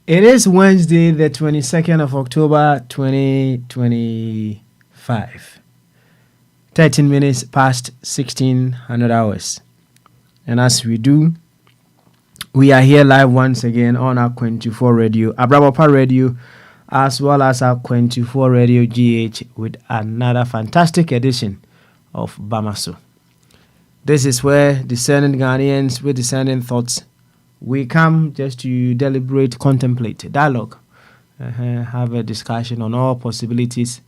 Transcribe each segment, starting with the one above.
It is Wednesday, the 22nd of October, 2025. 13 minutes past 1600 hours. And as we do, we are here live once again on Akwantufuo Radio, Abrabapa Radio, as well as Akwantufuo Radio GH with another fantastic edition of Bamaso. This is where discerning Ghanaians with discerning thoughts, we come just to deliberate, contemplate, dialogue, have a discussion on all possibilities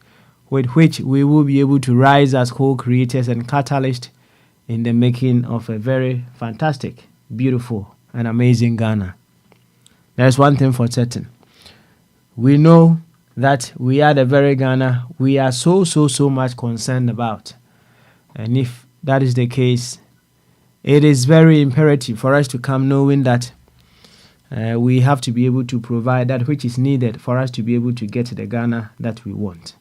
with which we will be able to rise as co-creators and catalysts in the making of a very fantastic, beautiful, and amazing Ghana. There's one thing for certain. We know that we are the very Ghana we are so much concerned about. And if that is the case, it is very imperative for us to come knowing that we have to be able to provide that which is needed for us to be able to get the Ghana that we want.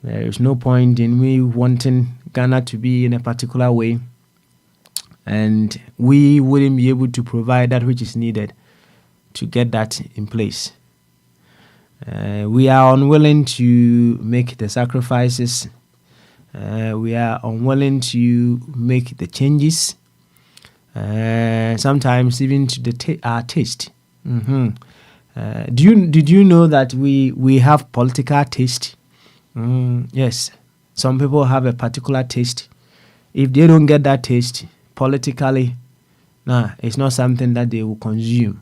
There is no point in me wanting Ghana to be in a particular way and we wouldn't be able to provide that which is needed to get that in place. We are unwilling to make the sacrifices. We are unwilling to make the changes, sometimes even to our taste. Did you know that we have political taste? Yes, some people have a particular taste. If they don't get that taste politically, it's not something that they will consume.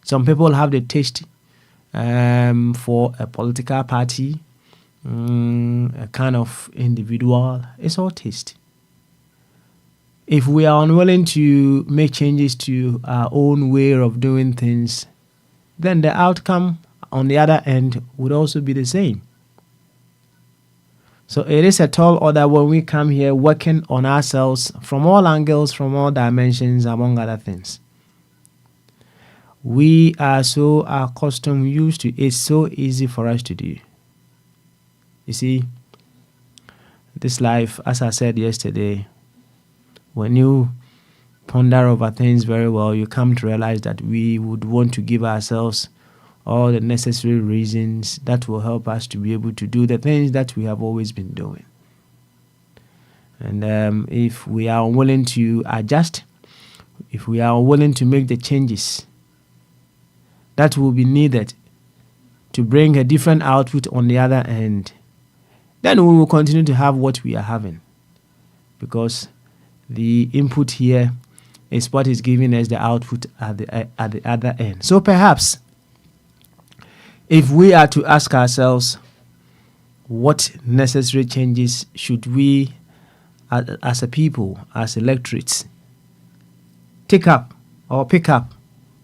Some people have the taste for a political party, a kind of individual. It's all taste. If we are unwilling to make changes to our own way of doing things, then the outcome on the other end would also be the same. So it is a tall order when we come here working on ourselves from all angles, from all dimensions, among other things. We are so accustomed, used to, it's so easy for us to do. You see, this life, as I said yesterday, when you ponder over things very well, you come to realize that we would want to give ourselves all the necessary reasons that will help us to be able to do the things that we have always been doing. And if we are unwilling to adjust, if we are unwilling to make the changes that will be needed to bring a different output on the other end, then we will continue to have what we are having, because the input here is what is giving us the output at the other end. So perhaps if we are to ask ourselves what necessary changes should we as a people, as electorates, take up or pick up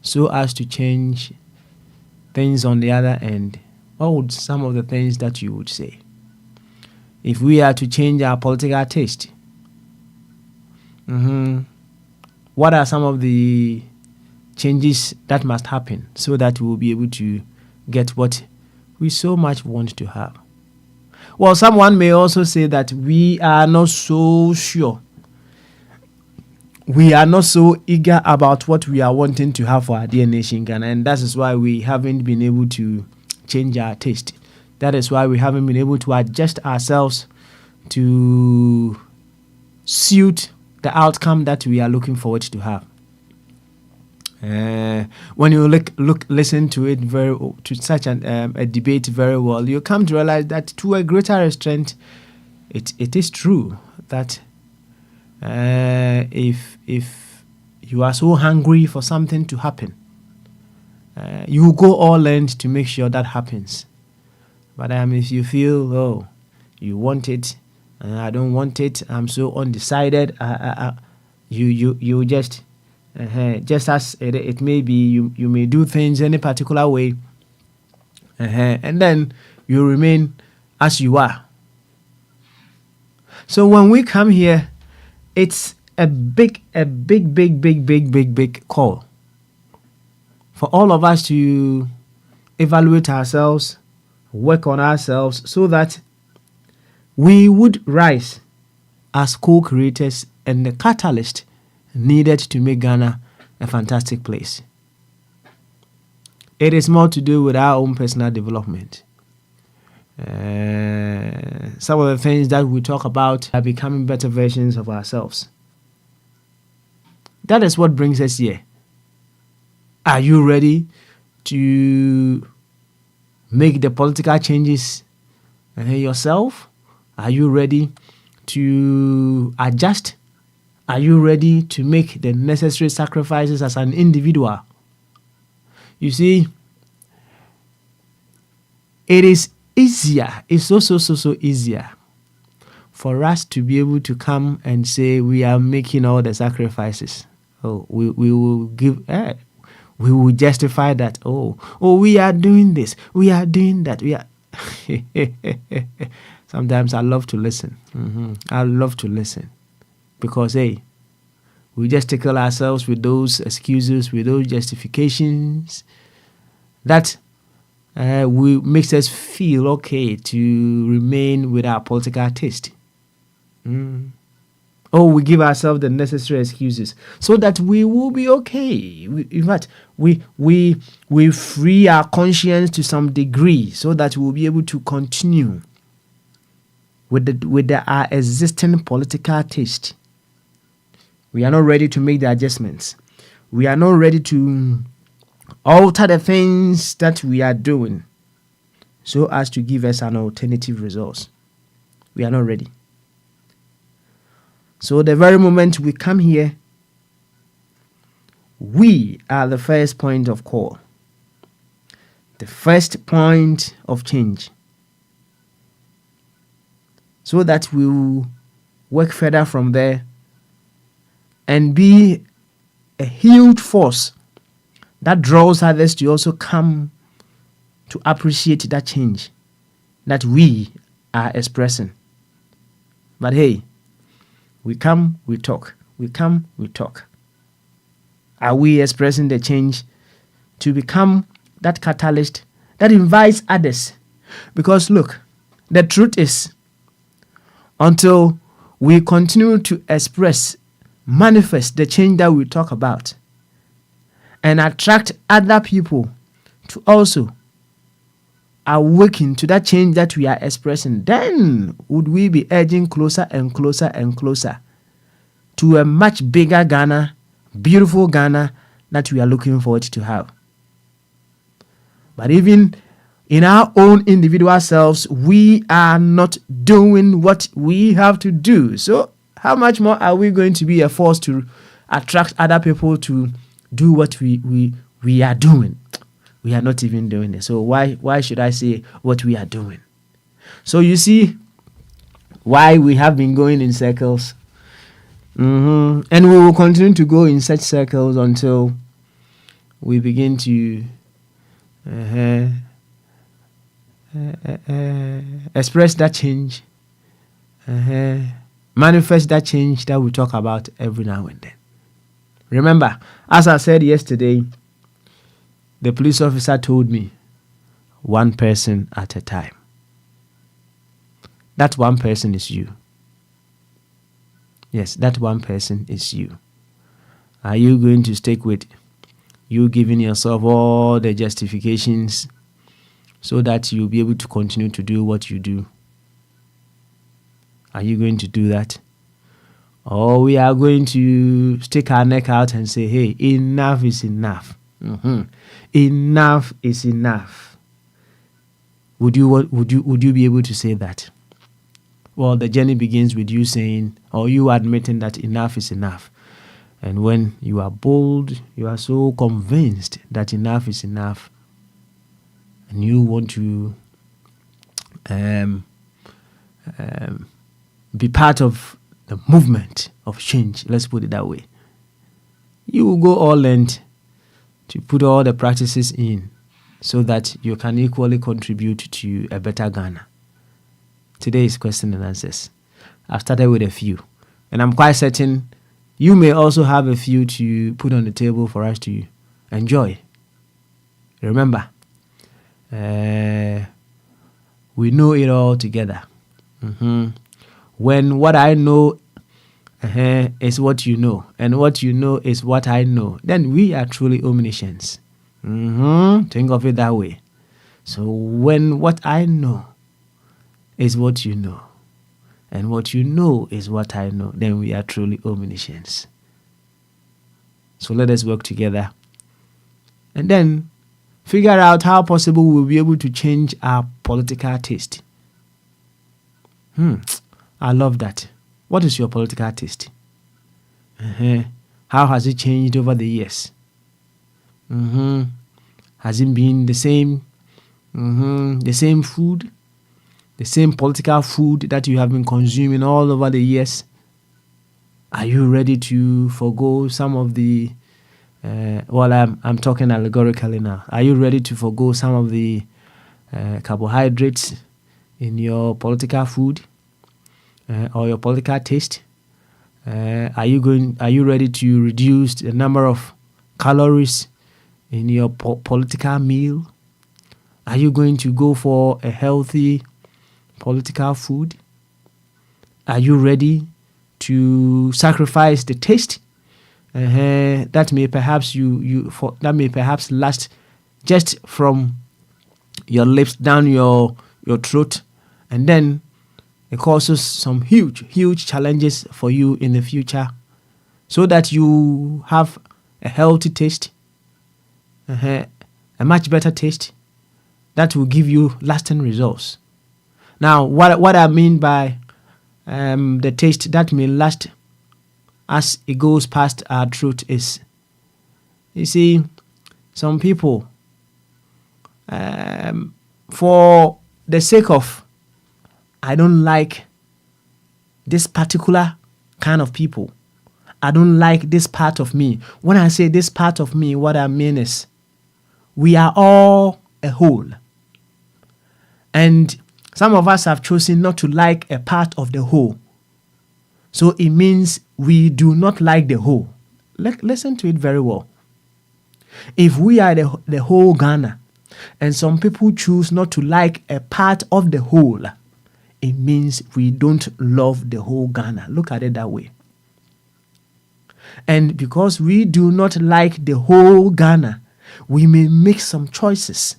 so as to change things on the other end, what would some of the things that you would say? If we are to change our political taste, what are some of the changes that must happen so that we will be able to get what we so much want to have? Well, someone may also say that we are not so sure. We are not so eager about what we are wanting to have for our dear nation Ghana, and that is why we haven't been able to change our taste. That is why we haven't been able to adjust ourselves to suit the outcome that we are looking forward to have. When you listen to it to such a debate very well, you come to realize that to a greater extent, it is true that If you are so hungry for something to happen, you will go all in to make sure that happens. But if you feel, oh, you want it, I don't want it, I'm so undecided, you just as it may be, you may do things any particular way, and then you remain as you are. So when we come here, it's a big call for all of us to evaluate ourselves, work on ourselves, so that we would rise as co-creators and the catalyst needed to make Ghana a fantastic place. It is more to do with our own personal development. Some of the things that we talk about are becoming better versions of ourselves. That is what brings us here. Are you ready to make the political changes yourself? Are you ready to adjust? Are you ready to make the necessary sacrifices as an individual? You see, it is easier, it's so easier for us to be able to come and say we are making all the sacrifices. Oh, we will give, we will justify that. Oh, we are doing this, we are doing that, we are. Sometimes I love to listen. I love to listen because we just tickle ourselves with those excuses, with those justifications that makes us feel okay to remain with our political taste. We give ourselves the necessary excuses so that we will be okay. In fact, we free our conscience to some degree so that we will be able to continue with our existing political taste. We are not ready to make the adjustments. We are not ready to alter the things that we are doing so as to give us an alternative resource. We are not ready. So the very moment we come here, we are the first point of call, the first point of change, so that we will work further from there and be a huge force that draws others to also come to appreciate that change that we are expressing. But we come, we talk. We come, we talk. Are we expressing the change to become that catalyst that invites others? Because look, the truth is, until we continue to express, manifest the change that we talk about, and attract other people to also awaken to that change that we are expressing, then would we be edging closer and closer and closer to a much bigger Ghana, beautiful Ghana that we are looking forward to have. But even in our own individual selves, we are not doing what we have to do. So how much more are we going to be a force to attract other people to do what we are doing? We are not even doing it. So why should I say what we are doing? So you see why we have been going in circles. And we will continue to go in such circles until we begin to express that change, manifest that change that we talk about every now and then. Remember, as I said yesterday, the police officer told me, one person at a time. That one person is you. Yes, that one person is you. Are you going to stick with you giving yourself all the justifications so that you'll be able to continue to do what you do? Are you going to do that? Or we are going to stick our neck out and say, hey, enough is enough. Enough is enough. Would you be able to say that? Well, the journey begins with you saying, or you admitting that enough is enough. And when you are bold, you are so convinced that enough is enough, and you want to be part of the movement of change, let's put it that way, you will go all length to put all the practices in so that you can equally contribute to a better Ghana. Today is question and answers. I've started with a few, and I'm quite certain you may also have a few to put on the table for us to enjoy. Remember, we know it all together. When what I know is what you know, and what you know is what I know, then we are truly omniscience. Think of it that way. So when what I know is what you know, and what you know is what I know, then we are truly omniscience. So let us work together and then figure out how possible we'll be able to change our political taste. I love that. What is your political taste? How has it changed over the years? Has it been the same? The same food? The same political food that you have been consuming all over the years? Are you ready to forgo some of the I'm talking allegorically now. Are you ready to forgo some of the carbohydrates in your political food or your political taste? Are you ready to reduce the number of calories in your political meal? Are you going to go for a healthy political food? Are you ready to sacrifice the taste that may perhaps that may perhaps last just from your lips down your throat, and then it causes some huge challenges for you in the future, so that you have a healthy taste, a much better taste that will give you lasting results. Now, what I mean by the taste that may last as it goes past our throat is, you see, some people, for the sake of, I don't like this particular kind of people, I don't like this part of me. When I say this part of me, what I mean is we are all a whole. And some of us have chosen not to like a part of the whole. So it means we do not like the whole. Listen to it very well. If we are the whole Ghana, and some people choose not to like a part of the whole, it means we don't love the whole Ghana. Look at it that way. And because we do not like the whole Ghana, we may make some choices.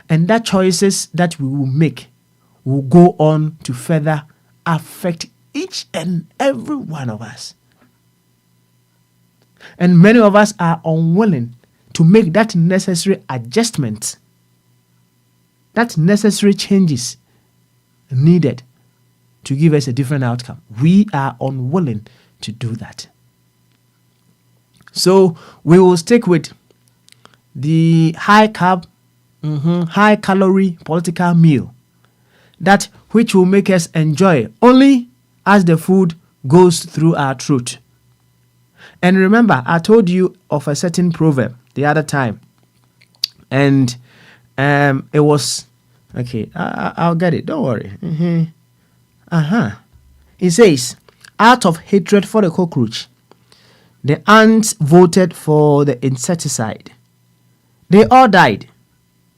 And that choices that we will make will go on to further affect each and every one of us. And many of us are unwilling to make that necessary adjustment, that necessary changes needed to give us a different outcome. We are unwilling to do that. So we will stick with the high carb, high calorie political meal, that which will make us enjoy only as the food goes through our throat. And remember, I told you of a certain proverb the other time, and it was okay. I'll get it. Don't worry. It says, "Out of hatred for the cockroach, the ants voted for the insecticide. They all died,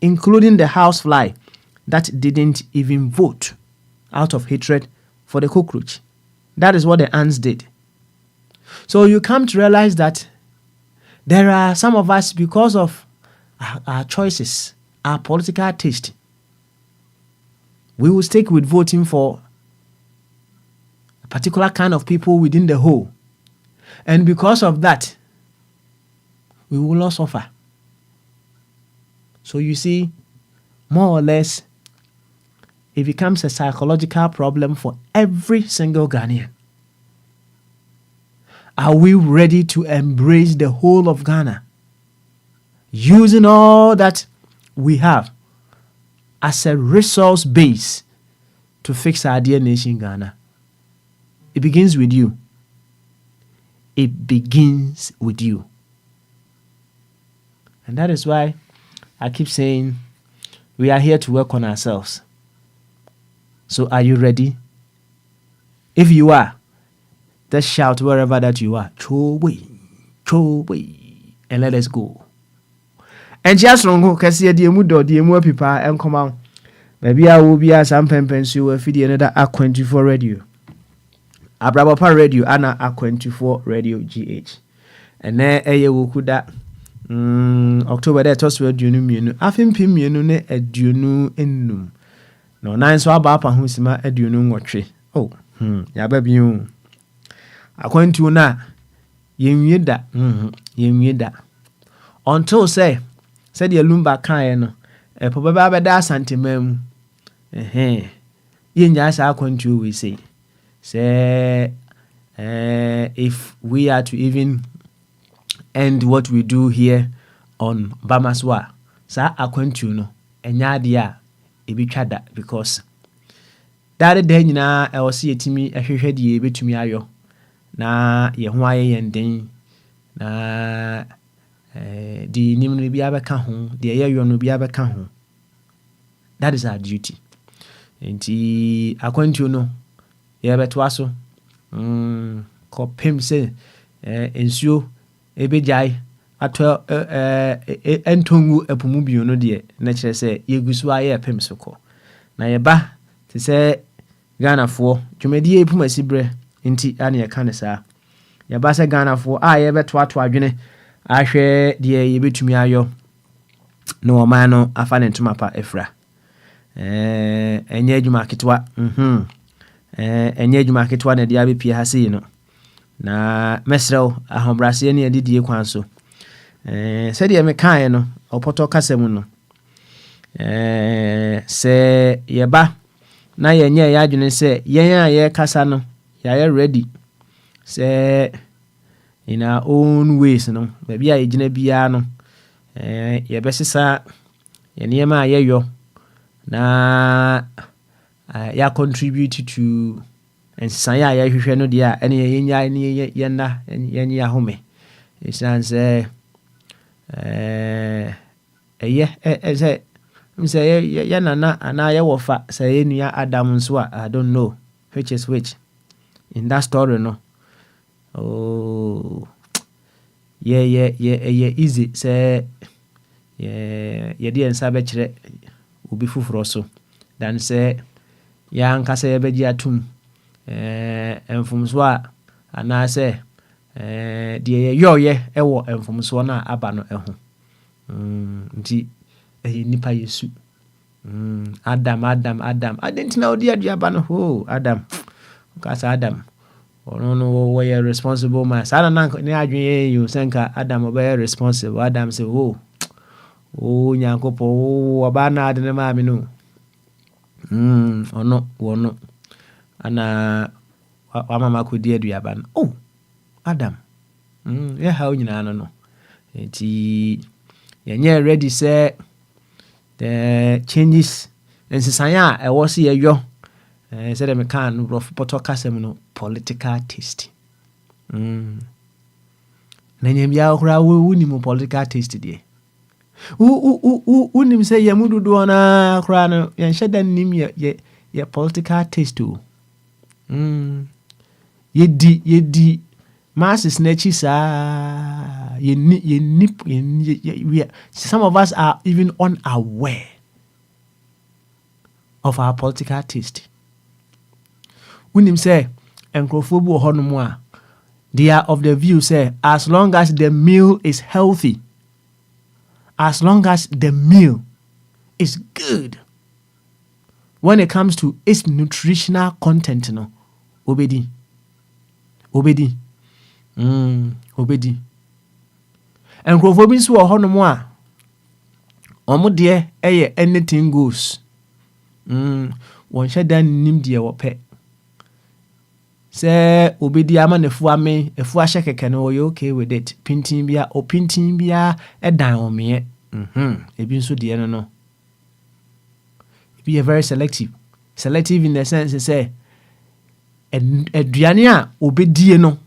including the housefly that didn't even vote out of hatred for the cockroach." That is what the ants did. So you come to realize that there are some of us, because of our choices, our political taste, we will stick with voting for a particular kind of people within the whole. And because of that, we will not suffer. So you see, more or less, it becomes a psychological problem for every single Ghanaian. Are we ready to embrace the whole of Ghana, using all that we have as a resource base to fix our dear nation Ghana? It begins with you. It begins with you. And that is why I keep saying we are here to work on ourselves. So are you ready? If you are, just shout wherever that you are. Chowe, and let us go. And just wrong, can see the mudo, the more people and come out. Maybe I will be as some pempens you will feed another Akwantufuo radio. Abrabapa radio, Anna Akwantufuo radio GH. And there a year will that October that was where you knew. I think him you know a dunu enum. No, nine so about who's my a dunu watch. Oh, ya baby you. Akwantufuo na yemyeda yemyeda until say said the lumba kan no e pobaba beda santimam yenya sa Akwantufuo we say if we are to even end what we do here on Bamaswa sa Akwantufuo no enya de a ebitwada because that day nyina e wo se yetimi ehwehwe de ebetumi ayo na ye ho aye yenden na di nimno bi abeka ho de ye yo no bi abeka ho. That is our duty. Enti Akwantufuo no ye beto aso ko pem se ensuo ebejai ato entongu epumu bio no de na kire se yegusu aye pem so ko na ye ba te se Ghana fo dwumadi epuma sibre nti ane ye kan sa ye ba se Ghana fo ye beto ato adwene ahwe de ye betumi ayo no oman no afa ne ntuma pa efra enye adwuma ketwa enye adwuma ketwa na de abepie ha sei no na mesrew ahombrase ne adidie kwan so se de me kan no opoto kasem no se ye ba na yenye ya adwene se yen a ye kasa no ya ready se in our own ways no baby a yegina bia no ye besesa ye niema ye yo na ya contribute to ensan ya hwehwe no dia ene yenya ne yenda yenya home isanse say mse ya nana ana ye wofa say enua Adam nso I don't know which is which in that story no. Oh yeah easy say yeah di ensa be kire obi fufuro so dan say ya nkasa ye beji atum enfumso a ana say die yo ye ewo enfumso na aba no eho nti nipa Yesu Adam adentina odi aduaba no ho Adam kasa Adam no we are responsible man sana na ne adwen you senka Adam be responsible Adam say oh nyankopo oba na ade ne ma me no ono wono ana wa mama ko di aduaba no oh Adam ye ha onyina no enti yenye ready say the changes ensisanya e wo se ye yo say dem kan rough poto kasem no political taste na nyambia okura wuni mo political taste die unim say yamududu na okura no yan shedan nim ye political taste o yedi masses na chi sa some of us are even unaware of our political taste. Unim say enkrofo bu honomu a they are of the view say as long as the meal is healthy, as long as the meal is good, when it comes to its nutritional content no obedi enkrofo bi nso honomu a omo de anything goes won shedan nim de wope se obedi ama nefu ame efu ahye keke no you okay with it pintin bia o pintin bia edan omie ebi nso de no be very selective in the sense say aduane a obedie no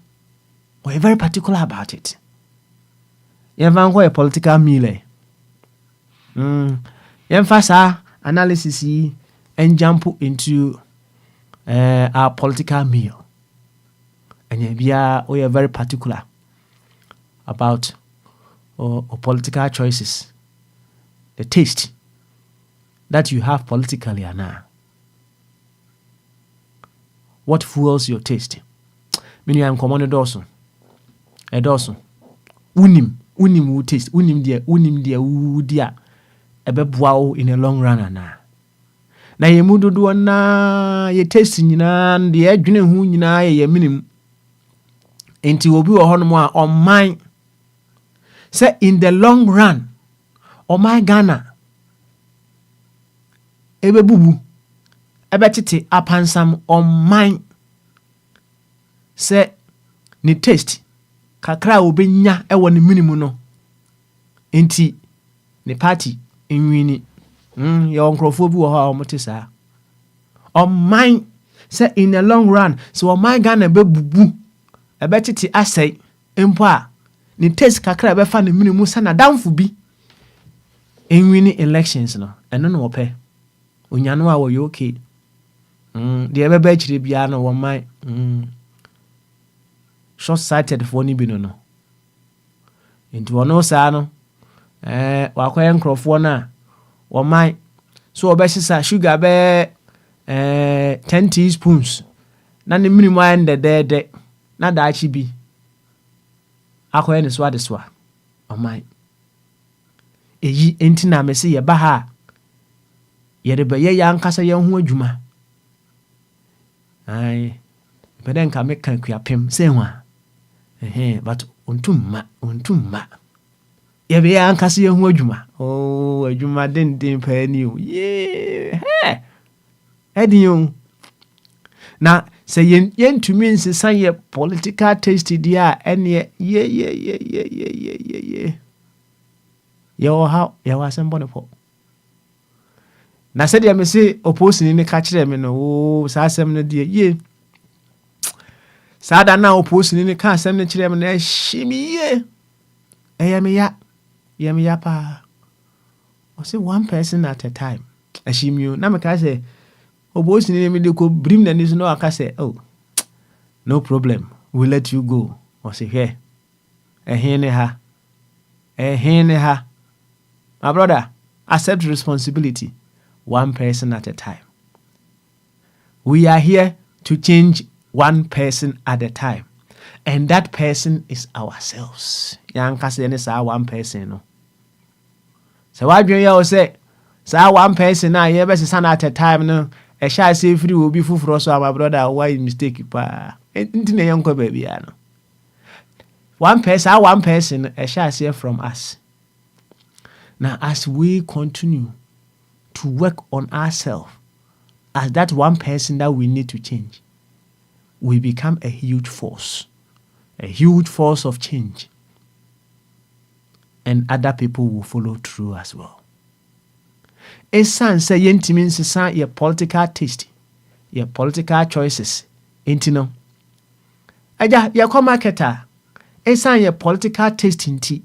we very particular about it. Yɛmfa nkɔ a political meal yɛmfa saa analysis yi and jump into our political meal. And we are very particular about political choices, the taste that you have politically and now. What fuels your taste? Meaning I'm commanded also. Unim will taste. Unim dia udia. Ebeboa in a long run na. Na ye mudu do na ye taste nyina de adwene hu nyina ye minim. Enti obi wo hono mo a on mine. Say in the long run, o my Ghana ebe bubu ebe tete apansam on mine. Say ni taste kakra obenya ewo ni minimum no. Enti ni party enwini ye onkrofo bi wo ha omote saa. On mine say in the long run, so on my Ghana be bubu ebe tete asai empo a ni taste kakra ebe fa ni minimum sana damfo bi enwini elections no eno no ope onyano a wo yo okay de ebe ba chire bia no wo man short sighted for ni bi no enti wono saa no wakoye nkrofo na wo man so obesisa sugar be 10 teaspoons na ne minimum and de na da achi bi akoye ne so adeswa o man eyi enti na mese ye ba ha ye de be ye yankasa ye ho adwuma ai beden ka me kan kuapem se hwa but ontumma ye be yankasa ye ho adwuma adwuma den pa ni o ye edin na se yentumi nsesa ye political taste dia ene ye yo how ya wasembo ne po na said me say opposing ni ka kire me no sa asem no de ye sa da na opposing ni ka asem no kire me na himi ye me ya pa o say one person at a time ashimio na me ka say opposing ni me de ko brim na ni so no aka say oh no problem we'll let you go o say here ehene ha my brother, accept responsibility, one person at a time. We are here to change one person at a time. And that person is ourselves. Yankase is our one person. No? So what do you say? So one person now, you ever say at a time, no? A shy say free will be full for us, my brother, why you mistake pa? Into the young baby, one person, a shy say from us. Now, as we continue to work on ourselves, as that one person that we need to change, we become a huge force of change. And other people will follow through as well. It's say yentimi nsesa your political taste, your political choices. Intino. Aja, your marketer. It's your political taste inti.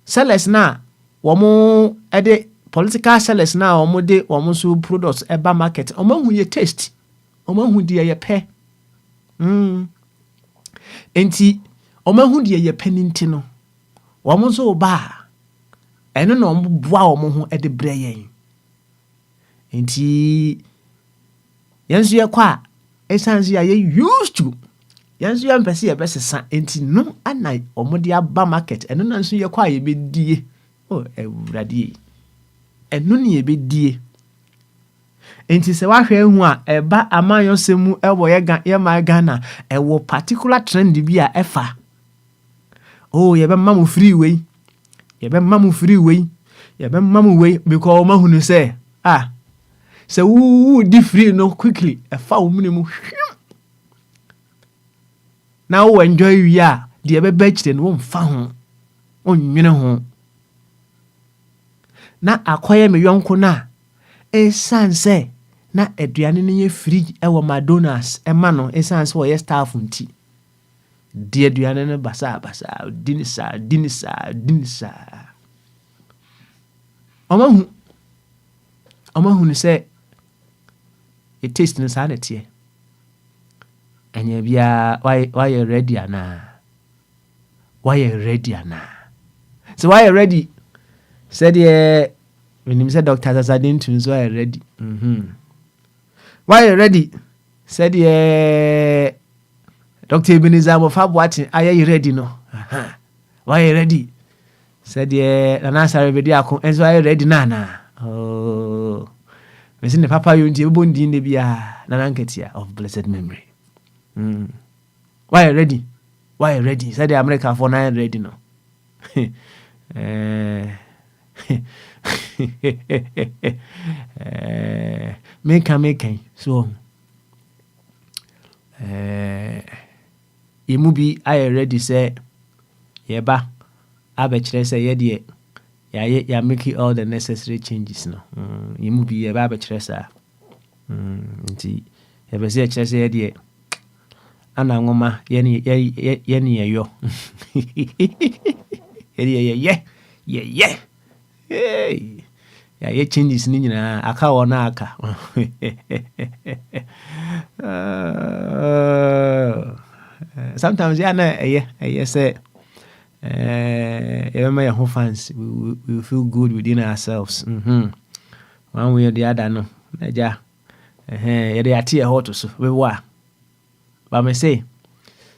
Sellers na womo ede political sellers na womo de womo so products eba market omo hu ye taste omo hu de ye pe enti omo hu de ye pe ninti no womo so ba eno na omo boa womo hu ede bre yen enti yenso ye kwa esansi ya ye used to yanso ya mpese ye besesa enti no anai omode aba market eno na nso ye kwa ye bedie ewurade eno ne ye bedie enti se wa hwe hu a eba amanyosemu ewo ye ma Ghana ewo particular trend bi a efa ye be mamu free way because mahunu say So who different no quickly a foul minimum. Now enjoy ya the ever betched and won't found on you know. Na acquire me yonko na esan say na aduane no ye fridge e wo McDonald's e ma no esan say wo ye staff nti de aduane no basa dinisa Omahu ni say it taste no sa na tie anya bia why you ready ana so why you ready said yeah when him said Dr. Zasadin to so I ready why you ready said yeah Dr. Ebenezer of watching are you ready no why you ready said yeah and answer ready akon and so I ready na oh me say the papa you nti bondi ne bia na nanketia of blessed memory why you ready said the America for 9 ready no make so you be I ready say yeba abekire say ye de ya make all the necessary changes no you be yeba abekire say nti yeba say kire say ye de ana ngoma ye ni yo ye hey ya ye changes ni nyina aka wona aka sometimes ya na say my whole fans we feel good within ourselves one way or the other no naja they ati e hot so we wa ba me say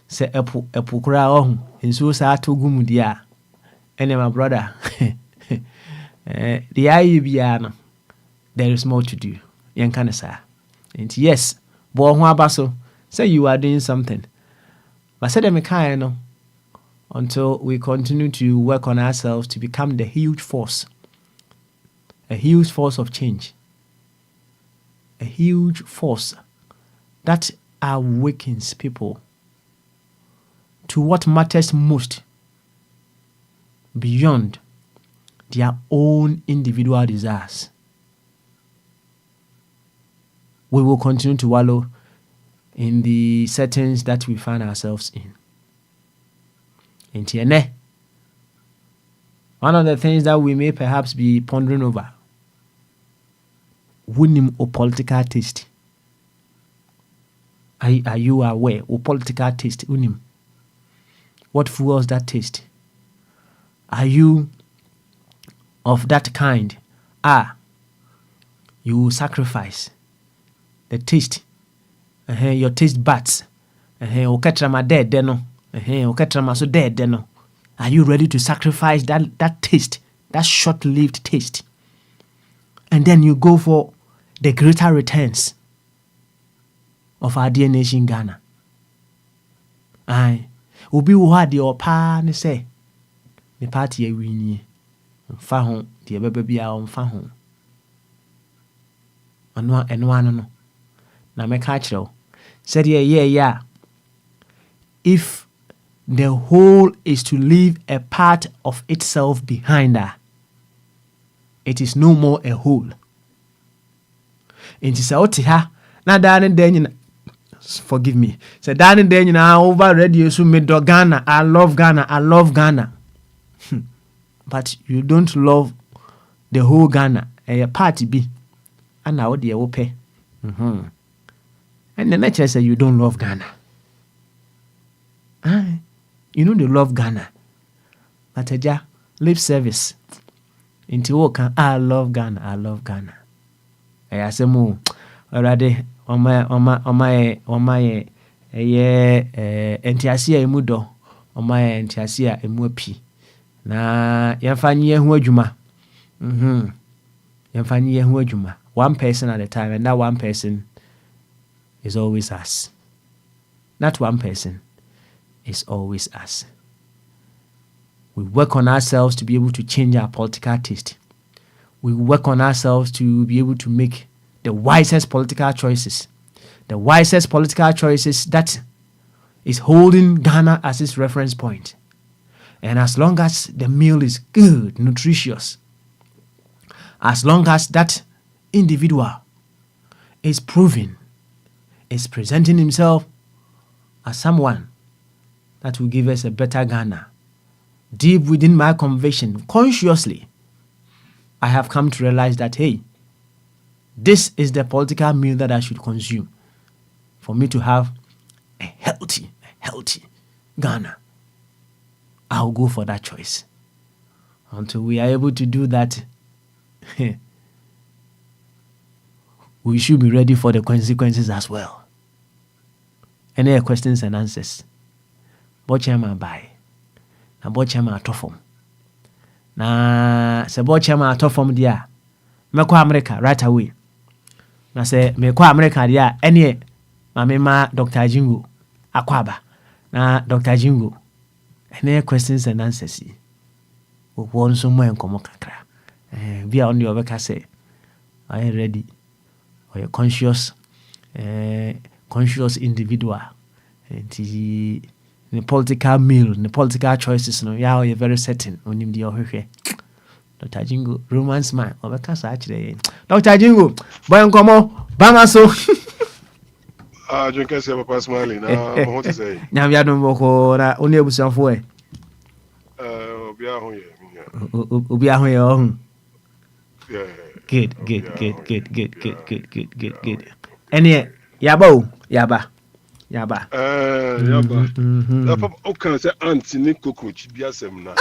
epu kura ohun nso sa togu mu dia ene my brother the IUBR no there is more to do yen kan say and yes bo ho abaso say you are doing something but say them kind no until we continue to work on ourselves to become the huge force of change, a huge force that awakens people to what matters most beyond their own individual desires. We will continue to wallow in the settings that we find ourselves in. One of the things that we may perhaps be pondering over, winning a political taste. Are you aware of political taste? Unim. What fuels that taste? Are you of that kind? You will sacrifice the taste. Your taste buds. Dead, so dead, no. Are you ready to sacrifice that taste, that short-lived taste? And then you go for the greater returns of our dear nation Ghana. Aye. Obi wo ha de opa ne say the party awini. Mfa ho de beba bia o mfa ho. Eno no. Na me ka kire o. Said yeah. If the whole is to leave a part of itself behind her, it is no more a whole. It is out here. Now, darling, then forgive me. Say, darling, then over radio so me do Ghana. I love Ghana. But you don't love the whole Ghana. A party be, and now the ope. And the nature say you don't love Ghana. You know they love Ghana. But lip service. Into work, I love Ghana. I say mo already on my entiasia emudo on my entiasia emuapi. Na yamfanye hu adwuma. Yamfanye hu adwuma. One person at a time, and that one person is always us. Not one person. Is always us. We work on ourselves to be able to change our political taste. We work on ourselves to be able to make the wisest political choices. The wisest political choices that is holding Ghana as its reference point. And as long as the meal is good, nutritious, as long as that individual is proving, is presenting himself as someone that will give us a better Ghana, deep within my conviction, consciously, I have come to realize that, hey, this is the political meal that I should consume for me to have a healthy Ghana. I'll go for that choice. Until we are able to do that, we should be ready for the consequences as well. Any questions and answers? Bochema by. Na bochema atofom. Na se bochema atofom dia. Meko America right away. Na se meko America dia any mamema Dr. Jingo akwaba. Na Dr. Jingo. Any questions and answers? Won so mo enkomo kakra. Bia on the obeka say, are you ready? Or a conscious individual. And the political meal, the political choices, no, yeah, you're very certain on him. Dr. Jingo, romance man, obeka sa actually. Dr. Jingo, boy enkomo, bamaso. Drink a silver pass smiling. What to say? Now we are no more na only ebusanfo e. Obi ahun ye ohun. Yeah. Good. Any yaba. Yaba. Okay, say auntie ni cockroach bi asem na.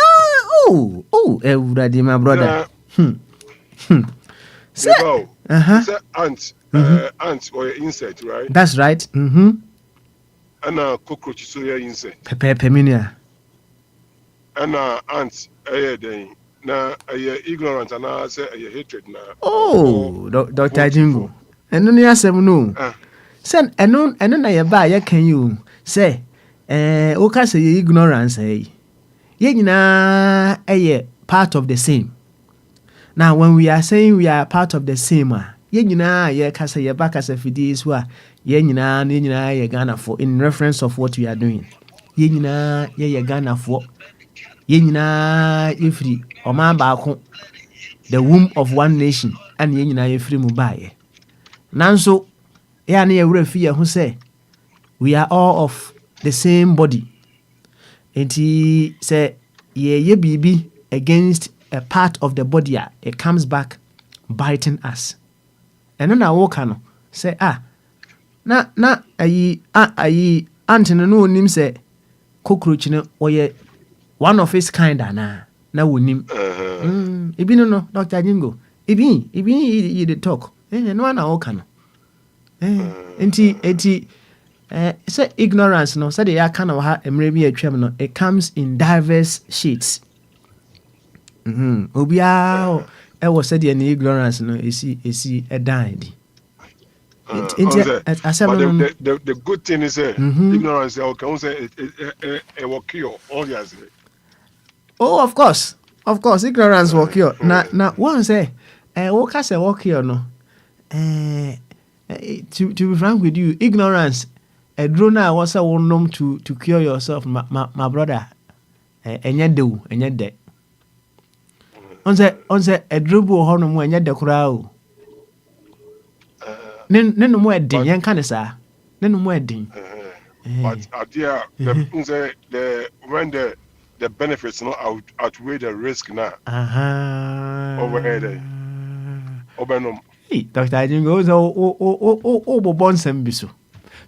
Everybody, my brother. Say ant or insect, right? That's right. And a cockroach so your insect. Pepperminia. And ants na ignorant and I say hatred na. Dr. Jingo. And no asem no. Send and na ye ba ye can you say o ka say ignorance ye nyina part of the same. Now when we are saying we are part of the same ye nyina ye ka say ye ba ka say fidis who ye nyina ye Ghana for in reference of what we are doing. Ye nyina ye Ghana for ye nyina ye free o man ba ko the womb of one nation and ye nyina ye free mu ba ye. Nanso ya na ye wura fi ye ho say we are all of the same body. Enti say ye bibi against a part of the body, it comes back biting us. And then I walk on say na ayi antene no nim say cockroach no oye one of its kind na wonim. Ibi no Dr. Jingo. Ibi you dey talk. No na walk on. Enti say ignorance no say they kind of ha emre bi atwam no, it comes in diverse shades. Obia was said in ignorance no esi died. The good thing is ignorance can say it will cure all the others. Oh, of course ignorance will cure. Na one say what can say will cure no. To be frank with you, ignorance a drone was a one to cure yourself, my brother. Enye de. On say a dribble hono mu enye de kura o. Ne no mo edin yen kan sa. Ne no mo edin. But idea the when the benefits not outweigh the risk now. Over there. Obenom. Hey, Dr. Jingo bonsem biso.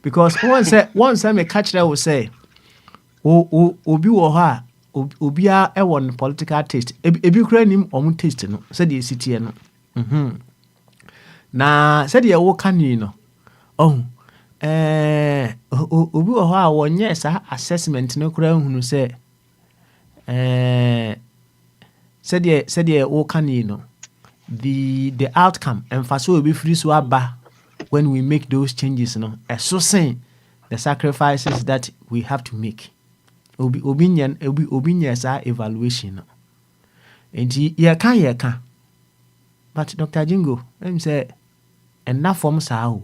Because once I catch that will say obi wo ha obia e won political taste ebi kura nim omu taste no said the city no na said the wo kanu no obi wo ha wonye sa assessment no kura hunu say said the wo kanu no the outcome emphasis will be free so aba when we make those changes no so saying the sacrifices that we have to make obi sa evaluation no enti ye ka but Dr. Jingo let me say and not from sao.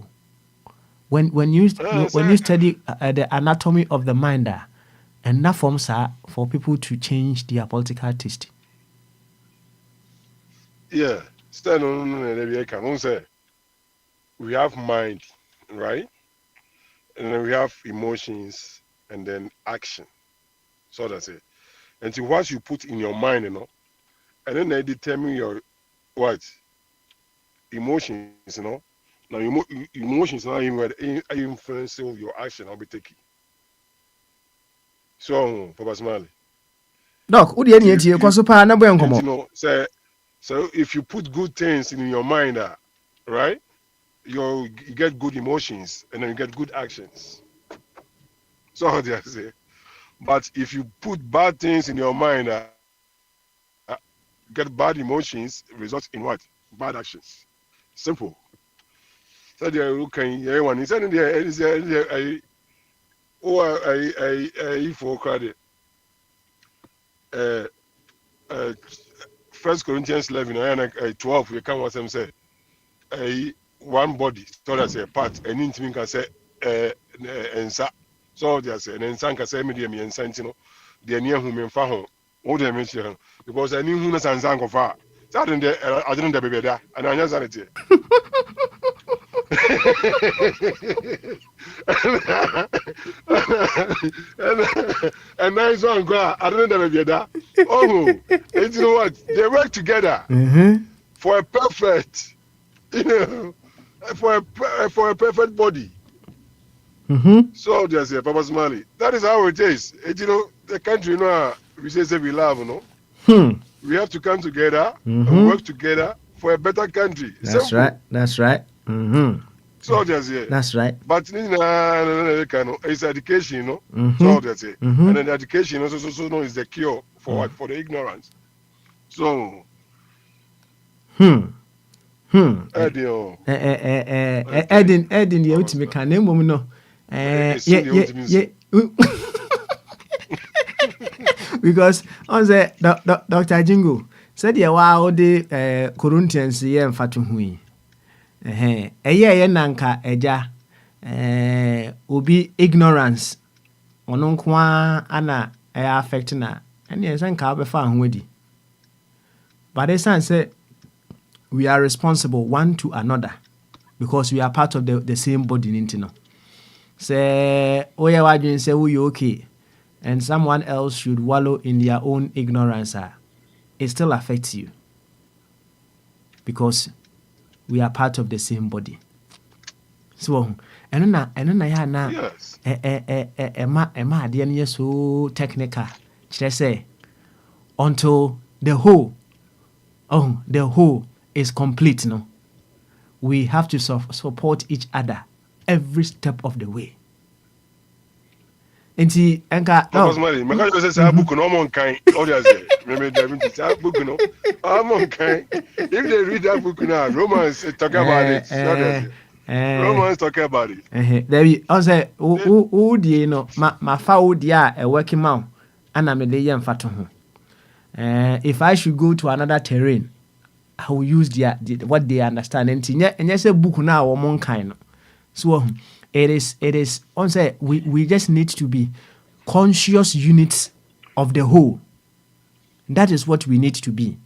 When you study the anatomy of the mind, and not from for people to change their political taste. Yeah, stand on say we have mind, right? And then we have emotions and then action. So that's it. And so what you put in your mind, and then they determine your what emotions, Now emotions now influencing your action. I'll be taking. So, Papa Smiley. Doc, who And the you, NTA you, kwaso pa na boy and nkomo. say so if you put good things in your mind, right, you get good emotions and then you get good actions. So how do I say? But if you put bad things in your mind, get bad emotions, results in what? Bad actions. Simple. So there you can everyone is there I for credit. Uh, uh, First Corinthians 11 and 12, you can what I'm saying. One body, so that's a part, and intimate can say, and so there's an ensan can say, medium and sentinel, the near whom in Fahon, all the mention, because I knew who was Ansan of far. I didn't baby there, and I just it. And nice one, I don't know that. Oh, and you know what? They work together for a perfect, you know, for a perfect body. So there's a Papa Smiley. That is how it is. The country, we say we love, We have to come together and work together for a better country. That's right. Simple. That's right. So there's it. That's right. But it's education, So that's it. And then education also is the cure for what? For the ignorance. So Eddie, Edin, you to me can name no. Yeah. Because on the Dr. Jingo said, yeah, wow, the Corinthians, yeah, and Fatu Hui. Nanka, eja, ubi ignorance, ononkwa ana affect na, and yes, and carbe fan wedi. But the son said, we are responsible one to another because we are part of the same body, Nintino. Say, oh, yeah, why you say, oh, you okay? And someone else should wallow in their own ignorance, it still affects you because we are part of the same body. So, and na yes. Emma idea so technical. Should I say until the whole is complete, no? We have to support each other every step of the way. Nti enka Papa Smiley, my cousin says, book no more kind. All they say, remember that book, no, I'm kind. If they read that book now, Romans talk about it. Romans talk about it. There we say, who die no, ma fa wo dia a working man, ana me de yem fato ho. If I should go to another terrain, I will use what they understand. And yes, a book now or one kind. So it is on say we just need to be conscious units of the whole. That is what we need to be.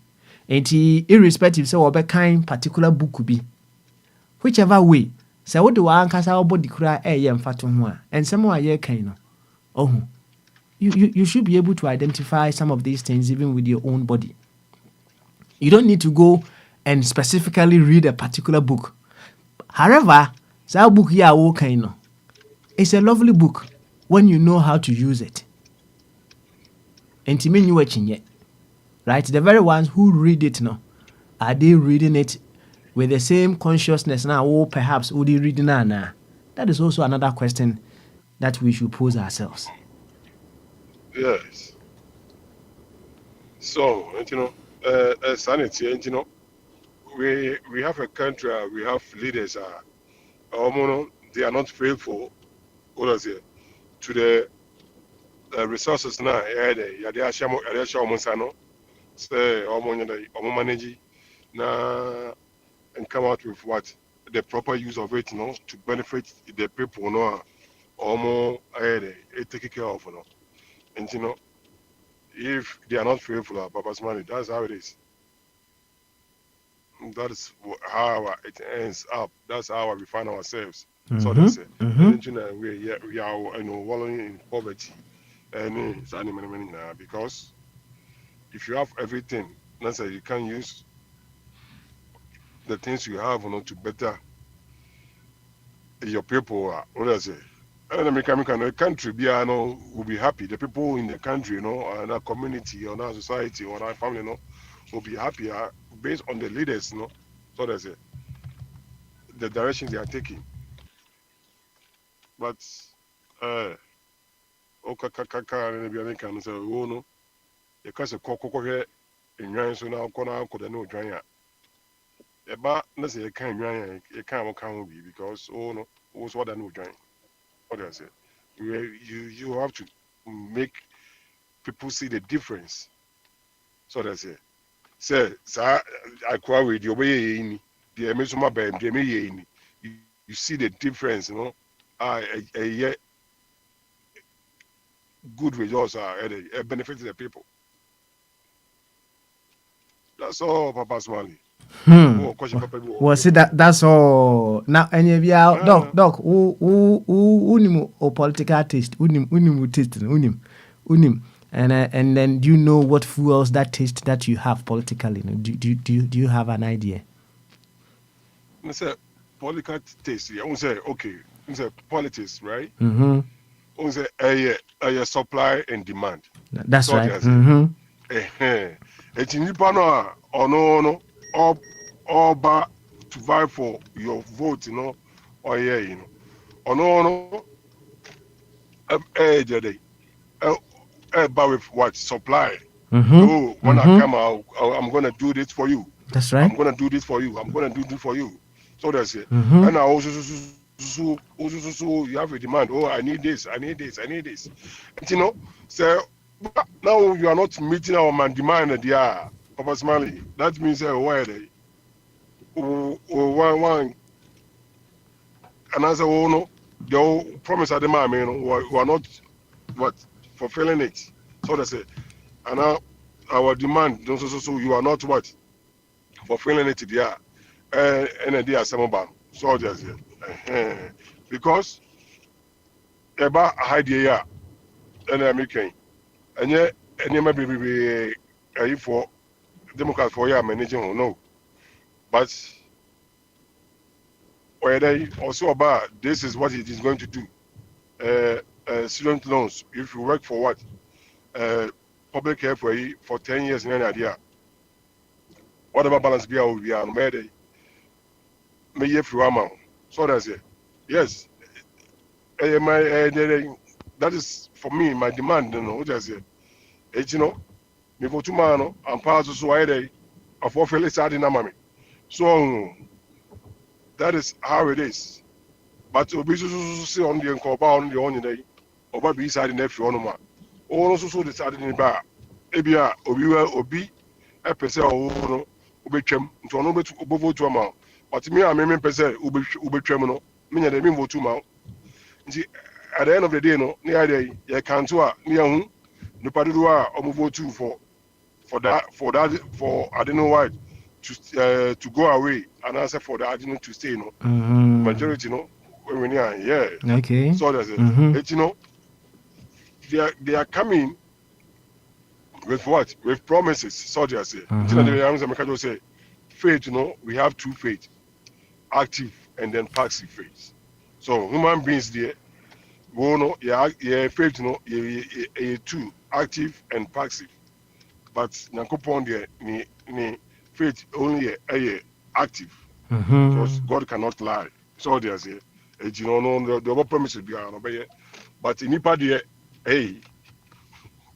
And irrespective say what kind particular book could be. Whichever way, say what do I ankasa body cry mfato ho a and some are kind no. You should be able to identify some of these things even with your own body. You don't need to go and specifically read a particular book. However, that book here it's a lovely book when you know how to use it. And to me, you watching it, right? The very ones who read it now, are they reading it with the same consciousness now, or perhaps would they read now? That is also another question that we should pose ourselves. Yes. So, sanity, we have a country, we have leaders, they are not faithful, to the resources now. Say, manage now and come out with what the proper use of it, to benefit the people, or more take care of, and if they are not faithful about Papa's money, that's how it is. That is how it ends up. That's how we find ourselves. So Mm-hmm. that's it. Mm-hmm. And then we are wallowing in poverty, and it's animating now because if you have everything, that's you can use the things you have, to better your people. What I say? And the country will be happy. The people in the country, and our community, or our society, or our family, will be happy based on the leaders, So that's it. The directions they are taking. But okakaka na bia make am say wo no e ka se kokoko hwe enwan so na akọ na akọ da na odwan a e ba na se e ka enwan e ka mo ka ho bi because no wo so da na odwan what I say you have to make people see the difference so that's it say akwa we di obeye ni di eme so ma ba di eme ye ni you see the difference a good results are benefit the people. That's all, Papa Smiley. Hmm. Oh, question, Papa. Was it that's all? Now, any of you out, doc, unim or political taste, unim taste, unim. And then do you know what fuels that taste that you have politically? Do you have an idea? I say political taste. I say okay. I say politics, right? Mm-hmm. I say a supply and demand. That's So right. they say. Mm-hmm. It's nipa no no all ba to vie for your vote, or yeah, no jade but with what supply. Mm-hmm. Oh, when I Mm-hmm. come out, I'm gonna do this for you. That's right. I'm gonna do this for you. I'm gonna do this for you. So that's it. Mm-hmm. And I also, you have a demand. Oh, I need this. I need this. I need this. And so now you are not meeting our man demand. Yeah, Papa Smiley. That means why they one and I say no, the promise at the man, we are not what fulfilling it. So that's it. And now our demand, so you are not what fulfilling it there. And then they are some about soldiers here. Because about hide here and American. And yet, and you may be for Democrats for your managing no. But where they also about this is what it is going to do. Student loans, if you work for what? Uh, public care for 10 years in any idea. Whatever balance be out, we are made. May you free amount. So that's it. Yes, that is for me my demand. What I say, me for tomorrow, I'm part of so I day of what Felix had in Amami. So that is how it is. But obi see on the nkoba on the only day, oba be side in every one man. All so decided in ba. Ebia obi e pese o no obetwam nti ono obovotu ama. But me am me pese obetwam no, me nya de me votu ma. Nti at the end of the day no, near day you can to a near hu no padudu a omovotu for I don't know why to go away and answer for the Adino to stay, Mm-hmm. majority, when we are, yeah. Okay. So that's it. Mm-hmm. They are coming with what? With promises. So they say. Mm-hmm. Say, faith, we have two faith, active and then passive faith. So human beings there, yeah, faith, two, active and passive. But Nankopon there, faith only active because Mm-hmm. God cannot lie. So they say, no, the promises be on obey. But in Nipa there, hey,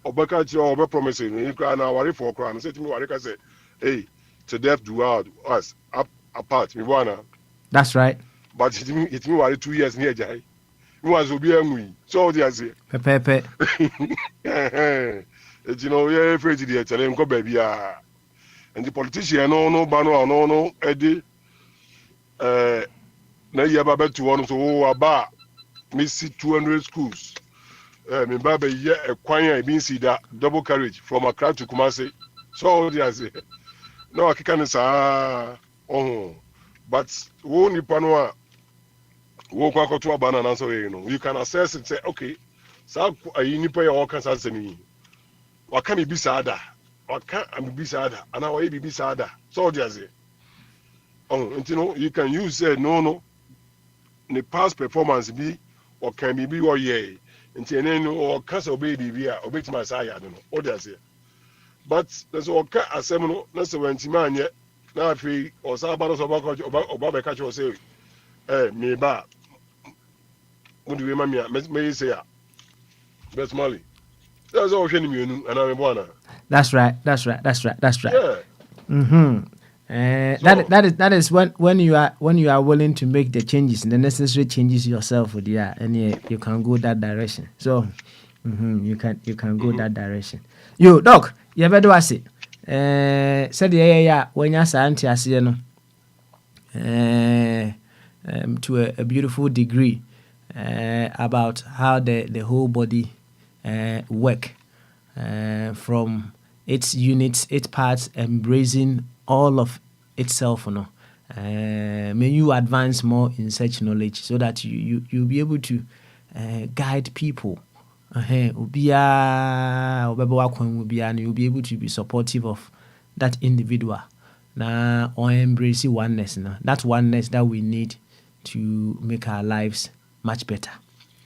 Obaka Obe promises, you can worry for a crown. Say to me, what I say, hey, to death do out us up apart, me wanna. That's right. But it me worry 2 years near Jai. Me was Obi Emui. So they say, Pepe. yeah, afraid to tell him, go baby. And the politician, no, Eddie. na yaba betu one so wo aba me see 200 schools me baba ye ekwan a bi see that double carriage from Accra to Kumasi so they say no akika ne sa but wo nipa no a wo kwa kwato aba na so you can assess it say okay sa ayi nipa ya waka sa semi waka me bi sa ada waka am bi sa ada ana wo bi sa ada so they say you can use say no the past performance bi or can be or ye until then or cancel baby be or bit my side I don't know what they say but there's all assembly that's when man yet now if or sabado or baba catch or say me ba would you remember me say best Molly that's all showing me and I'm one That's right. yeah That is when you are willing to make the changes, the necessary changes yourself, and you can go that direction. So you can go that direction. You doc, you better was it. Said yeah when you're scientist, you know, to a beautiful degree about how the whole body work from its units, its parts, embracing all of itself. May you advance more in such knowledge so that you'll be able to guide people. You'll be able to be supportive of that individual. Now, or embrace oneness. That oneness that we need to make our lives much better.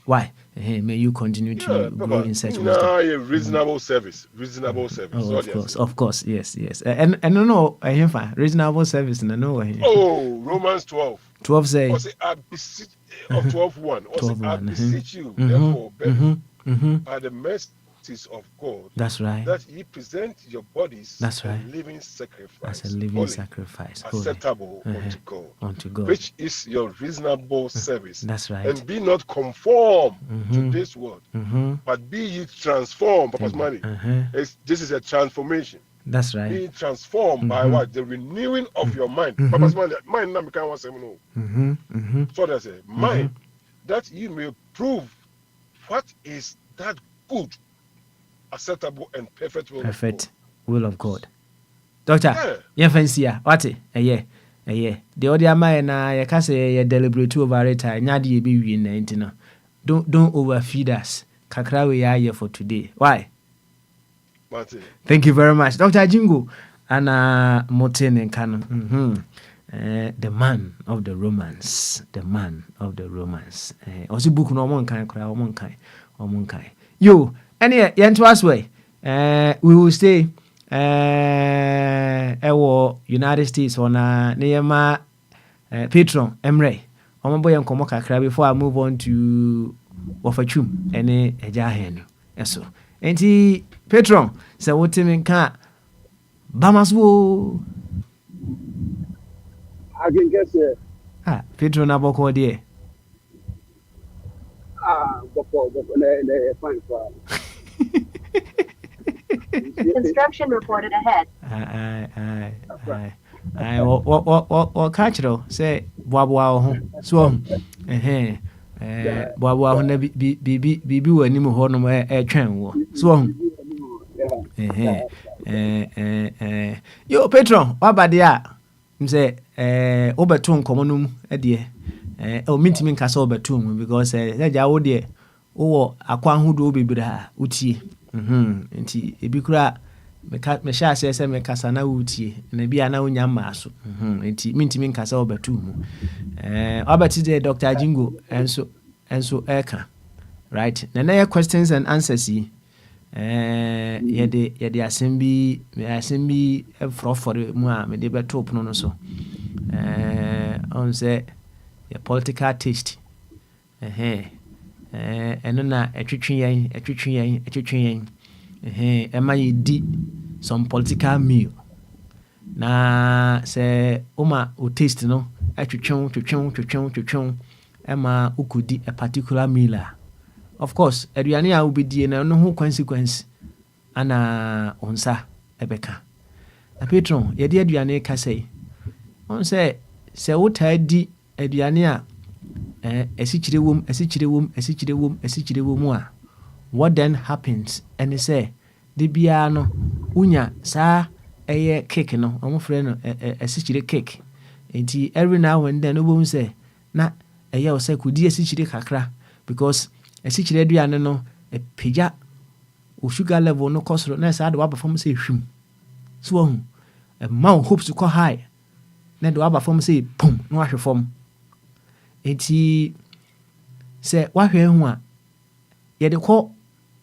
Why? May you continue to grow in such wisdom. Reasonable service. Oh, of course, yes. And no, reasonable service. No, Romans 12. 12 say. I beseech of 12:1. I beseech you, therefore, by the mercies of God. That's right. That ye present your bodies. That's right. A living sacrifice. As a living sacrifice. Acceptable unto God. Which is your reasonable service. That's right. And be not conformed to this world, but be ye transformed. Papa's money. This is a transformation. That's right. Being transformed by what? The renewing of your mind. Papa's money. Mind not become one. So that's it. Mind that you may prove what is that good, acceptable and perfect will of God. Doctor, yeah, fancy what? Yeah. The other man I can say deliberate over it. Nyadi be in don't overfeed us. Kakra we are here for today. Why? Thank you very much, Dr. Jingo and Moten and Canon. The man of the romance. Also book no one kind. You any yentuas way. We will stay United States on near my patron Emre. Boy and Komoka before I move on to Wafachum any Ejahen. So ain't patron so what him can Bamaswo I can guess it. Patron Aboko dear. Fine. Construction reported ahead. What catch it all? Say, Bob, swam. Bob, be when you horn a train. Swam. Yo, patron, what about the say, Oberton commonum, a dear. Meet him in Castle Betum because that ya dear. Oh, Akwantufuo be bra uti. Nti ebikura me sha se me kasa na uti na bia na onya maaso. Nti mintimi nkasa obatu mu. Obati de Dr. Jingo enso eka. Right. Na your questions and answers yi. Yede asembi for mu a me de beto pono no so. On say your political taste. And na etwetwe yen ema ye di some political meal na se oma o taste no etwetwe ema ukudi a particular meal. Of course aduane a obedi na no ho consequence ana onsa ebeka na patron ye di aduane ka sei on se wota di aduane a esichire wom a what then happens and say de bia no unya saa cake no omo frɛ no esichire cake enti every now and then obom say na o say kudi esichire kakra because esichire aduane no peja o sugar level no kosoro na saa de wa perform say hwim so ma hopes ko high na de wa perform say pum no ahwe form enti say wa hwe hu a ye de ko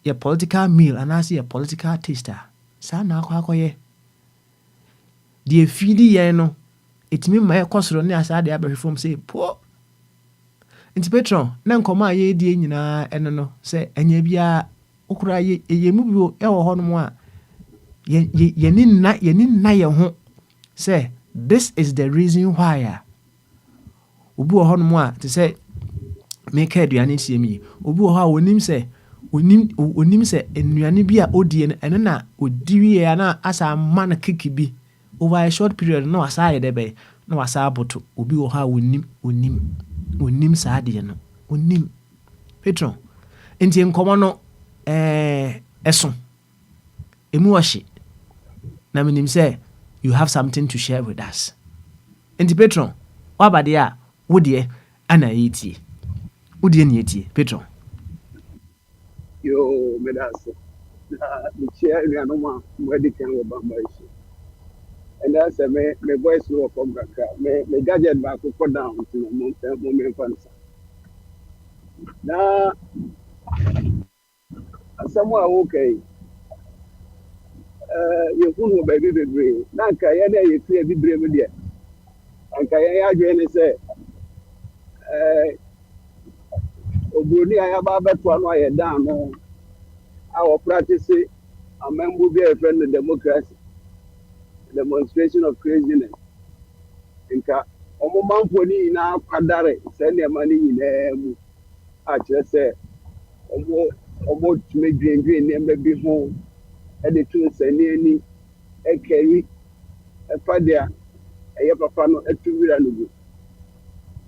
your political meal and I see a political taster. Sa na akoye. The feedi ye no. It mean my kosoro ne asa de abehwefom say po. Nti patron na nkoma ye die nyina eno no say enya bia okura ye mu bio e wo hono a ye ni na ye ho say this is the reason why obi wo hono a to say make aduane tie mi obi wo ha wonim say onim se enuane bi a odie no ene na odiwie na asa man kiki bi over a short period no asa ye be no asa aboto obi wo ha onim sa de no onim patron enti nkomo no eso emu washi na menim say you have something to share with us enti patron wabade a wodie ana yiti wodie ne yiti patron yo medase the chair we are no one where can we bamba issue and that's me voice no from Ghana me gadget back go down to moment fancy na somewhere okay you funu baby baby na ka ya na ye clear bi bre me dia anka ya adwe ne say Obroni aya ba beto no aye down no our practice a member be a friend of democracy demonstration of craziness nka omo manfo ni na kwadare se ne mani nyina mu a kire se omo tume dwendwe ne mba bi ho e de tu se ne ni e keri e fadia e papa no etu wira no gu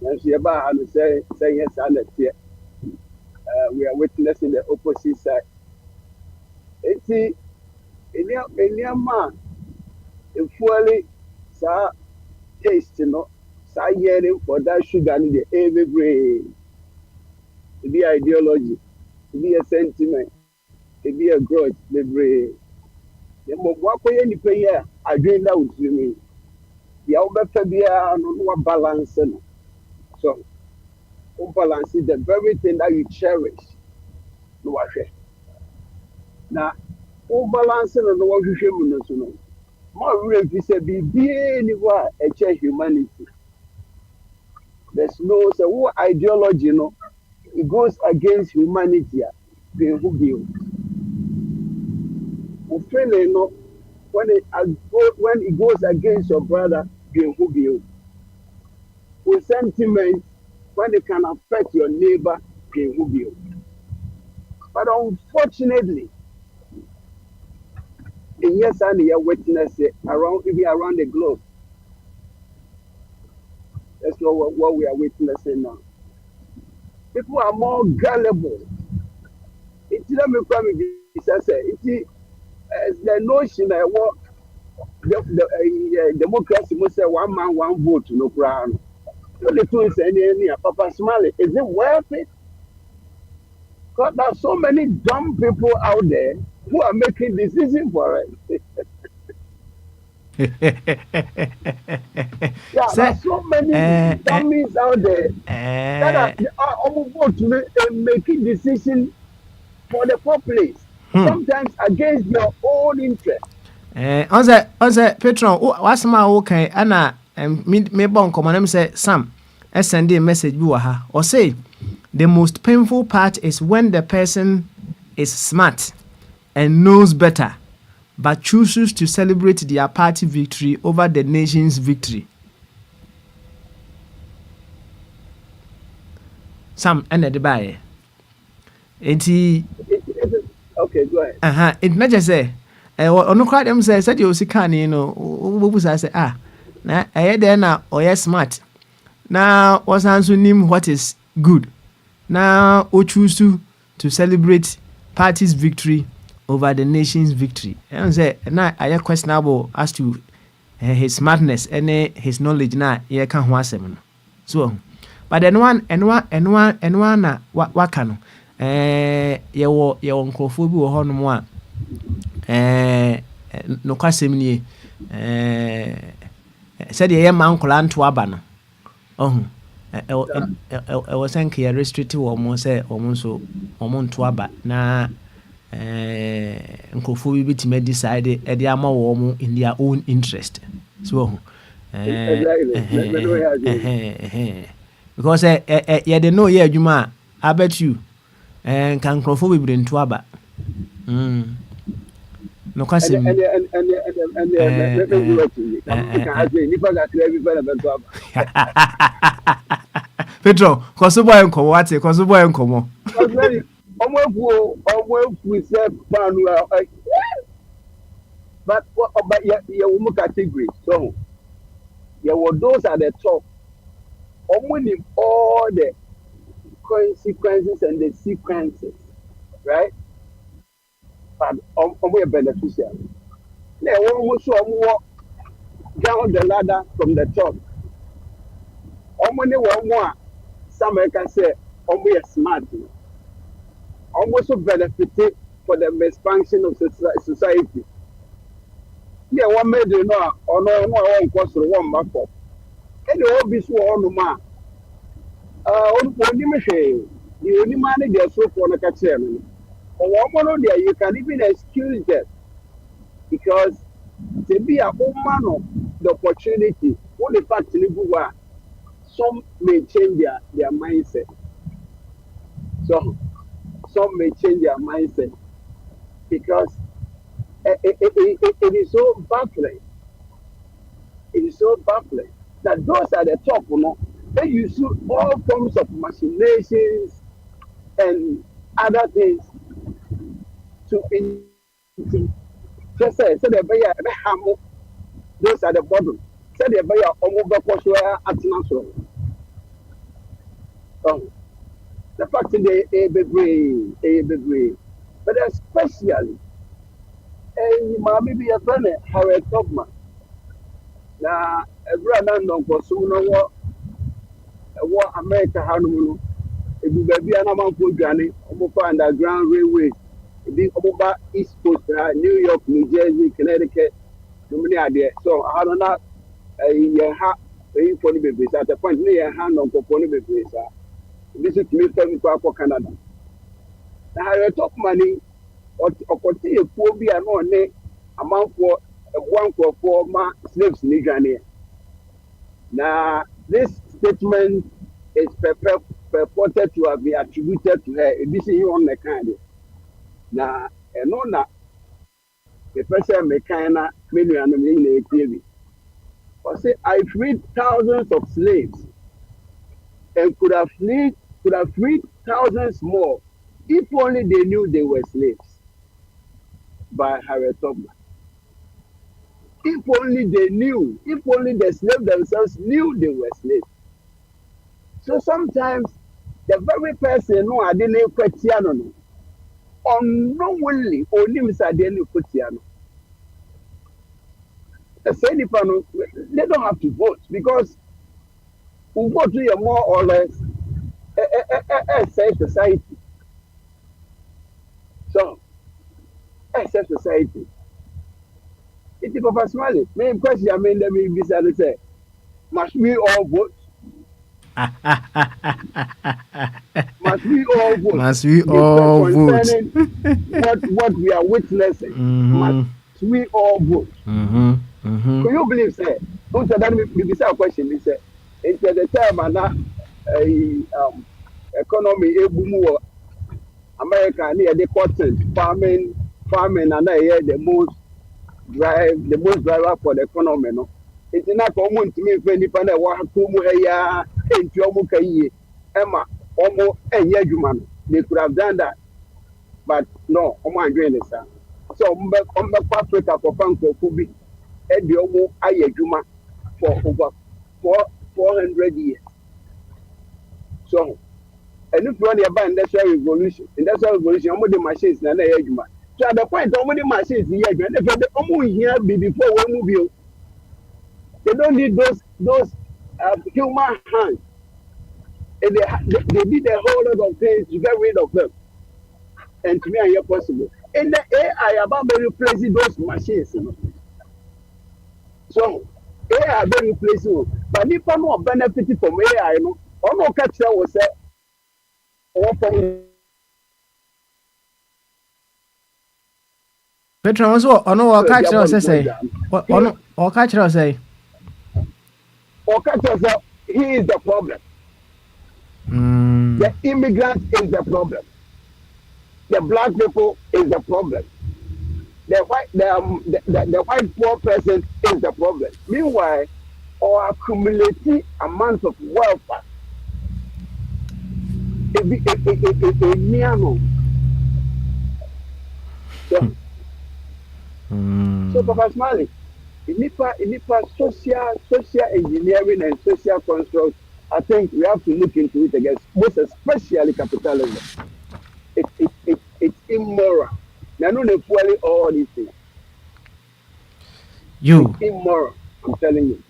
na so ye ba ha no say yes and that we are witnessing the opposite side. Eti eniama efuali sa taste no sa yearning for that sugar in the every brain. It be ideology, it be a sentiment, it be a grudge, the brain. The more wakoye ni pe here, I drink that with me. The obefe bia no balance no. So balance is the very thing that you cherish. No share. Now, balance no share no. More really say be anywhere a humanity. There's no so what ideology no. It goes against humanity. Being who build. No, when it goes against your brother, being who build. With sentiment. When it can affect your neighbor, but unfortunately, in yes and your witness even around the globe. That's what we are witnessing now. People are more gullible. It's not me it's the notion that what the democracy must say 1 man 1 vote no crown. The two is any Papa Smiley. Is it worth it? Because there are so many dumb people out there who are making decisions for us. Yeah, there are so many dummies out there that are almost making decisions for the populace, sometimes against their own interest. Onse Petron, what's my okay? Anna, me bon common say Sam. Send a message or say the most painful part is when the person is smart and knows better but chooses to celebrate their party victory over the nation's victory. Sam and the buyer. Okay, go ahead. It not just say no crowd them say you see can say na there na or yes smart. Now, was answer him what is Good. Now, we choose to celebrate party's victory over the nation's victory. And say, now I questionable as to his smartness and his knowledge. Now, you can't want him. So, but then one na what can your Akwantufuo bi wɔ hɔ nom a no kwasɛm nie sɛdeɛ ɛyɛ ma nkɔla nto aba no ɔho ɛwɔ sɛ nka yɛ restrictive wɔ mo sɛ ɔmo nso ɔmo nto aba na nkurɔfoɔ bi bitumi decide ɛde ama wɔ mo in their own interest so ɔho because yɛde no yɛ adwuma a I bet you nka nkurɔfoɔ bebree nto aba no kwasɛm Petro, koso boy nkomo wate, koso boy nkomo. But you category. So those at the top. Omuni all the consequences and the sequences, right? But omo beneficial. Now one show down the ladder from the top. Omuni one more. Some can say almost smart, almost so benefited for the expansion of society. Yeah, one made you know, or no one cost one back up. And the whole business on ma. You only manage their so for the catcher. Or one there, you can even excuse them because to be a woman of the opportunity, what the fact some may change their mindset. So some may change their mindset because it is so baffling. It is so baffling that those at the top, they use all forms of machinations and other things to just say so they those at the bottom. Say they buy the fact that they be but especially maybe a friend Harriet Tubman. Now a grand for so what America Hanum it will be an amount for Johnny over underground railway. The over East Coast, New York, New Jersey, Connecticut, many idea. So I don't know for the babies at the point near hand on Poponi babies. This is me coming to Canada. Now I talk money or continue to be an only amount for one for my slaves in Ghana. Now this statement is purported to have been attributed to her. This is on the kind. Now and on that the person may kind of maybe an TV. I say I freed thousands of slaves and could have freed thousands more if only they knew they were slaves. By Harriet Tubman. If only they knew, if only the slaves themselves knew they were slaves. So sometimes the very person who I didn't question unknowingly only Mr. Daniel Kutiano. They don't have to vote because we vote to a more or less a safe society. So, a safe society. It is for Somali. Main question I mean, let me be say, must we all vote? Must we all vote? Must we all vote? what we are witnessing. Must we all vote? Can you believe say? Don't say that me a question. Me say it's the time and economy boom America near the cotton farming and the most driver for the economy. No, it's not common to me when depend on what kumu eya enti omo kai ema omo enye adwuma no. They could have done that, but no, omo andwe ne sa. So omo Africa for Akwantufuo bi e de omo aye adwuma for over 400 years. So And if you want to buy industrial revolution, almost the machines na na yejuma. So at the point, almost the machines here, and if they almost here before we move you, they don't need those human hands. And they did a whole lot of things to get rid of them. And to me, are possible. And the AI about replacing those machines. So AI be replacing, but if I'm not benefiting from AI, no, or no catch that was said, or from Petron also ono catch say ono catch say or catch us he is the problem. The immigrant is the problem. The black people is the problem. The white poor person is the problem. Meanwhile, our accumulating amount of wealth, so Papa Smiley, in social engineering and social construct, I think we have to look into it again, most especially capitalism. It's immoral. Now, no, fully all these things. You it's immoral. I'm telling you.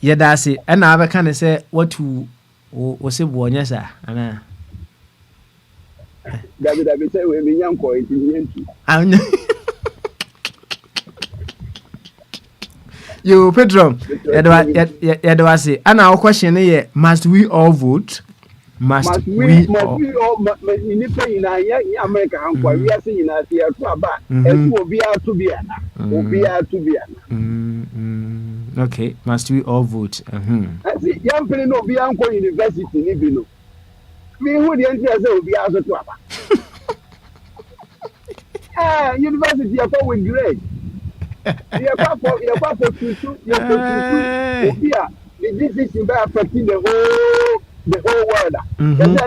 Yeah, that's it. And I kind of say what to was it one yes, sir. And David say we young boy. You Pedro, Edward say, and our question here: must we all vote? Must we all? In America, we are saying that we are too bad. And will be out to be okay, must we all vote? I see young people no be uncle university ni bi no. Me who the entry say will be out to aba. University you go with grade. You go for tutu, obi a the decision by affecting the whole world. And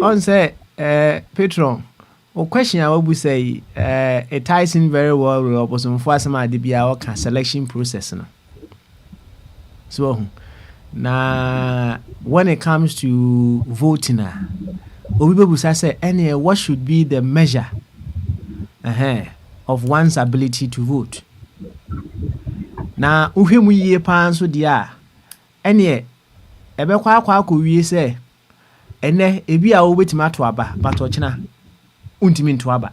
on say Petron. O question I will say it ties in very well with opposite for some idea selection process. No? So now when it comes to voting, people say what should be the measure of one's ability to vote. Now uhemu ye pan so dia ene ebe kwa wie say ene ebi a wo betima to aba but ochina untimi to aba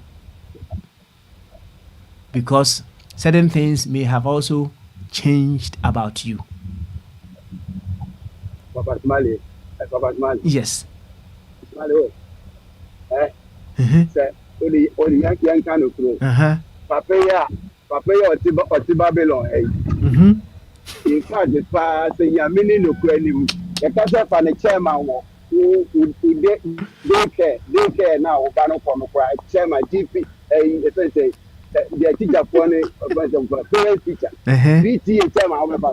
because certain things may have also changed about you. Papa Smiley. Yes. Smiley. Say only young kind of crew. Papa ya oti Babylon in fact the past ya mini no kwani e ka say fa ne chairman wo they care now ba no for no chairman GP say the teacher for ne parent teacher PTA chairman wo ba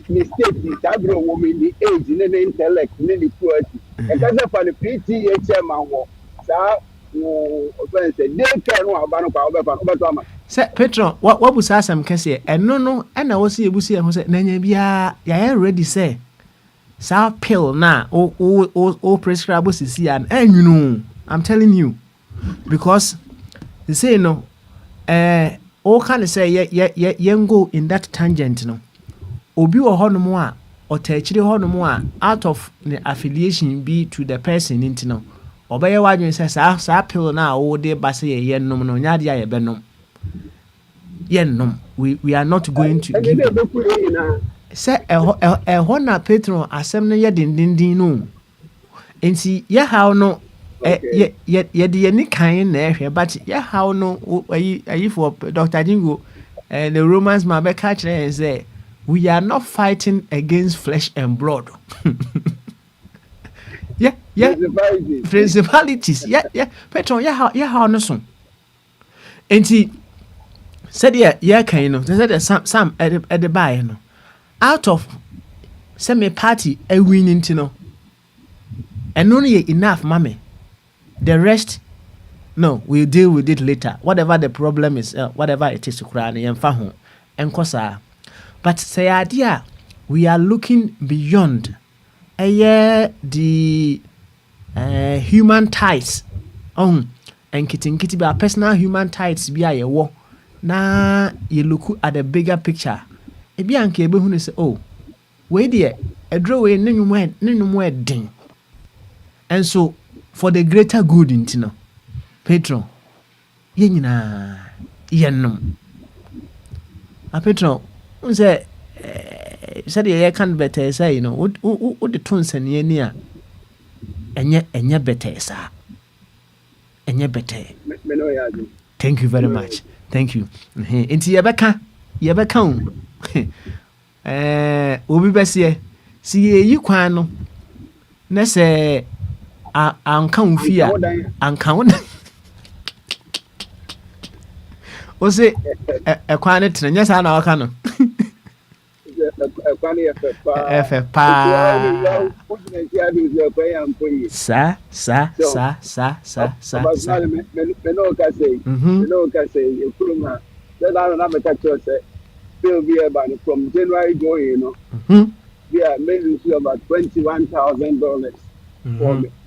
mistake the tabro woman the age ne the intellect ne the quality e ka say fa ne PTA chairman wo sa Say Petron, what was some can say, and no, and I was see Busia who said, Nanya Bia, ya already say, Sa pill na, or prescribe is here, and you know, I'm telling you, because they say no, all kind of say, young go in that tangent, no, or be a honomoa, or take the honomoa out of the affiliation be to the person into no. Obey what you say, sa pill now, oh dear Bassy, yen no, Nadia, benum. Yen no, we are not going to give say a honor patron assembly yadin no. And see, ya how no, yet the any kind there, but ya how no, are you for Dr. Jingo and the Romans, my back catcher and say, we are not fighting against flesh and blood. Yeah. Principalities. Yeah. Petron, how no son. And he said, kind of, they said some at the buy, no. Out of semi party, a winning to know. And only enough, mammy. The rest, no, we'll deal with it later. Whatever the problem is, whatever it is, but say idea, we are looking beyond the human ties. And kitty by personal human ties be a war. Na you look at the bigger picture. E be anke be hu say, oh, we there, a draw way no ding. And so for the greater good intino, Petro, ye nyina yennom. A Petro, say said ye can better say, what the tons and ye near enye better sa. Enye better. Thank you very much. Thank you. Inti yebeka obi bese si yi kwan no na se anka unfia anka wona o se ekwan ne tene nya sa na waka no ekwan efe pa sa from January going, we are making about $21,000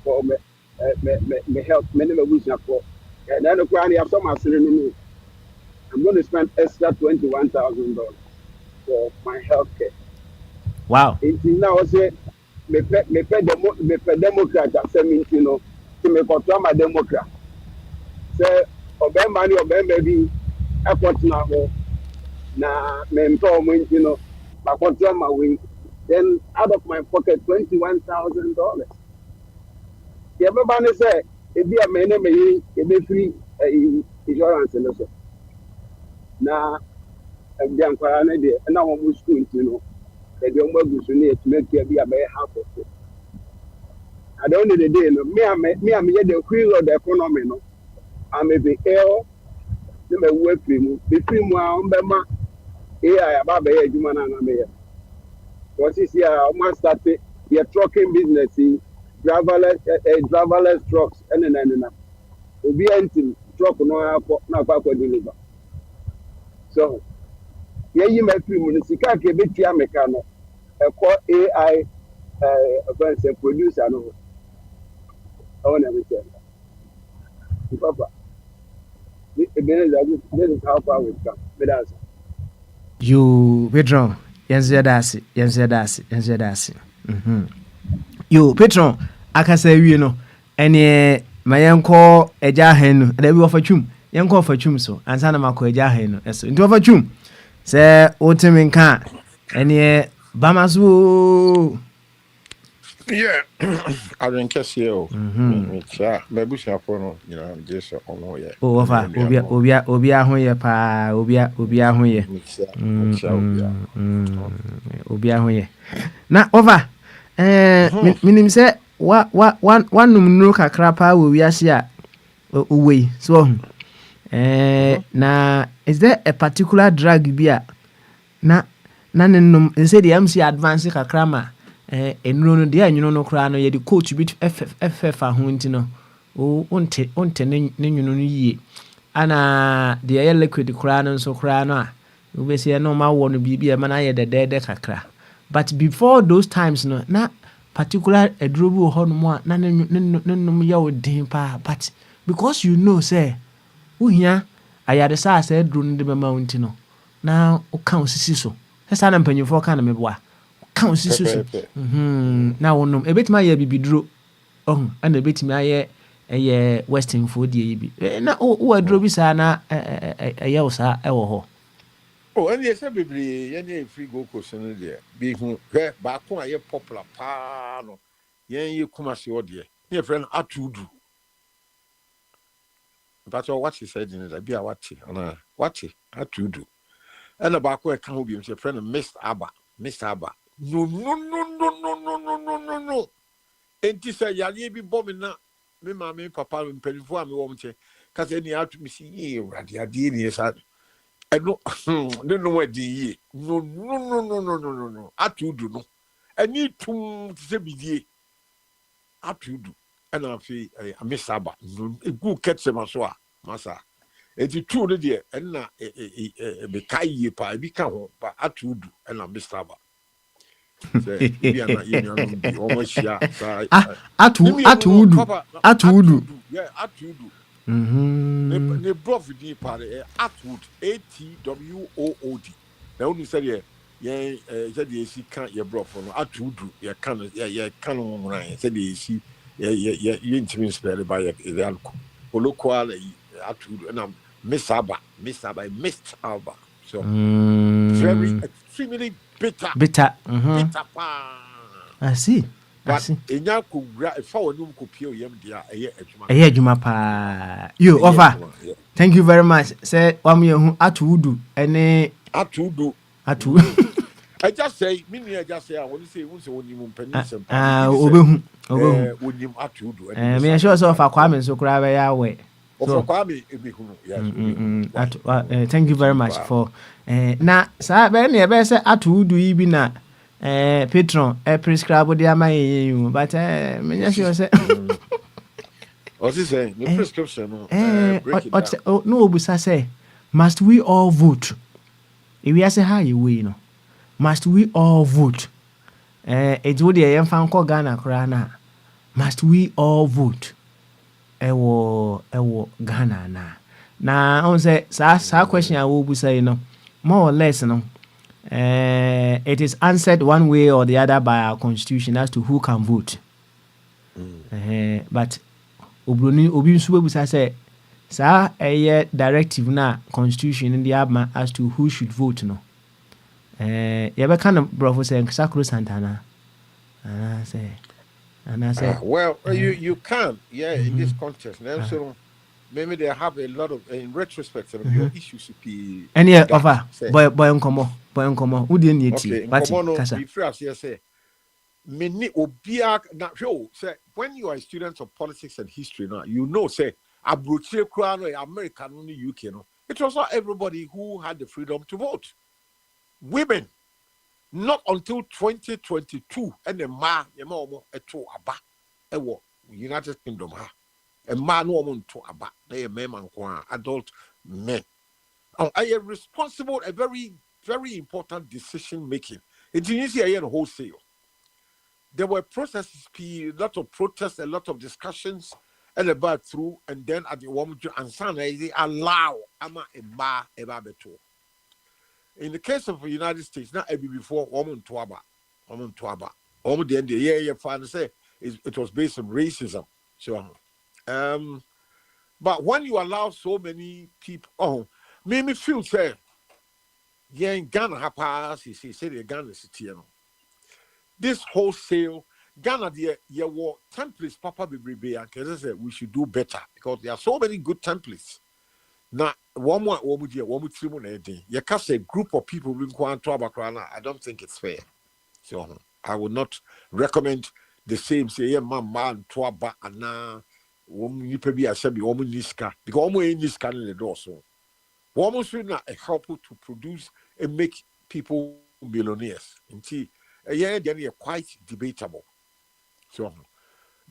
for me help minimum wage for. And then the crowd have some assurance. I'm going to spend extra $21,000 for my health care. Wow. It's now say me Democrat to me control my Democrat. Say obey money maybe effort now. Na me my control my wing. Then out of my pocket $21,000. Everybody say if you are me free insurance and so. Na I'm going to and now I'm school they don't work with you to make you be a very half of it. I don't need a day. Me, I'm the queen of the economy. No, I'm a big ill. Me work for me. Between me and Bema, I about the human and I'm here. What is here? I must start your trucking business. Driverless trucks and then be empty truck no deliver. So, yeah, you make free money. Sika ke betia mekano. AI producer no. I want everything. Papa, this is how far we've come. But You Petron, yenze dasi. You Petron, aka say we no. Ene mayenko eja henu. Da bi ofachum. Yenko ofachum so. Ansa na mako eja henu. Eso. Nti ofachum. Se otimi nka ene bamasu. Yeah, I didn't catch you. Maybe she no, just on here. Oh, obia hoye pa, obia hoye. Obia hoye. Na over. Minim se one numero kakra pa wo wiase a uwe. So na is there a particular drug bi a na nenum say the MC advance kakra ma enuro no de anwuno no kra no ye de coach bit ff ho nti no o onte ne nwuno no yie ana de ye liquid kra no so kra no a we say no ma wo no bibi e ma na ye de kakra but before those times no na particular edrobu ho no mo a na nenum ye wo din pa but because say uhia ayade sa edro no de be ma nti no na o kan osisi so esa na mpanyefo kan na meboa kan osisi so na wonum ebetima ye bibidro ana ebetima ye western food ye bi na o adro bi sa na ye wo sa e wo ho Oh, and yes, everybody, any free go question there. Be who back on a popular pano. Yen you come as your dear. Your friend Atudu. That's all what she said in it. Be a watchy, and watchy, Atudu. And a back where can be your friend Miss Abba. No. And this a yali be bombing now. Me, mammy, papa, and penny for me, won't you? Because any out to me see you, Radia, dear, I don't know what the year. No. I to do no. I need to say be I to do. and I feel a Miss Saba, a good catch them as well, Massa. It's true, the dear, and na a Kai pa, become, but I do, and I Miss Saba. Say, we are not union, be almost yeah. Atuudu. Yeah, Atuudu. Mhm. Ne broth di pare Atwood ATWOOD. Na unu said ye said ye si kan ye broth no Atwood ye kan ye kan no muna said ye si ye ntimi spell by ye alko. Colloquial Atwood na Misaba Alba. So very extremely bitter. Bitter. Bitter pa. I see. But enya ko gra fa wonum ko pie oyam dia eye adwuma. Eye adwuma pa. You offer. Thank you very much. Say wa me hu atuudu ene Atuudu. atu. I just say, I just say, I want to say, who's when you pennies and obehu. When you Atuudu. Me sure so offer Kwame so kra be ya we. So Kwame Ebihunu, yes. Thank you very much for na sa be na be say atuudu yi bi na patron prescribe dey am yin but me sure say What's he saying? The prescription break it down. no obusa say must we all vote? If we say how you we no must we all vote? It would dey yam fan ko Ghana kra na must we all vote? Ewo Ghana na on say sa question I will be saying no more or less no it is answered one way or the other by our constitution as to who can vote. But obroni obi nso be say sa directive na constitution in the abma as to who should vote no you be kind of bro say Sakro Santana and I say well you can in this context now so maybe they have a lot of in retrospect of your issues be any offer boy nkomo who dey need but be free as you say many obia na show say when you are a student of politics and history now you know say abrochire kra no America no UK no it was not everybody who had the freedom to vote. Women not until 2022 and the ma omo eto aba ewo United Kingdom ha a man no omo to aba na ye men nko adult men I am responsible a very very important decision making. It is here in wholesale. There were processes, a lot of protests, a lot of discussions, and about through, and then at the woman and son they allow ama eba beto. In the case of the United States, not every before woman to aba, the end yeah fine say it was based on racism. So but when you allow so many people made me feel say yeah in Ghana hapas he said the Ghana city this wholesale Ghana there were templates papa be and say we should do better because there are so many good templates. Now one you can say group of people being quite I don't think it's fair. So I would not recommend the same say yeah man to aba and now you be as be woman niska because woman niska in the door so woman should not help to produce and make people millionaires. Yeah, then you're quite debatable. So,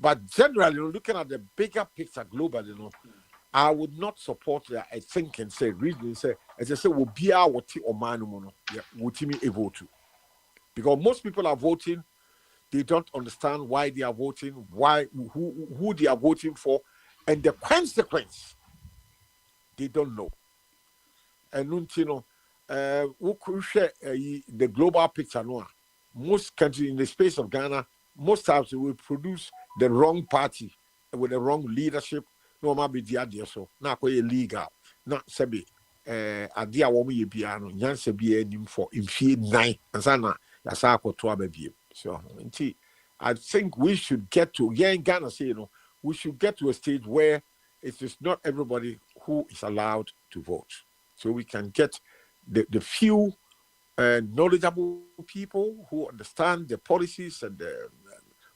but generally, looking at the bigger picture globally, I would not support that. I think and say, reason say, as I say, will be our what or man, would me a vote to. Because most people are voting, they don't understand why they are voting, who they are voting for, and the consequence they don't know. And who could share the global picture now? Most countries in the space of Ghana, most times they will produce the wrong party with the wrong leadership. No, maybe the idea so. Now, illegal. Not sabi. Idea woman ye piano. Nyanse be him for in feed 9 and sana. Yasako to baby. So, I think we should get to in Ghana. Say we should get to a stage where it is not everybody who is allowed to vote. So we can get the few knowledgeable people who understand the policies and the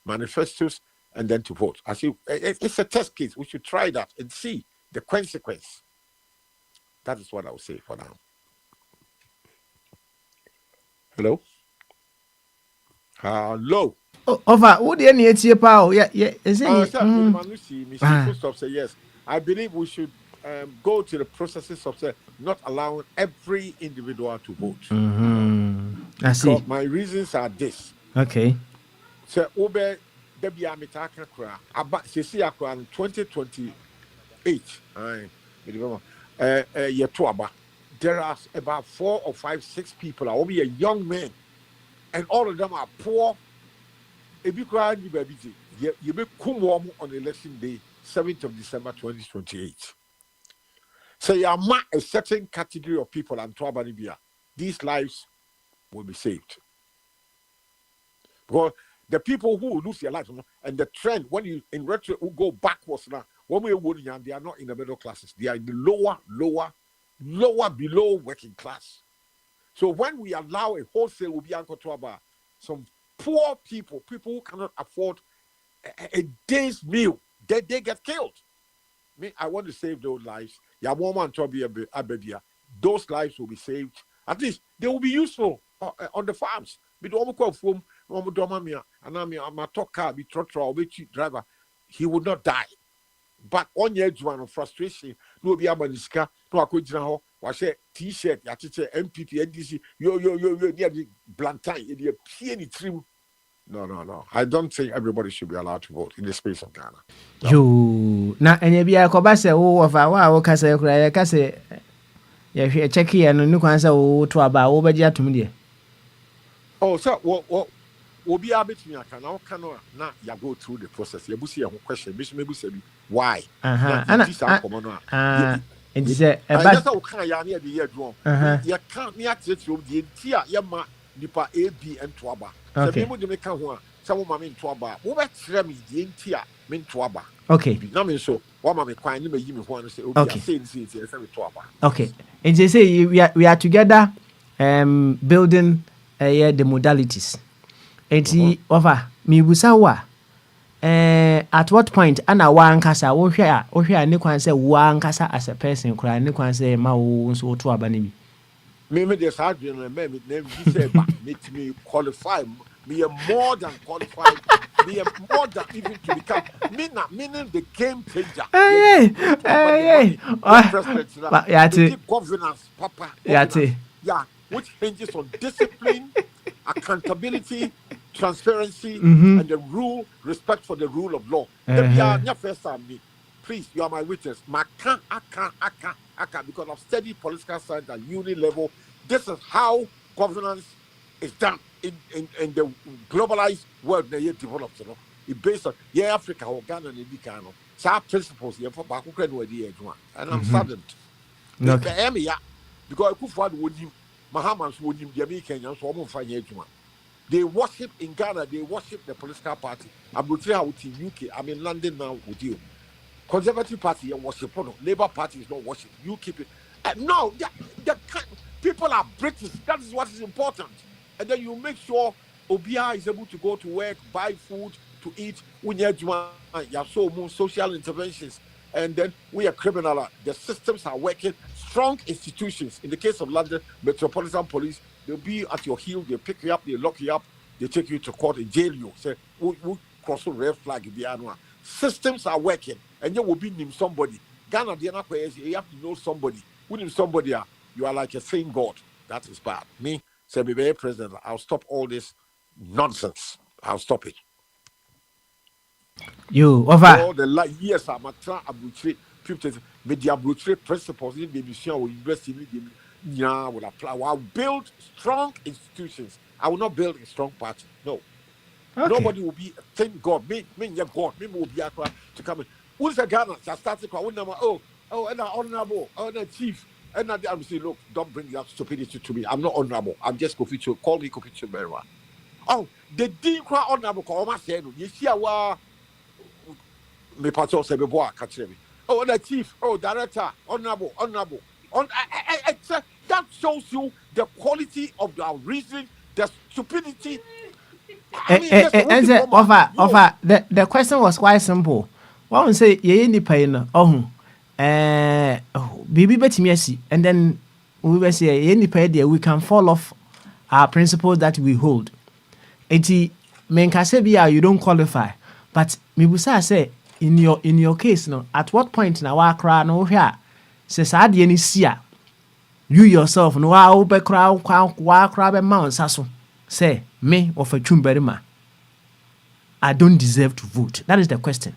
manifestos and then to vote. I see it's a test case. We should try that and see the consequence. That is what I would say for now. Hello? Over, what the any power? Yeah, is it? Full stop say yes. I believe we should go to the processes of not allowing every individual to vote. I see. Because my reasons are this. Okay. So, Obe, Debbie Amitaka Kra, about Sisi Akra in 2028. There are about 4 or 5, 6 people. I will be a young man, and all of them are poor. If you cry, you may come on election day, 7th of December 2028. So you are a certain category of people and Tuabanibia. These lives will be saved. Because the people who will lose their lives, and the trend, when you in retro will go backwards now, when we are they are not in the middle classes, they are in the lower below working class. So when we allow a wholesale will be about some poor people who cannot afford a day's meal, they get killed. I want to save those lives. Those lives will be saved. At least they will be useful on the farms. Driver, he would not die. But on your one of frustration, no be amaniska, no akujina, wash t-shirt, MPP, NDC, yo, near the Blantyre, the peony trim. No. I don't think everybody should be allowed to vote in the space of Ghana. No. You na enye akoba se wo of wa kasa kura ya kasa ya hwe check here no nukwan se wo to aba wo beji atum de. Oh, so what be able to now you go through the process. You see a question, maybe say why? And say that's how can ya near the year drum. You can't near the entire yama nipa A, B, and Twaba. So people do make one. Some mammy in Twaba. What me the entire mean Twaba. Okay. No mean so. One mammy crying, you may give me one and say, okay, say Twaba. Okay. And they say we are together building the modalities. Enti over mi busawa at what point ana wa ankasa wo hwe ne kwan se wo ankasa as a person kura ne kwan se ma wo so to aba ne bi me dey sad you me name be say ba me qualify me more than qualified me more than even to become meaning the game changer. Governance papa yeah, which hinges on discipline, accountability, transparency, and the respect for the rule of law. Please, you are my witness. I can't, because I've studied political science at uni level. This is how governance is done in the globalized world that you developed. It's based on Africa or Ghana and Ghana. So our principles here for back and I'm saddened. Because Akufo would him, Mahamans would him, Jamaican, so I'm fine. They worship in Ghana, they worship the political party. I'm not out in UK, I'm in London now with you. Conservative Party and worship, Labour Party is not worship. You keep it. No, people are British. That is what is important. And then you make sure Obia is able to go to work, buy food to eat. We need social interventions. And then we are criminal. The systems are working. Strong institutions. In the case of London Metropolitan Police, they'll be at your heel. They pick you up. They lock you up. They take you to court and jail you. Say, we cross a red flag in the annual. Systems are working. And you will be named somebody. Ghana, you have to know somebody. When you somebody, you are like a same God. That is bad. Me, say, be very president. I'll stop all this nonsense. I'll stop it. You over all the years I'm a arbitrate media arbitrate principles in the mission or university will apply. I'll build strong institutions. I will not build a strong party. No. Okay. Nobody will be thank God. Me God. Me will be to come in. Who's a Ghana? I started and honorable, chief. And I'm saying, look, don't bring that stupidity to me. I'm not honorable. I'm just Kofi. Call me Kofi Berwa. Oh, the D cry honorable. You see our me patrol say beboa catch me. Oh, the chief, director, honorable. That shows you the quality of our reasoning, the stupidity. Offer. The question was quite simple. One say ye ni pain bibi betimi asi, and then we will say ye ni pain there we can fall off our principles that we hold. menkase bi you don't qualify, but mibusa say in your case no, at what point na wa kra no hwe a se saa de ni si a you yourself no wa wo be kra wa kra be ma onsa so say me of a chumberima I don't deserve to vote. That is the question.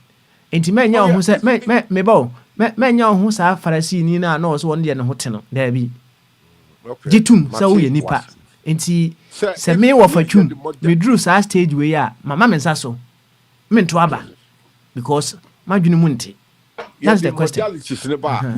Enti menya ho say me ba menya ho saa farasi ni na no so won de ne ho te no da bi jitum say wo ye nipa enti se me wo fa twum me drew saa stage we ya mama me nsa so me nto aba because madwene mu nte. That's the question.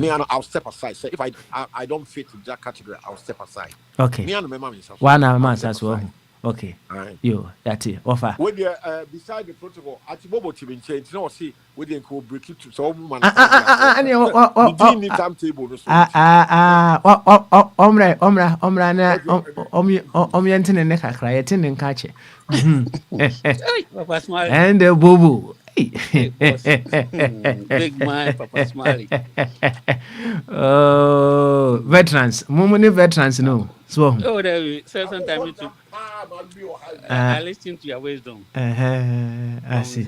Me, I'll step aside. So if I don't fit in that category, I'll step aside. Okay. Me and my mom. One man as well. Okay. Right. Yo, that's it. Offer. When you beside the protocol, at the moment you change. No, see, we didn't go break it to so man. Any timetable. Omra na omyente ne kakra yete ne nkache. Papa Smiley. And the bobo. Big man, Papa Smiley. Oh, veterans. Mumuni veterans no. So. Oh, there sometimes I listen to your wisdom. I see.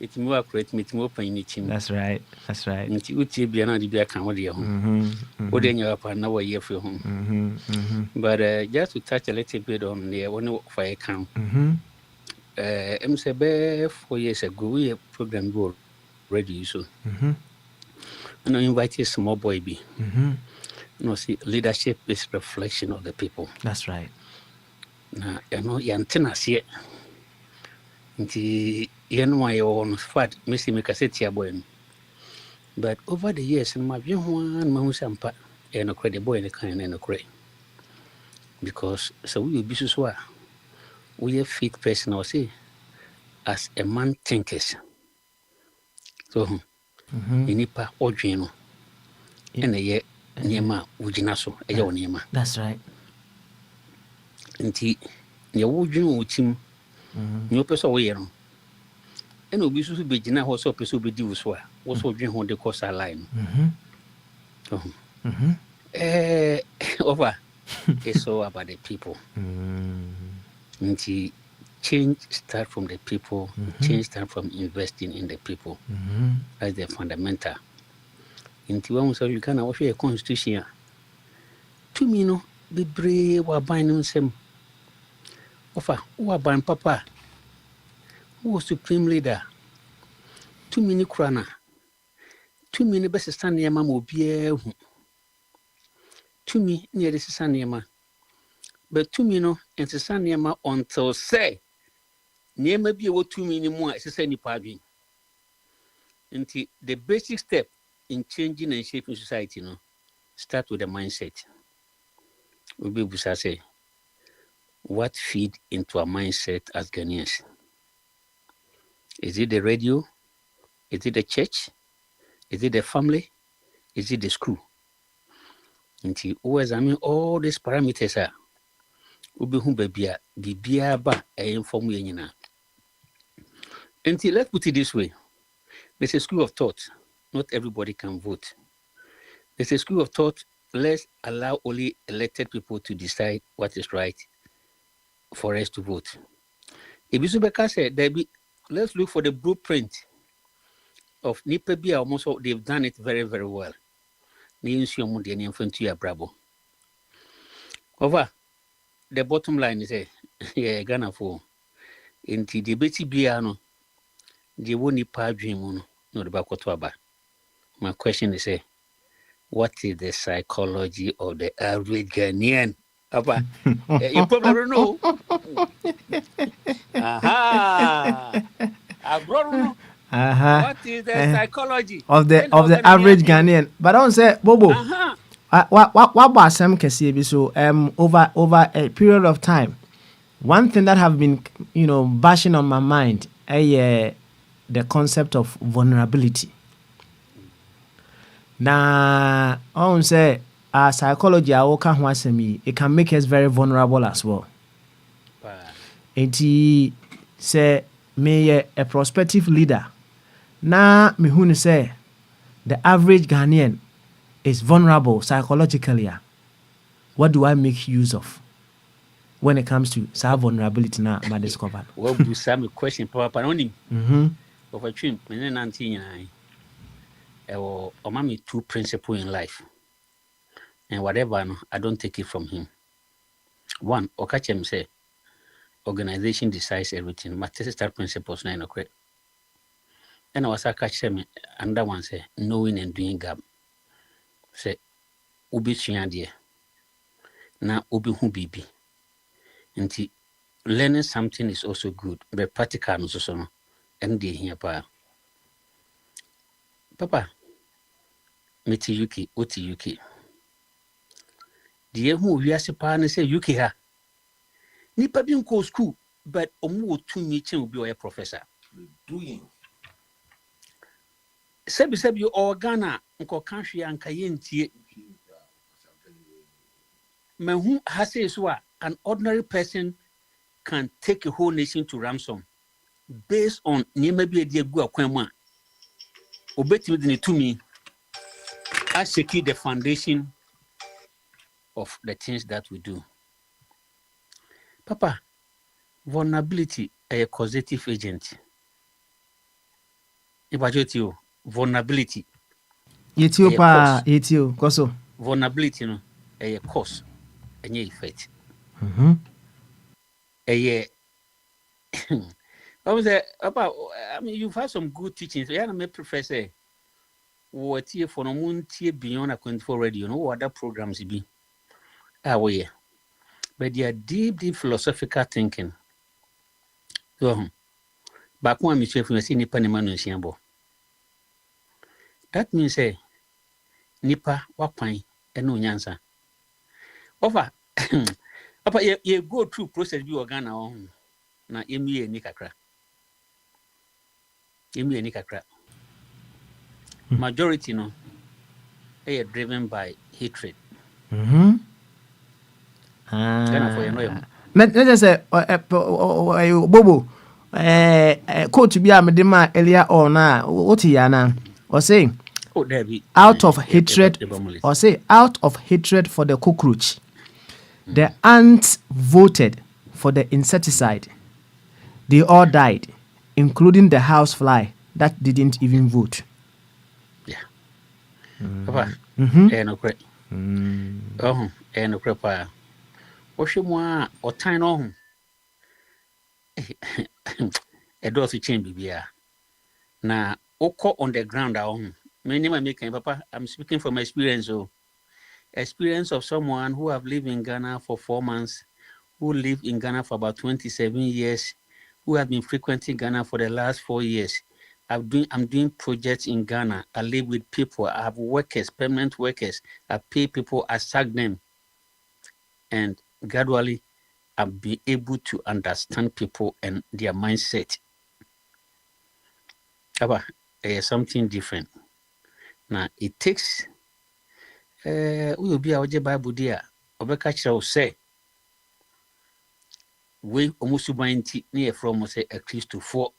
It's more accurate, it's more pain. That's right. That's right. It's uti be na be account with your home. What then you are now a year for home. But just to touch a little bit on the one for account. I'm say 4 years ago we a program go ready so. And I invited small boy be. No, see, leadership is reflection of the people. That's right. Now, you know, you're antennas yet. You know, my own fat, Missy Mikasetia boy. But over the years, in my view, one Mamusampa, and a credit boy in a kind and a credit. Because so we be so we are fit person, or say, as a man thinkers. So, in Nipa or Geno, and a year. Niema ujinaso eya oniema. That's right. Nti ye wodwun wutim ni opeso wo ye no ena obi susu begina ho so opeso obedi wo so a wo so odwen ho de kosa line. Over it's all about the people. Nti change start from the people, change start from investing in the people. That's the fundamental. Inti wa musa you can watch a constitution to me no be brave wa ban nsem ofa wa ban papa who supreme leader to me ni krana to me ni best stand yama mo bia hu to me ni the stand yama but to me no and stand yama until say niema bi wo to me ni mu a say ni pa adwen inti the basic step in changing and shaping society, no, start with the mindset. Ubi Busa say, what feed into our mindset as Ghanaians? Is it the radio? Is it the church? Is it the family? Is it the school? Until always, I mean, all these parameters are Ubi Humbabia, Bibia ba, inform you. Until let's put it this way, there's a school of thought. Not everybody can vote. There's a school of thought, let's allow only elected people to decide what is right for us to vote. If Bisubeka said, let's look for the blueprint of Nipebia almost, they've done it very, very well. Over the bottom line is Ghana for in the debate Biano, the one Nipa no the Bakotuaba. My question is, what is the psychology of the average Ghanaian? You probably don't know. What is the psychology of the average Ghanaian? But I don't say, Bobo. What was some can so over a period of time? One thing that have been bashing on my mind, the concept of vulnerability. Now, I say psychology it can make us very vulnerable as well. Enti say me a prospective leader. Now me who say the average Ghanaian is vulnerable psychologically. What do I make use of? when it comes to self vulnerability now, my discover. Well, do some question, Papa Panonim. Of a trim, and auntie, or mommy, two principles in life. And whatever, I don't take it from him. One, or catch him say, organization decides everything. My start principles, nine okay. And I was a catch him, and that one say, knowing and doing gap. Say, Ubi Chiandia. Now, Ubi who be. And learning something is also good, but practical is also no. And they here, Papa, meti Yuki, oti Yuki. The who we are supposed say Yuki ha. Nipa bi nko school, but omu otu meeting will be a professor. Doing. Sebi Ghana nko country anka yentie. Who has said so an ordinary person can take a whole nation to ransom based on maybe a dear go akwanma. Obeti me to me. I secure the foundation of the things that we do. Papa, vulnerability a causative agent. Ibajoti vulnerability. Yetio pa, yetio, koso. Vulnerability no a cause, any effect. I was about. I mean, you've had some good teachings. I am a professor. What here for no moon tier beyond Akwantufuo radio? No other programs be. We, but they are deep philosophical thinking. So, back one, Mister from the Nipa Nemanu Siambo. That means, Nipa Wakwine and no nyansa. Over, Papa, you go through process be Ghana on na emi nikakra. Majority no, they are driven by hatred. Let's say, Bobo, quote to be a medima earlier or now, what he yana, or saying, out of hatred, or say, out of hatred for the cockroach, the ants voted for the insecticide. They all died, including the housefly that didn't even vote. Yeah. Papa, no crap. Oh, no crap. Oshimwa or time on a door to change bibia. Now, oko on the ground on many making Papa. I'm speaking from experience. Experience of someone who have lived in Ghana for 4 months, who lived in Ghana for about 27 years, who have been frequenting Ghana for the last 4 years. I'm doing projects in Ghana. I live with people. I have workers, permanent workers. I pay people. I sack them, and gradually, I'll be able to understand people and their mindset. But something different. Now it takes. We will be our Bible dear. Obeka say. We almost near from say a Akwantufuo.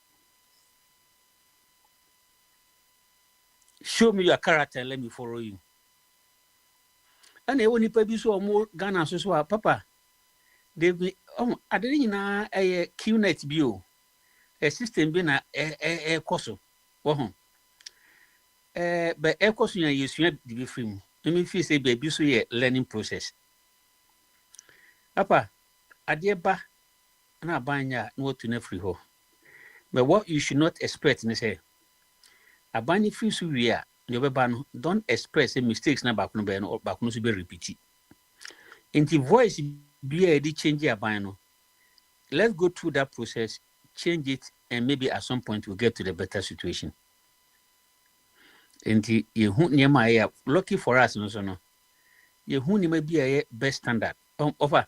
Show me your character and let me follow you. And they only pay so more Ghana so Papa. They be I didn't know a QNet view. A system being a course. But a course you should be free. Let me feel say baby so a learning process. Papa, I dear ba na banya no to ne free ho. But what you should not expect in say a bany free so we are your ban don't express mistakes na back no be no back no so be repeat. Inti voice be a change your ban. Let's go through that process, change it, and maybe at some point we'll get to the better situation. Inti you niema lucky for us no. You may be a best standard. Offer.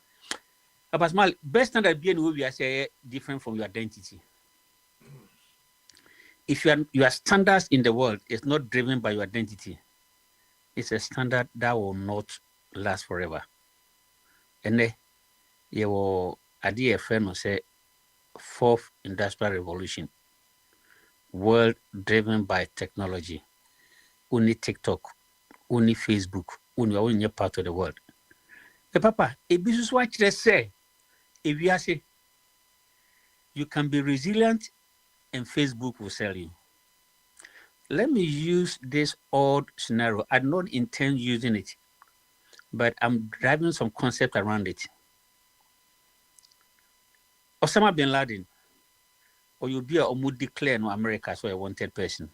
But small best standard being who we are say different from your identity. If your standards in the world is not driven by your identity, it's a standard that will not last forever. And then you will idea friend will say fourth industrial revolution, world driven by technology. Only TikTok, only Facebook, only part of the world. The Papa, a business watch they say if you say you can be resilient and Facebook will sell you. Let me use this odd scenario. I don't intend using it, but I'm driving some concept around it. Osama bin Laden, or you'll be a would declare no America as a wanted person.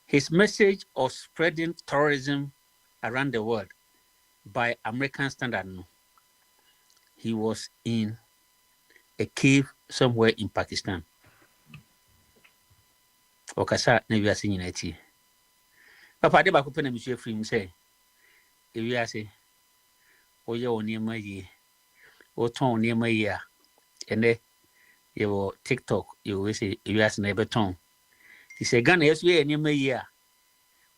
His message of spreading terrorism around the world by American standard, no. He was in a cave somewhere in Pakistan. Okasa na wiase nyina ti. Papa de ba ko pena mi so afiri mu say e wiase oye onema yi o ton onema yi a ene ye wo TikTok you we say e wiase na e beton. He say Ghana yesu ye onema yi a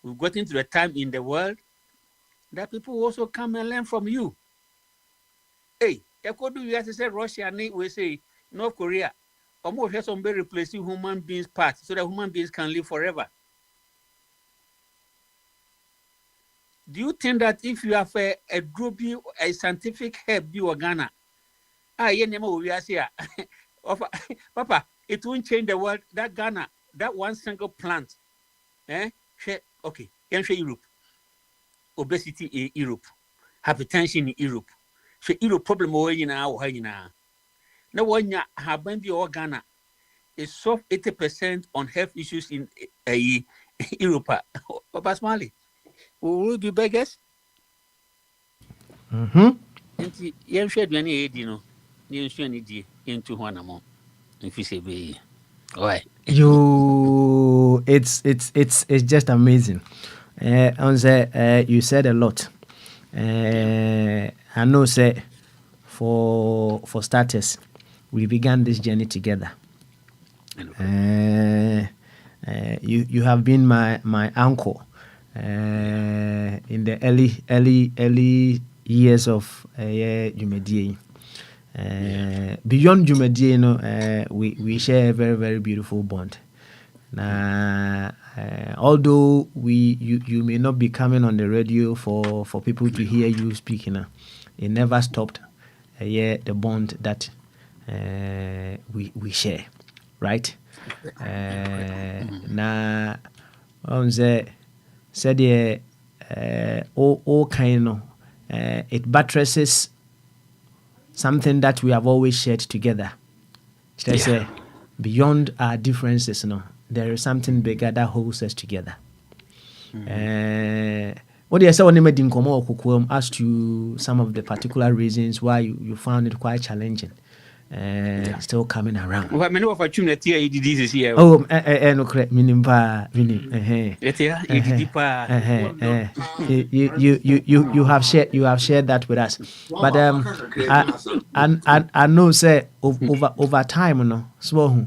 we've gotten to the time in the world that people also come and learn from you. Hey, e ko do wiase say Russia ni we say North Korea almost has some replacing human beings parts so that human beings can live forever. Do you think that if you have a group, a scientific help, you Ghana, Papa, it won't change the world. That Ghana, that one single plant, okay, Europe, obesity in Europe, hypertension in Europe, Europe problem no one have been the Ghana is solve 80% on health issues in Europe. Papa Smiley, will we be beggars? You should be any idea, you should need into one amount. If you say be, why? It's just amazing. You said a lot. I know, say for starters, we began this journey together. You have been my uncle in the early years of Jumedie. Beyond Jumedie, we share a very, very beautiful bond. Although you may not be coming on the radio for people to hear you speaking, it never stopped the bond that we share, right? Said all kind of it buttresses something that we have always shared together. Say beyond our differences, there is something bigger that holds us together. What do you say when you made in Komo as to some of the particular reasons why you found it quite challenging? Still coming around. Well, many opportunity you did this year. Oh, no correct. Meaning, you have shared that with us. But I know, say over time, so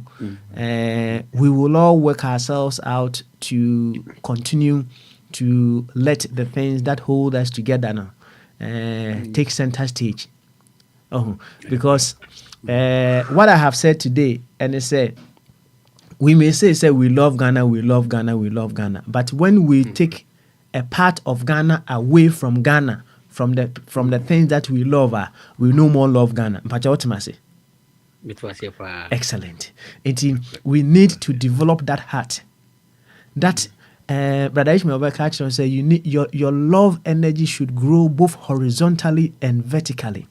we will all work ourselves out to continue to let the things that hold us together take center stage. Because what I have said today, and it said, we may say we love Ghana, but when we take a part of Ghana away from Ghana, from the things that we love, we no more love Ghana. Excellent. We need to develop that heart. That Brother Ishmael Bekach say you need your love energy should grow both horizontally and vertically.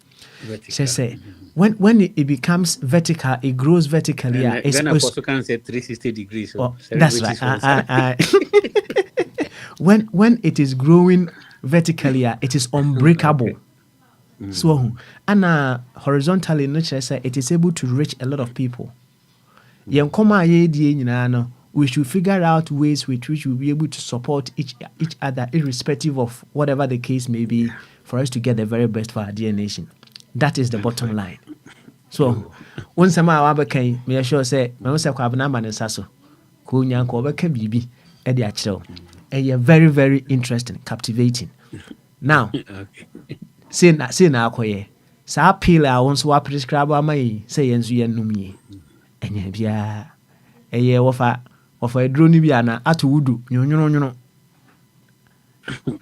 Say when it becomes vertical, it grows vertically. Ghana also can say 360 degrees. So that's right. When it is growing vertically, it is unbreakable. So and horizontally, it is able to reach a lot of people. We should figure out ways with which we'll be able to support each other, irrespective of whatever the case may be, for us to get the very best for our dear nation. That is the bottom line. So, once a while, I sure say, I was a Kwabana and Sasso, Kunyan Kobaka Bibi, Eddie Achel. And you're very, very interesting, captivating. Now, say now, Koye. Sa pila once wa prescribe my say Yensu Yenumi. And ye a year of a drone biana at Wudu, you know.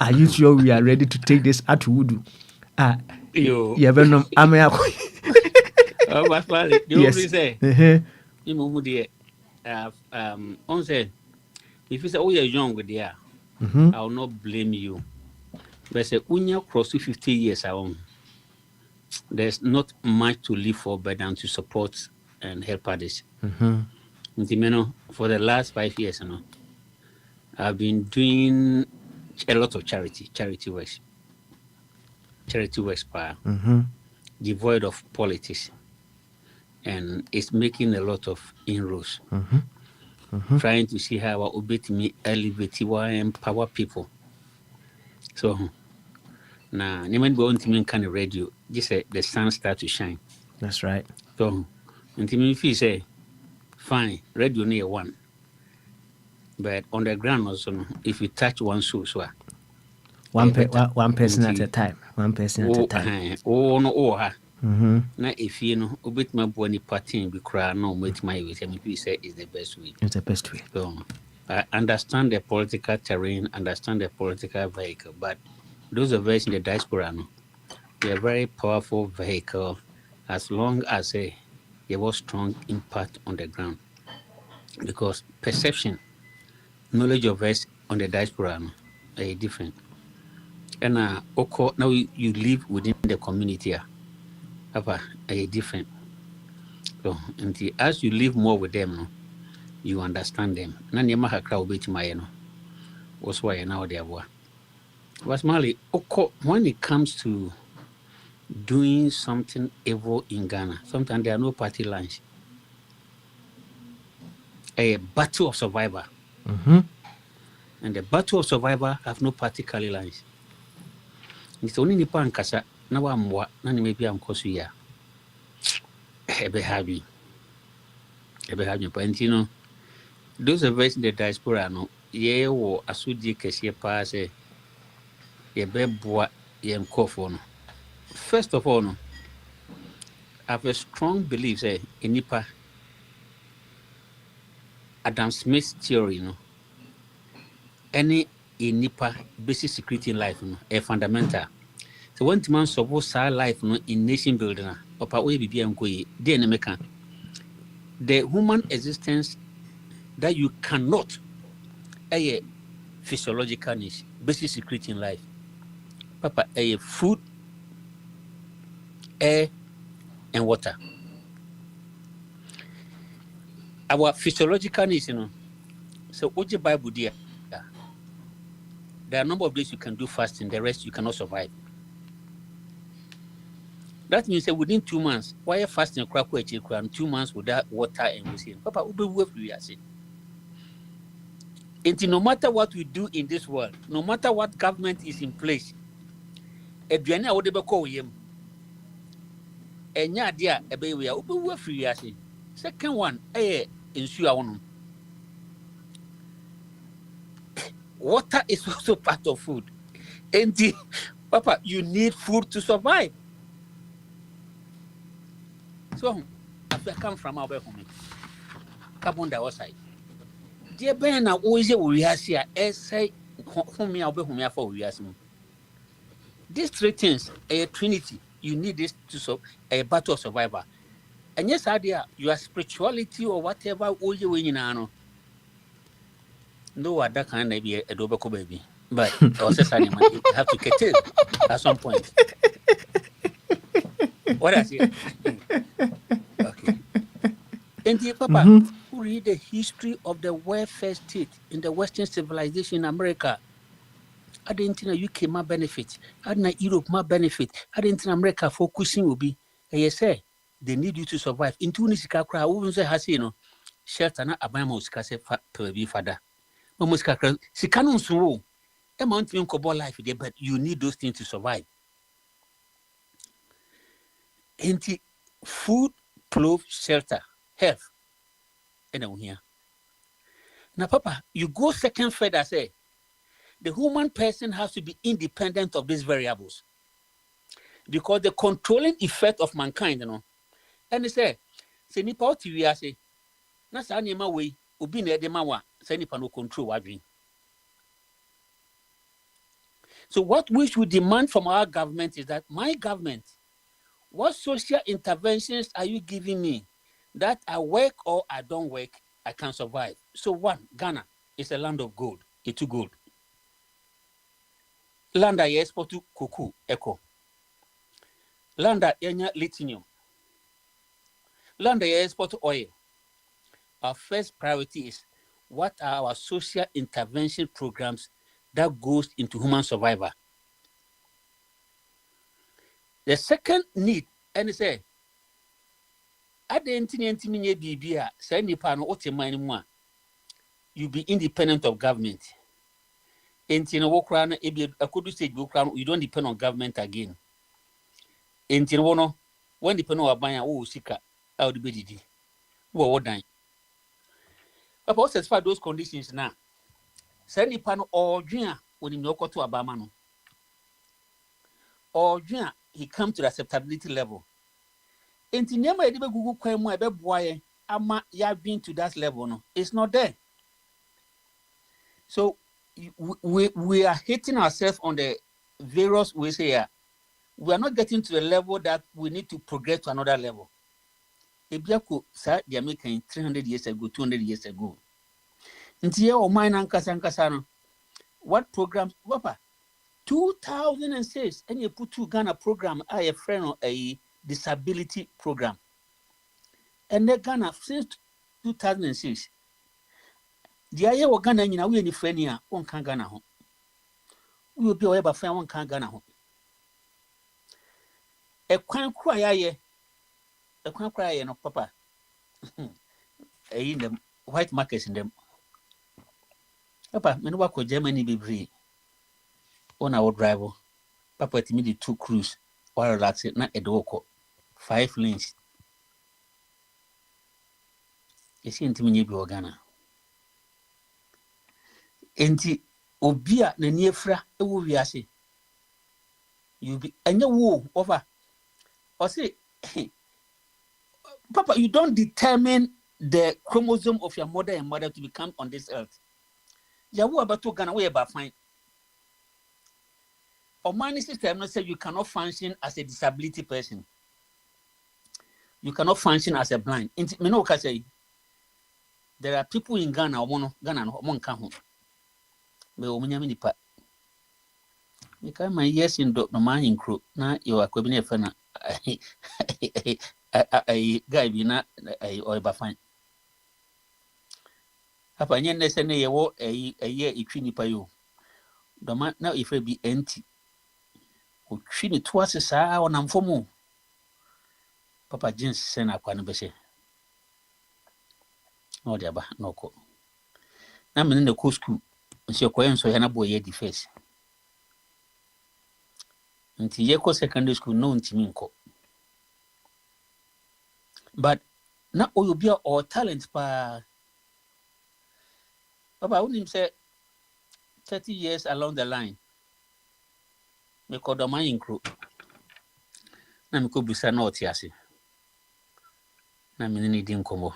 Are you sure we are ready to take this at Wudu? Yo. Yeah, but no, I mean, Oh, but funny. The yes. only say, Uh-huh. you know, on say, if you say, oh, you're young with the Mm-hmm. I will not blame you. But say, when you cross to 50 years, there's not much to live for but than to support and help others. Mm-hmm. For the last 5 years, I've been doing a lot of charity works, Mm-hmm. devoid of politics, and it's making a lot of inroads. Mm-hmm. Mm-hmm. Trying to see how I obey me elevate and empower people. So now, Niman go on to me kind of radio, just the sun start to shine. That's right. So, until me feel say, fine, radio near one. But on the ground also, if you touch one soul, so One better. one person at a time. One person at a time. Oh no, oh ha. Mm-hmm. Now if you know, obit my body parting be cry no make my way. Me say is the best way. It's the best way. So I understand the political terrain, understand the political vehicle, but those of us in the diaspora, they're a very powerful vehicle as long as there was strong impact on the ground. Because perception, knowledge of us on the diaspora are different. And now you live within the community, are different. So as you live more with them, you understand them. Na niema hakra obeti ma ye no. Was why now they are. Was Mali when it comes to doing something evil in Ghana, sometimes there are no party lines. A battle of survivor. Mm-hmm. And the battle of survivor have no particular lines. It's only nipa nkasa na wa mwa na ni maybe am kosu ya. Ebe habi. But those of us in the diaspora ye wo asudi kese pa say ye beboa ye nkofo no. First of all I have a strong belief say in nipa Adam Smith's theory any in nipa basic security in life a fundamental. So one man suppose our life in nation building opa we bibi enkoyi dey na meka the human existence that you cannot a physiological needs basic security in life papa a food, air and water. Our physiological needs so what the Bible there are a number of days you can do fasting, the rest you cannot survive. That means that within 2 months, why fasting crack 2 months without water and we papa ube work we are saying. And no matter what we do in this world, no matter what government is in place, eduane would be call him. Enya dia ebe we are ube work we are saying. Second one, ensure one. Water is also part of food. And papa, you need food to survive. So, after I come from our home, carbon dioxide. Dear Ben, I always we are here. Say, home me, I'll be home for we are. These three things, a trinity, you need this to solve a battle of survivor. And yes, idea, your spirituality or whatever, all you win in no other kind of be a double baby. But also, you have to get it at some point. What I say? Okay. And the papa, who read the history of the welfare state in the Western civilization in America, I didn't think UK my benefit, I didn't Europe my benefit, I didn't think America focusing will be. And you say they need you to survive. In Tunisia, cry, who say has shelter na abama usikase per be father. No muska si canon so. A mountain cobble life there, but you need those things to survive. And food, clothes, shelter, health. And here. Now, papa, you go second further, say, the human person has to be independent of these variables. Because the controlling effect of mankind, and they say nipa oti wi ase, na sa nima we, obi na edema wa, say nipa no control wa dream. So what we should demand from our government is that my government, what social interventions are you giving me that I work or I don't work, I can survive? So one, Ghana is a land of gold. It's gold. Land I export to cocoa, echo. Land that lithium. Land I export to oil. Our first priority is what are our social intervention programs that goes into human survival. The second need, and say, at the BBA, say you be independent of government. You don't depend on government again. When depend on buying sika, how the BDD. What dying. But what satisfy those conditions now? Send the panel or dream when you go to Abamano. Or dream he come to the acceptability level. And in never Google Quemo boy, ama ya been to that level. No, it's not there. So we are hitting ourselves on the various ways here. We are not getting to the level that we need to progress to another level. Ebiako sa the American 300 years ago, 200 years ago. Ntiye o mine ankasa what programs? Papa, 2006, and you put two Ghana program, I a friend of a disability program. And the Ghana since 2006. The idea of Ghana, you know, we any friend here, one can Ghana home. We will be able to find one can Ghana home. A quan cry, no, Papa. In them white markets in them. Papa, me no work with Germany be free. On our driver, Papa to me the two cruise while relaxing, not a doko. 5 lanes. You see, intimate be Ghana. Enti obia na niefra ewo wiase. You be anya wo over. Or say, Papa, you don't determine the chromosome of your mother and mother to become on this earth. Yawu abato Ghana we about fine. Omani system not say you cannot function as a disability person. You cannot function as a blind. Me no say there are people in Ghana Ghana no mon kan ho. Me o munyami nipa. Me kan my years in no man in crew na you akwabi na efa na guy bi na o ba fine. Apa nye nese ne yewo ye itwi nipa yo. Doma na ife bi enti. O twi ni to ase saa onam fomu. Papa jeans sena akwa no be se. No dia ba no ko. Na me ne ko school. Nsi ko enso ya na boy ye di face. Nti ye ko secondary school no ntimi nko. But na oyobia or talent pa. Papa unim say 30 years along the line. Me ko do man incro. Na me ko busa na otiase. Na me ni di nkomo.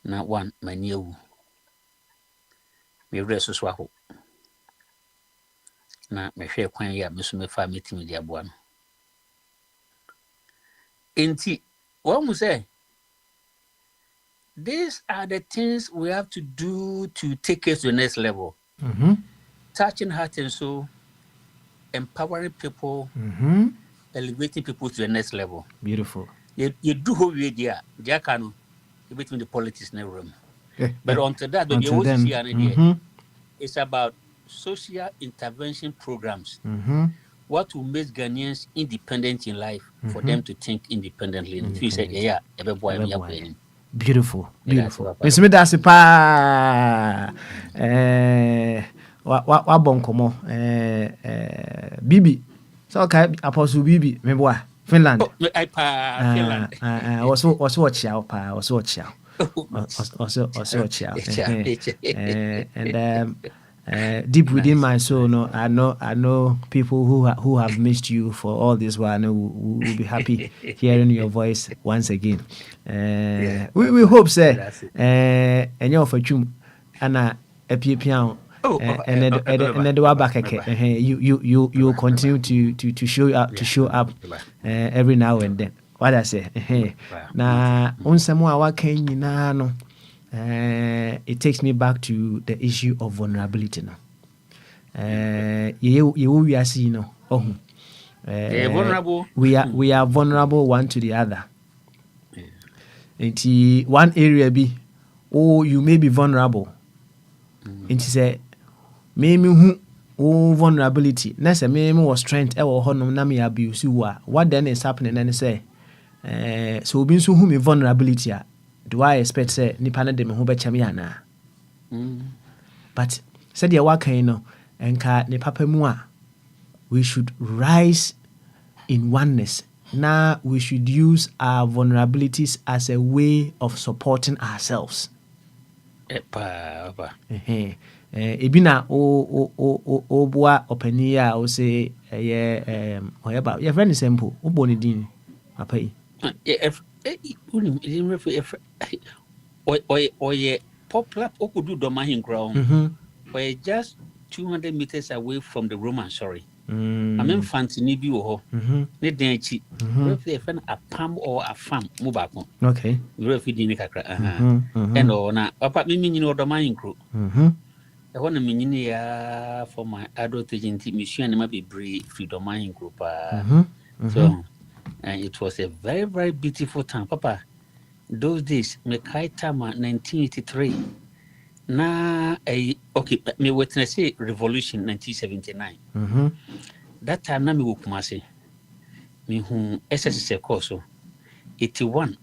Na one maniewu. Me reso so aho. Na me hwe kwan ya me so me fa metimi di aboa no. Enti, what mu say? These are the things we have to do to take us to the next level. Touching heart and soul, empowering people, elevating people to the next level. Beautiful. You do who we are, Jackano, between the politics in the room. But until that, it's about social intervention programs. What will make Ghanaians independent in life for them to think independently. And if you say, yeah, every boy, beautiful. Miss Medasi pa wa bonkomo Bibi. So okay, Apostle Bibi, me boy, Finland. Finland. Also watch out pa, also watch out. And deep within my soul, no, I know people who have missed you for all this while. I know will be happy hearing your voice once again. We hope, say, and you're for chum, and a piano. and then the back you continue to show up every now and then. What I say, na unsemo awaka nyina no, it takes me back to the issue of vulnerability no. We see no. Vulnerable. We are vulnerable one to the other. Into one area be, you may be vulnerable. Into say, maybe who vulnerability. Nessa maybe was strength. Ever honor nami abuse you. What then is happening? And say, so being so whom vulnerability. Do I expect say nipana de me ho bechamiana? But said ya waka no enka ne papa mu a, we should rise in oneness. Now we should use our vulnerabilities as a way of supporting ourselves. Ebina o boa opani a o say oyeba your friend is simple o boni din papa yi oye popular okudu domahin ground just 200 meters away from the Roman, sorry. I mean, fancy ni bi wo ho. Ne den achi. Refi e a pam or a farm mu ba ko. Okay. Refi di ni kakra. And na papa me nyini odoman nkro. E ho na me nyini ya for my adult agency mission ma be brave freedom man nkro pa. So and it was a very, very beautiful time, papa. Those days me kai time 1983. Na okay, me witness revolution 1979. That time na me wo Kumasi. Me hu SSS course 81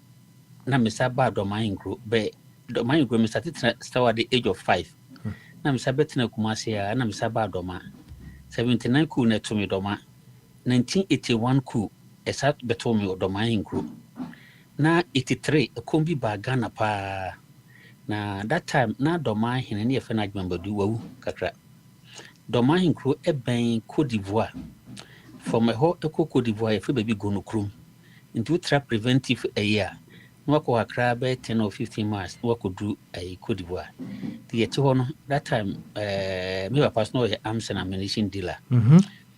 na me saba domain group be domain group me started start at the age of 5. Na me saba tena Kumasi ya na me saba doma 79 ku na to me doma 1981 ku esat beto me domain group na 83 kombi ba Ghana pa. Na that time na doma hene ne yefe na adwambadu wawu kakra doma hinkro eben Côte d'Ivoire from a ho eko Côte d'Ivoire yefe baby go no krum into tra preventive a year no ko akra be 10 or 15 miles no ko do a Côte d'Ivoire the yeti ho no that time me papa no arms and ammunition dealer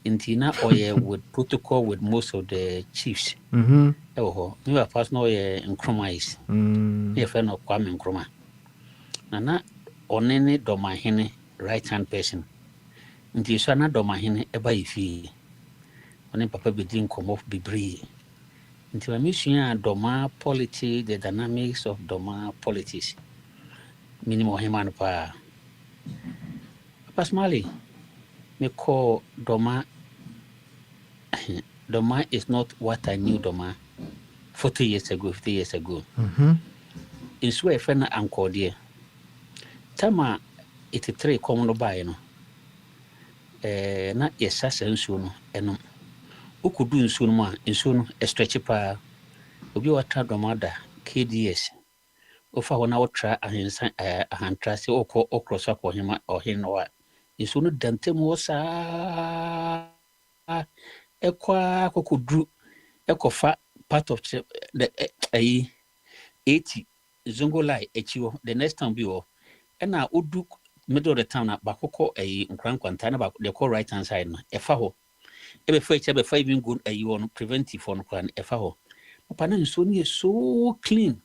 intina oye with protocol with most of the chiefs me papa no Nkrumah yefe no Kwame Nkrumah na onene doma hene right hand person nti so na doma hene eba ifi one papa bedin komo bebree nti ma misua doma politics, the dynamics of doma politics minimum heman pa personally me call doma doma is not what I knew doma 40 years ago 50 years ago in so e friend anko there tama 83 come no buy no na yesa sensu no eno okudu nsu no ma nsu no stretch pa obi wata domada KDS ofa hona wotra ahensan ahantra se okroso akohema ohenwa nsu no dantem wo sa ekwa kokudru ekofa part of the 80 zongolai echiwo the next time biwo ena odu middle of the town na bakoko nkrankwanta na the call right hand side no efa ho ebe fa eche be fa even good on preventive on kran efa ho papa na nso ni so clean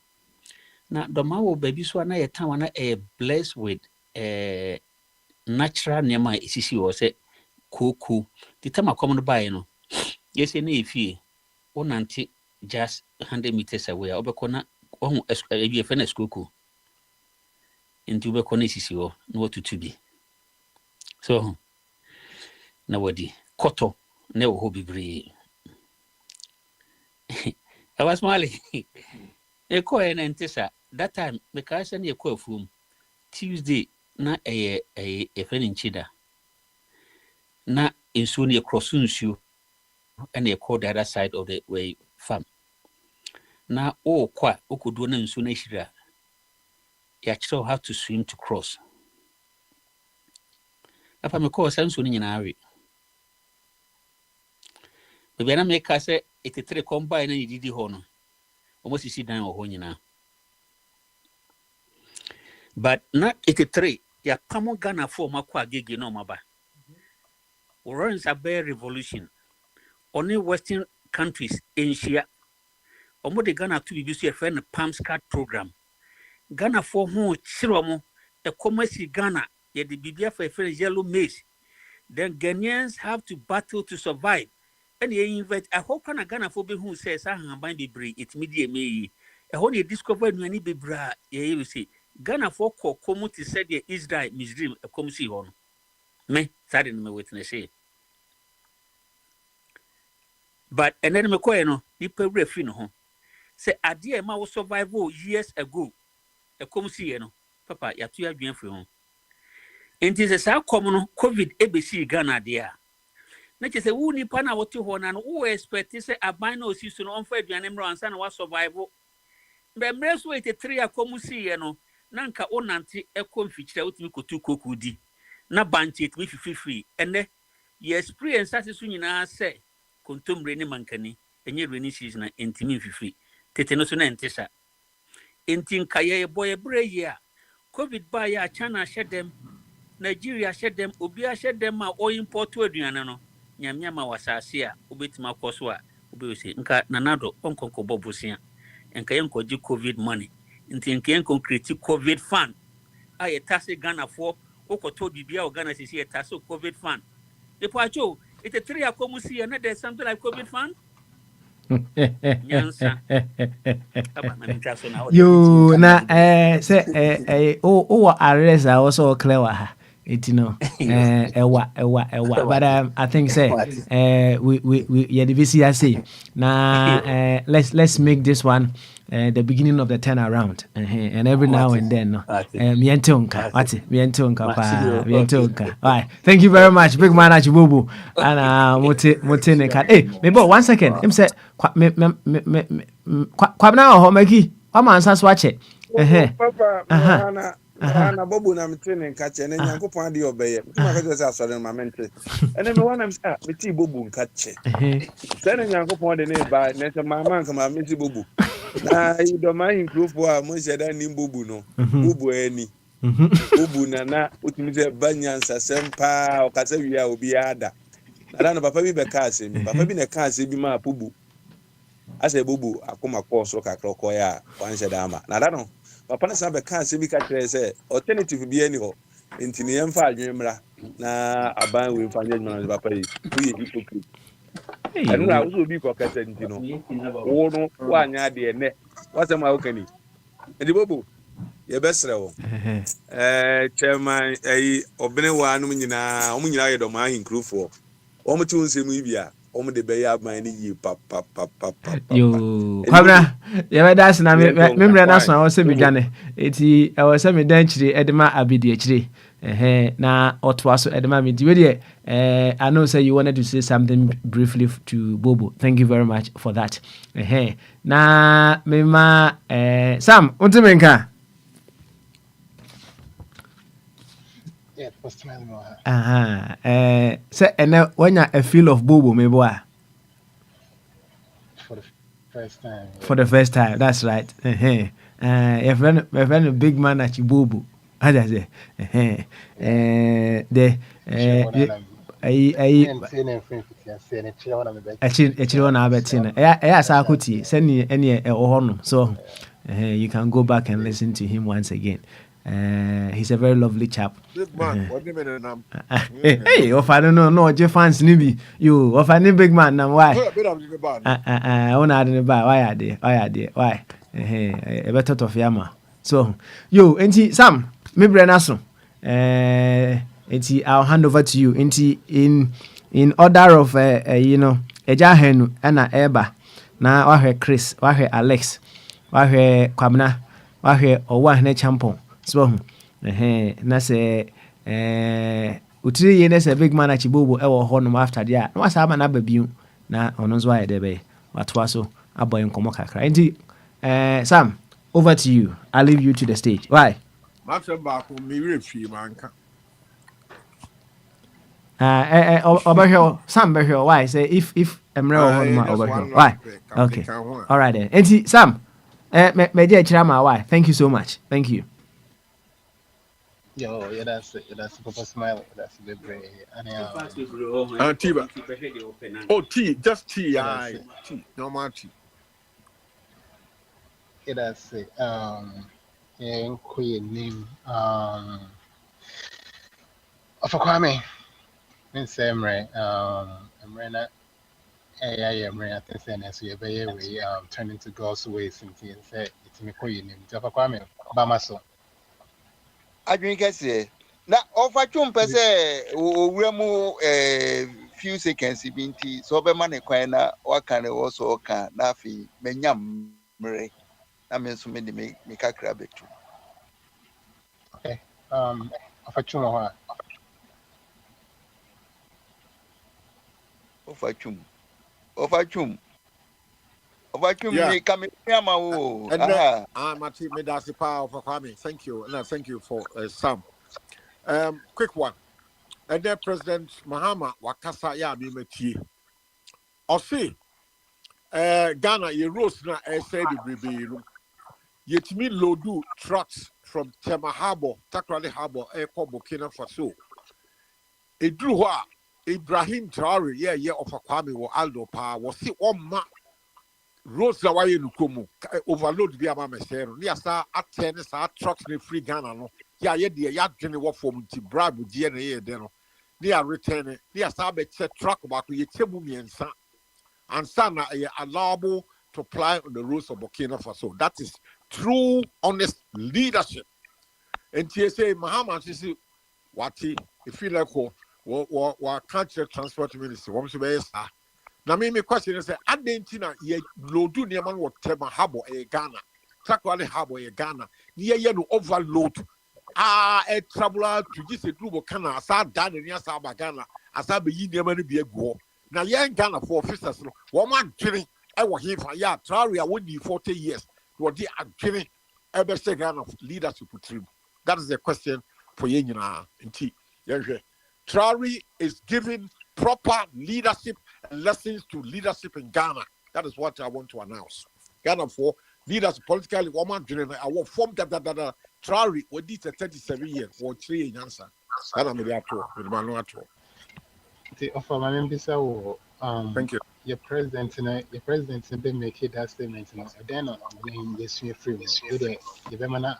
na doma wo baby so na ye town na blessed with natural nema isisi wo se koku the time akom no buy no yes na efie onanti just 100 meters away obekona ohun ebi efe na skoku into be isisi wo no what to be so na wadi koto ne wo bebree I was mali e ko en entisa that time because na e ko afum Tuesday na e fenin chida na insu ne cross nsu and e call the other side of the way farm na kwa okudu na nsu na hira you actually have to swim to cross. If I'm a course, I'm swimming in a hurry. But when I make us say 83 combine and you did the honor, almost you sit down or honey now. But not 83 ya pamo Ghana for makwa gigi no maba. Runs a bear revolution. Only Western countries in Shia. Omo de Ghana to be a friend Palms card program. Ghana for who Chiromo, a commerce Ghana, yet the Bibia for a friend yellow maize. Then Ghanaians have to battle to survive. And you invite a whole kind of Ghana for who says, I am buying the breed, it's media me. A whole discovered many bibra, ye will say. Ghana for community said the Israel misdream a community on. Me, sadden me witness. But and then me no nipa refi no ho say ade ma wo survive years ago e kom si no papa ya to adwen firi ho enti se sa kom no covid ebesi Ghana de a na che se wo nipa na wo te ho na no wo expect say aban na osi so no onfa aduane mro ansa na wa survive be mre so 83 akom si no na nka onante ekom fichira otimi kotu koku di na banche etimi fififi ene ye experience asesu nyina say kontomre ne mankani enye reni season na entimi fifi tete no so na entesa entin kaye boy breye a covid ba ya China shedem Nigeria shedem obi a shedem a o import aduane no nyamnya ma wasase a obetima koso a obe se nka nanado onkonko bobosia enka yenkoji covid money entin nke yenko create covid fund a yetase Ghana for okoto bibia o Ghana sisi yetase covid fund depacho it's a 3 akomusi and there's something like COVID fund. Nyansa. You na say arrest are also clever. It but I think say we yeah the VCRC now let's make this one the beginning of the turnaround and every now and then no alright, thank you very much big man Achibubu and mote card. Hey maybe 1 second him say kwabna ho maki amansa swatch papa na bobu na mtene nkache na nyankopon ade obeye mtima ka just asore ma mente ene me wana msa meti bobu nkache sene nyankopon de ne ba ne se mama nka ma meti bobu na ido ma hinkrofo a mo sheda ni bobu no bobu ani bobu na otimi se banyansa sempa o kasa wi a obi ada na papa bi be ka asemi papa bi ne ka asemi ma bobu ase bobu akoma koso kakra koya wan sheda ama na no papa na sabe kan se bi ka kire se alternative bi ani ho ntini yem fa adwenmra na aban we fa adwenmra na papa yi we hypocrite anu na wo bi ko kasa ntino wo no wa nya de ne wasem a okani edi bobo ye besre wo chairman obene wa anu nyina nyina ye do ma hinkrufo o mo ti won mu bia o mo de be ya ban ni yi papa yo kwabra ye be das na me na so o se bi dwane eti e wo se me dan chire edema abidi chire na otwa so edema me di we de I know say you wanted to say something briefly to Bobo. Thank you very much for that. Na me ma Sam untimenka say and when you a feel of Bobo me boy for the first time, that's right. Your friend a big man at Bobo. How does it? So you can go back and listen to him once again. He's a very lovely chap. Big man, what do you mean? Hey, if I don't know, J fans nibi. You, if I need big man, now why? Why are they? Why? A better of yama. So, you, enti Sam, me brenaso. Enti I'll hand over to you. Enti in order of Eja Henu, Anna Eba, na wahe Chris, wahe Alex, wahe Kwabna, wahe Owa Champon. So na say utiri ye na say big man Achibobo e wo ho no after there na wasa ama na babiu na ono nzo aye debe watwa so aboy nkomo kakra enti Sam, over to you. I'll leave you to the stage. Why? Master back me refi manka over here Sam be here. Why say if emre ho no over here. Why? Okay, all right then. Enti Sam me je chira ma why? Thank you so much. Thank you. Yo, yeah, that's Papa Smile, that's the great, and Tiba. Oh, tea, just tea, yeah, that's aye. it. Tea, normal tea. Yeah, that's it. Yeah, queen name, of a Kwame, in same right, I'm right. Yeah, I think saying as we way turn into God's ways and say it's me queen name. Of a Kwame, Bamaso. adwene kɛseɛ na ɔfa twom pɛ sɛ owura mu few seconds bi nti sɛ ɔbɛma ne kwan na waka ne wɔ so ɔka na afei manya mmerɛ na me nso mede me kakra bɛtu Okay, of a chuma. ɔfa twom Yeah. me ka me ama wo And then, aha Mati, me that's the power for Kwame. Thank you. No, thank you for Sam. Quick one. And then President Mahama Wakasa ya mi metie. Ɔse, Ghana, ye rose na said the baby. Yet me loadu trucks from Tema Harbor, Takrali Harbor, Eko Burkina Faso. It drew her. Ibrahim Traore, yeah, of a Kwame or Aldo Pa was see one ma roads that way in Kumu overload the Abama Sero. Near Star at tennis, our trucks in free Ghana. No, yeah, the yacht journey what from to bribe with DNA. Then they are returning. Near Star bet truck back with Tebumi and Sana allowable to apply on the roads of Burkina Faso. That is true, honest leadership. And TSA Muhammad says, what if you like, what culture transport ministry, what should be sir? Now, me question is, I didn't know ye loadu near man what Tema Harbor a Ghana, Takwali Harbor a Ghana, near you overload. A traveler to this a group of Ghana, as I done in Yasaba Ghana, as I be near man be a go. Now, young Ghana for officers, one man training, I was here for ya, Traore, I would be 40 years. What they are training, ever say Ghana leadership with him. That is the question for Yenina in T. Traore is giving proper leadership and lessons to leadership in Ghana. That is what I want to announce. Ghana for leaders politically, woman, I will form that Traore, what did 37 years or 3 years answer. Ghana may have to, with my no at all. The offer my member Thank you. your president didn't make it that statement. Then when they swing free, the Bemana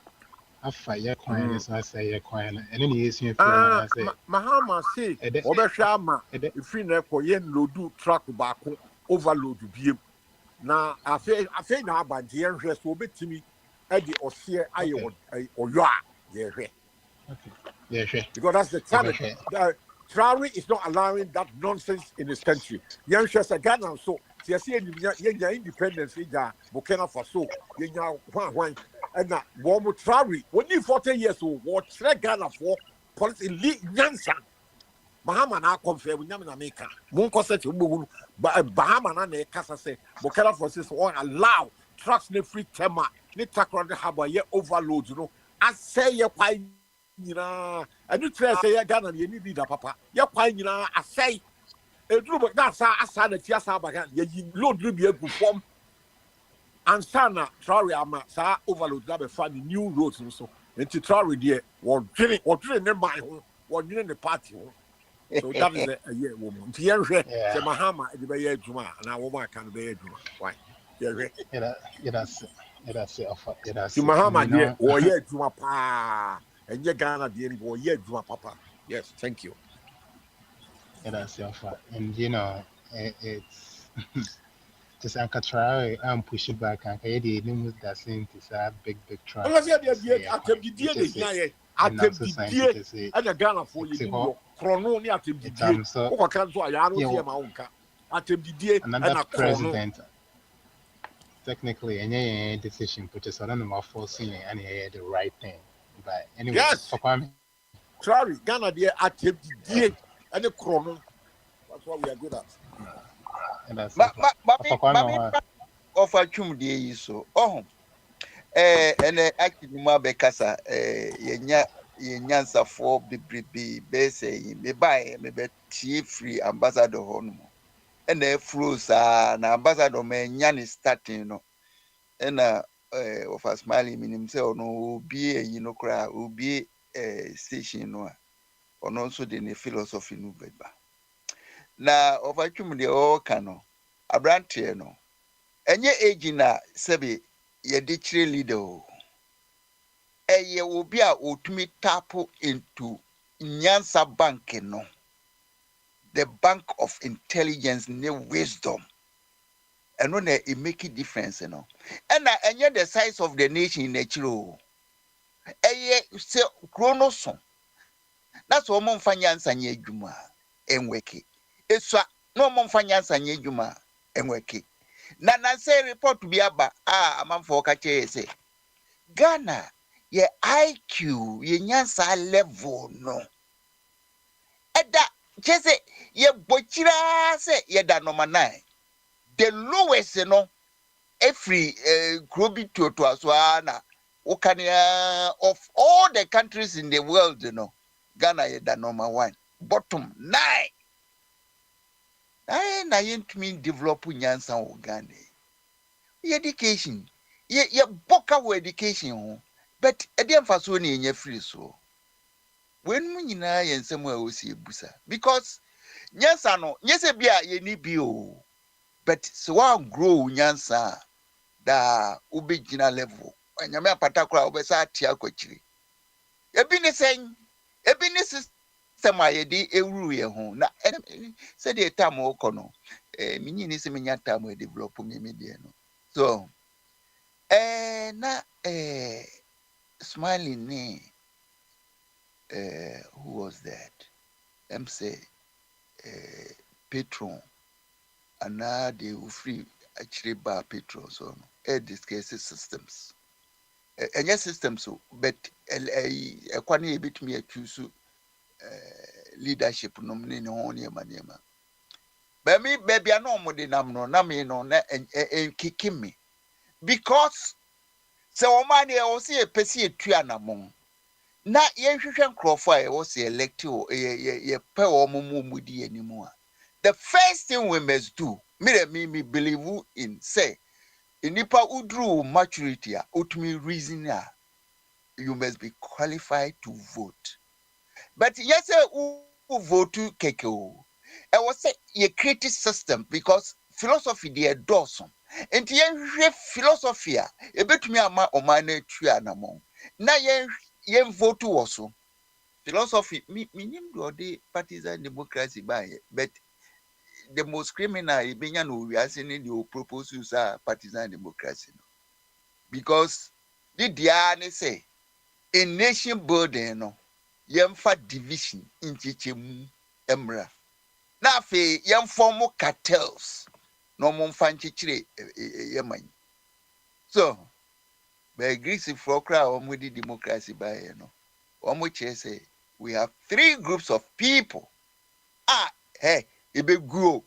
afa your coin, as I say your coin, and then he is free. I say, Mahama say, Obeshama, if you never load truck back overload to na afe na abante yen hwe so obetimi e de ose aye or you are yeah, sure. because that's the challenge. Traore is not allowing that nonsense in his country. Yen hwe say Ghana so tie say yen independence ija Burkina Faso yen hwan and na wo mo Traore only 40 years old what Ghana for policy nyansa Bahama na confirm nyame na meka mon concept wo Bahama na kasa say Burkina Faso so allow trucks ne free tema ne takra de harbor ye overload you know I say ye kwai nyina adu tre say ye Ghana ye need da papa ye kwai nyina I say eduru but na asa na tia sa baga ye load no be egu form and sana Traore ama sa overload da be fa the new roads so enti Traore there wo dwene ne man ho wo dwene ne party ho. So that is a year woman. Say Mahama, the Bay Juma, and our woman can be Juma. Why? That's Mahama, dear, or yet Juma Pa, and your Ghana, dear, or yet Juma Papa. Yes, thank you. That's your fault. And it's just Traore, I'm pushing back and I didn't that same to big truck. And a Ghana for you, Chrono, Atem so or cancel Ayano, Atem and that's president. Technically, any decision, which is I don't know forcing any the right thing. But anyway, yes, for Kwame. Traore, Ghana, dear, Atem and the Chrono. That's what we are good at. And that's offer chum de so oh ene actually ma be kasa yenyansa for bebrebe be say me buy me be tie free ambassador ho no ene flows na ambassador me nya ne starting no ena of a smiling minim say no obi eyi no kra obi station no or also the philosophy no beba. Na overtwum de o kano abrante no enye age na sebe ye de chire leader o eye obi a otumi tap into nyansa bank no, the bank of intelligence ne wisdom, and when it make a difference no, and enye the size of the nation in chiro eye se chronoson. That's what mom finance nye adwuma enweke esua no mom finance nye adwuma enweke na say report bi aba amanfo ka che say Ghana ye IQ ye nyansa level no eda chese ye bochira say ye da number 9, the lowest no every grobi to aswana okania of all the countries in the world Ghana ye da number 1, bottom 9. Na yentumi develop nyansa wo Ghana. Education. Ye boka wo education ho. But ede mfaso na enye free so. When mu nyina ye nsem a osi ebusa. Because nyansa no, nyese bia ye ni bi o. But so one grow nyansa da ubegina level. Anyame apata kra obesa atia akwachiri. Ebi ne sen, ebi ne system a ye di ewuru ye ho. Na se de tam wo kono. Minyi ni se menya tam we develop me de no. So, na smiling ni who was that? Say patron and now they free actually bar patron so no discuss systems. Any systems so but a kwani bit me choose leadership nominee on your manema. But me baby I know more than no na me no na kicking me because so man e o see a pesi etua na mon na ye hwehwe nkrofo a wo se elect o ye pe o mu di animu a the first thing we must do me believe in say inipa udru maturity a utumi reason a you must be qualified to vote but yes who vote keke o e was say ye create system because philosophy dey dawson enti ye hwehwe philosophy a ebetumi ama oman na tua na mon na ye vote also philosophy me do the partisan democracy by but the most criminal ibenya no we are saying the propose use partisan democracy no because the dia ne say in nation building no yemfa division in chichemu emra na fe yem form cartels no mo mfa nchichire yeman so by greece for kra o mo di democracy by no o mo che say we have 3 groups of people hey ebe grow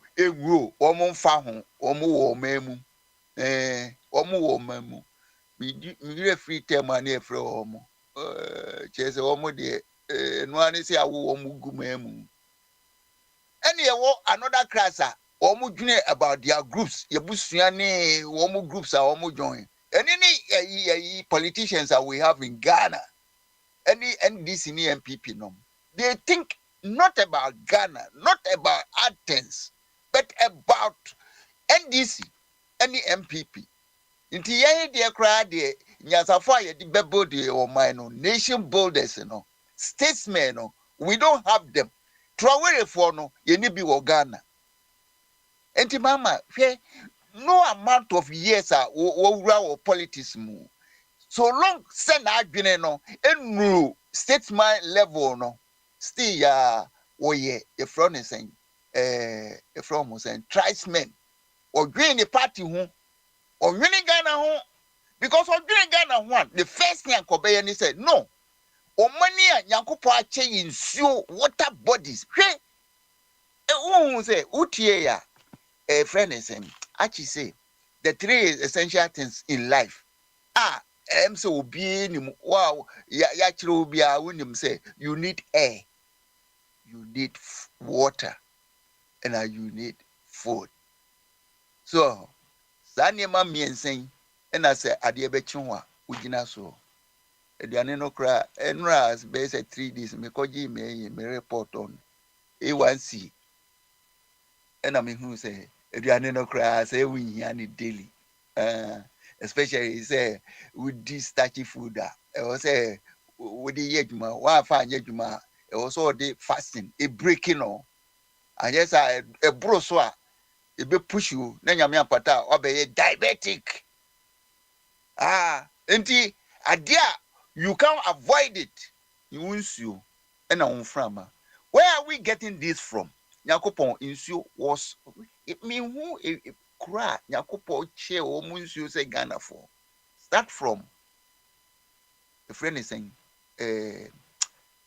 omo mfa ho omo wo mamu omo wo mamu mi free time na e free omo chese omo de no ani se awo omo gu mamu any e another class omo dwene about their groups ye busua ne omo groups omo join any politicians that we have in Ghana any NDC and MPP no they think not about Ghana, not about Athens, but about NDC, any MPP. Inti ye de kra de nyansafo ye de bebo de o man no nation builders no statesmen no we don't have them. Trawere for no ye ni bi wo Ghana. Enti mama hwe no amount of years wo wura politics mu. So long send adwene no enru statesman level no still woye a front is saying a from was saying tribesmen or green the party who or winning Ghana home because of green Ghana one the first thing Kobe said no or money yankupo ache in so water bodies who say utie a friend is saying actually say the 3 essential things in life so be wow ya chiro bia wonim say you need air, you need water, and you need food. So Sanya ma miensen and I say adie bechi ho a ugina so aduane no kra enra as base 3 days me koji me report on A1C ena me hu say aduane no kra say we hia ni daily especially say with this starchy food e was say with the yeduma wa fa yeduma e also the fasting e breaking on and yes e bro so a e be push you na nyame apata obey diabetic enti adia you can't avoid it you won't you and on from where are we getting this from yakopon insu was it mean who cry yakopon che o munsu say Ghana for start from the friend is saying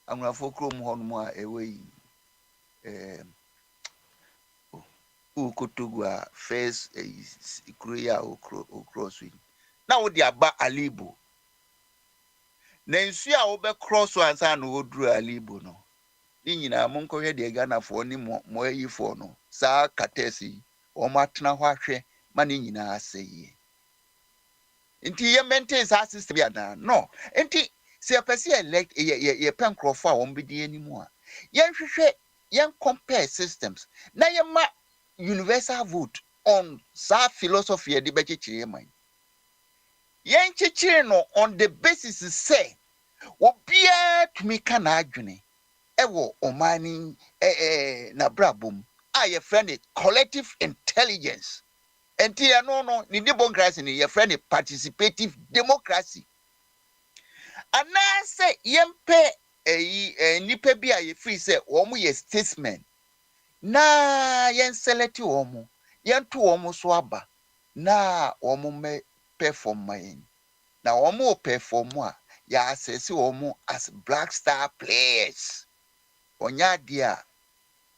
I'm going to chrome honma away ukutugwa first Korea o crosswind now they are ba alibo na nsu a wo be cross ansa na woduru alibo no ni nyina monkohwe de Ghana fo ni mo ayifo no saa katesi o matena ho ahwe ma ni nyina aseye nti ye maintain saa system ya na no nti se person elect ye penkrofo a won bedi animu a ye hwehwe ye compare systems na ye ma universal vote on saa philosophy e de be kekire man ye kekire no on the basis say obia tumi kana adwene ewo omani na brabom a ye friend collective intelligence enti ya no ni democracy ni ye friend participative democracy anase yempe nipa bi a ye free say omo ye statesman na yen select omo yen to omo so aba na omo me perform main na omo perform a ya assess omo as black star players onya dia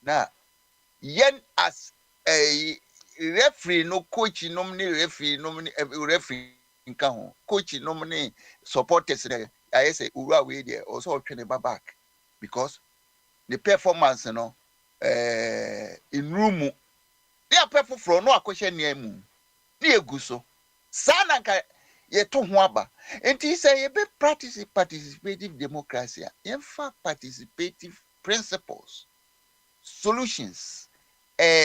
na yen as a referee no coach nominee referee nka ho coach nominee supporters there I say ura we there also twene back because the performance no in room they are perform from no akwhye nemu na eguso sana nka ye to ho aba enti say ye be practice participative democracy in fact participative principles solutions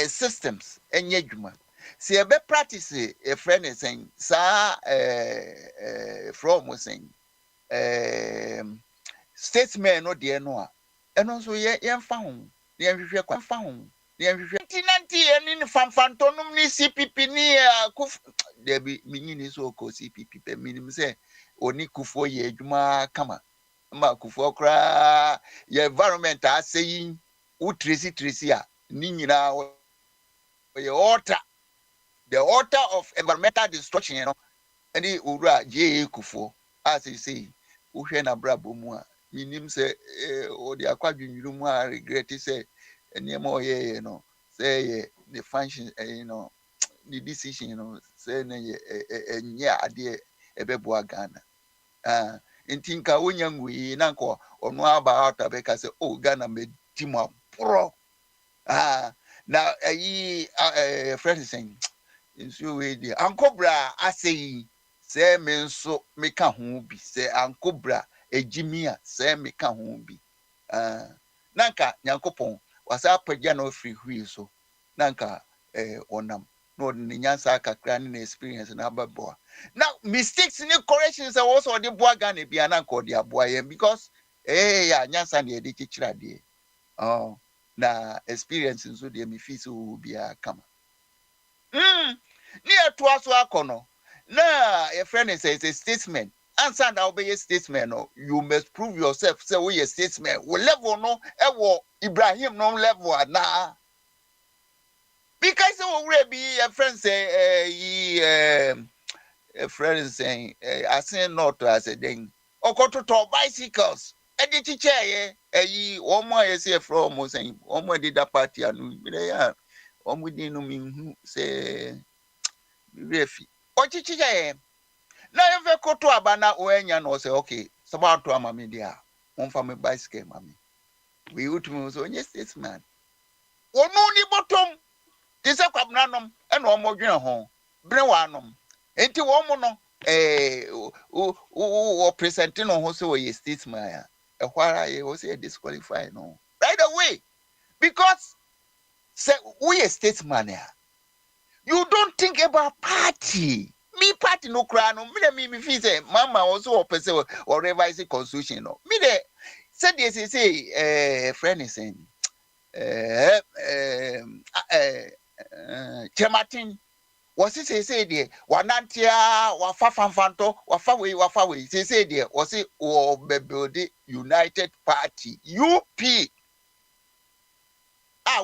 systems enye dwuma se ye be practice a friend is saying sa from saying statesman no de no a eno so ye mfa ho na ye hwehwe kwa mfa ho na ye hwehwe tinanti eni ni famfantonum ni CPP ni de bi minyini so ko CPP pe minim se oni Kufo ye adwuma kama ma Kufo kra ye environment aseyin utresi a ni nyina ye altar the altar of environmental destruction you know any ura je Kufo as you say uhwe na brabo mu a minim se o de akwadwunwuru mu a regret say enema oye no say the function you know the decision you know say na enya ade ebeboa Ghana ntinka wonya ngui na nko ono aba ata be ka say oh Ghana me timo pro na friend saying nso we di ankobra asei se me nso me ka ho bi se ankobra ejimia se me ka ho bi nanka nyankopon wasa pagya no free hui so nanka onam no ni nyansa kakra ni experience na ababo now mistakes ni corrections are also the boa Ghana bia nanka odi aboa ye because ya nyansa na edi kichira de na experience nso de me fi so bia kama ni eto aso akono na your friend is a statesman answer na obey statesman no you must prove yourself say we a statesman we level no e wo Ibrahim no level na because we be a friend say a friend saying I say not as a thing okototo bicycles e di chiche ye omo ye say from mo saying omo di that party anu bi ya omo di no mi say refi ochichi ya na efe koto abana oenya no say okay sabato amami dia onfa me bicycle mami we utumi so onye statesman onu ni bottom tise kwabnanom e na omodwen ho bre wa anom enti wo mo no or presenting on also a statesman. Why I was disqualified no right away because say we a statesman. You don't think about party. Me party no cry no. Me feel say mama also person or revise the constitution no. Me de said they say friend is saying Martin was it say there wanantia wafa fanfanto wafa we say there was it or build United Party UP.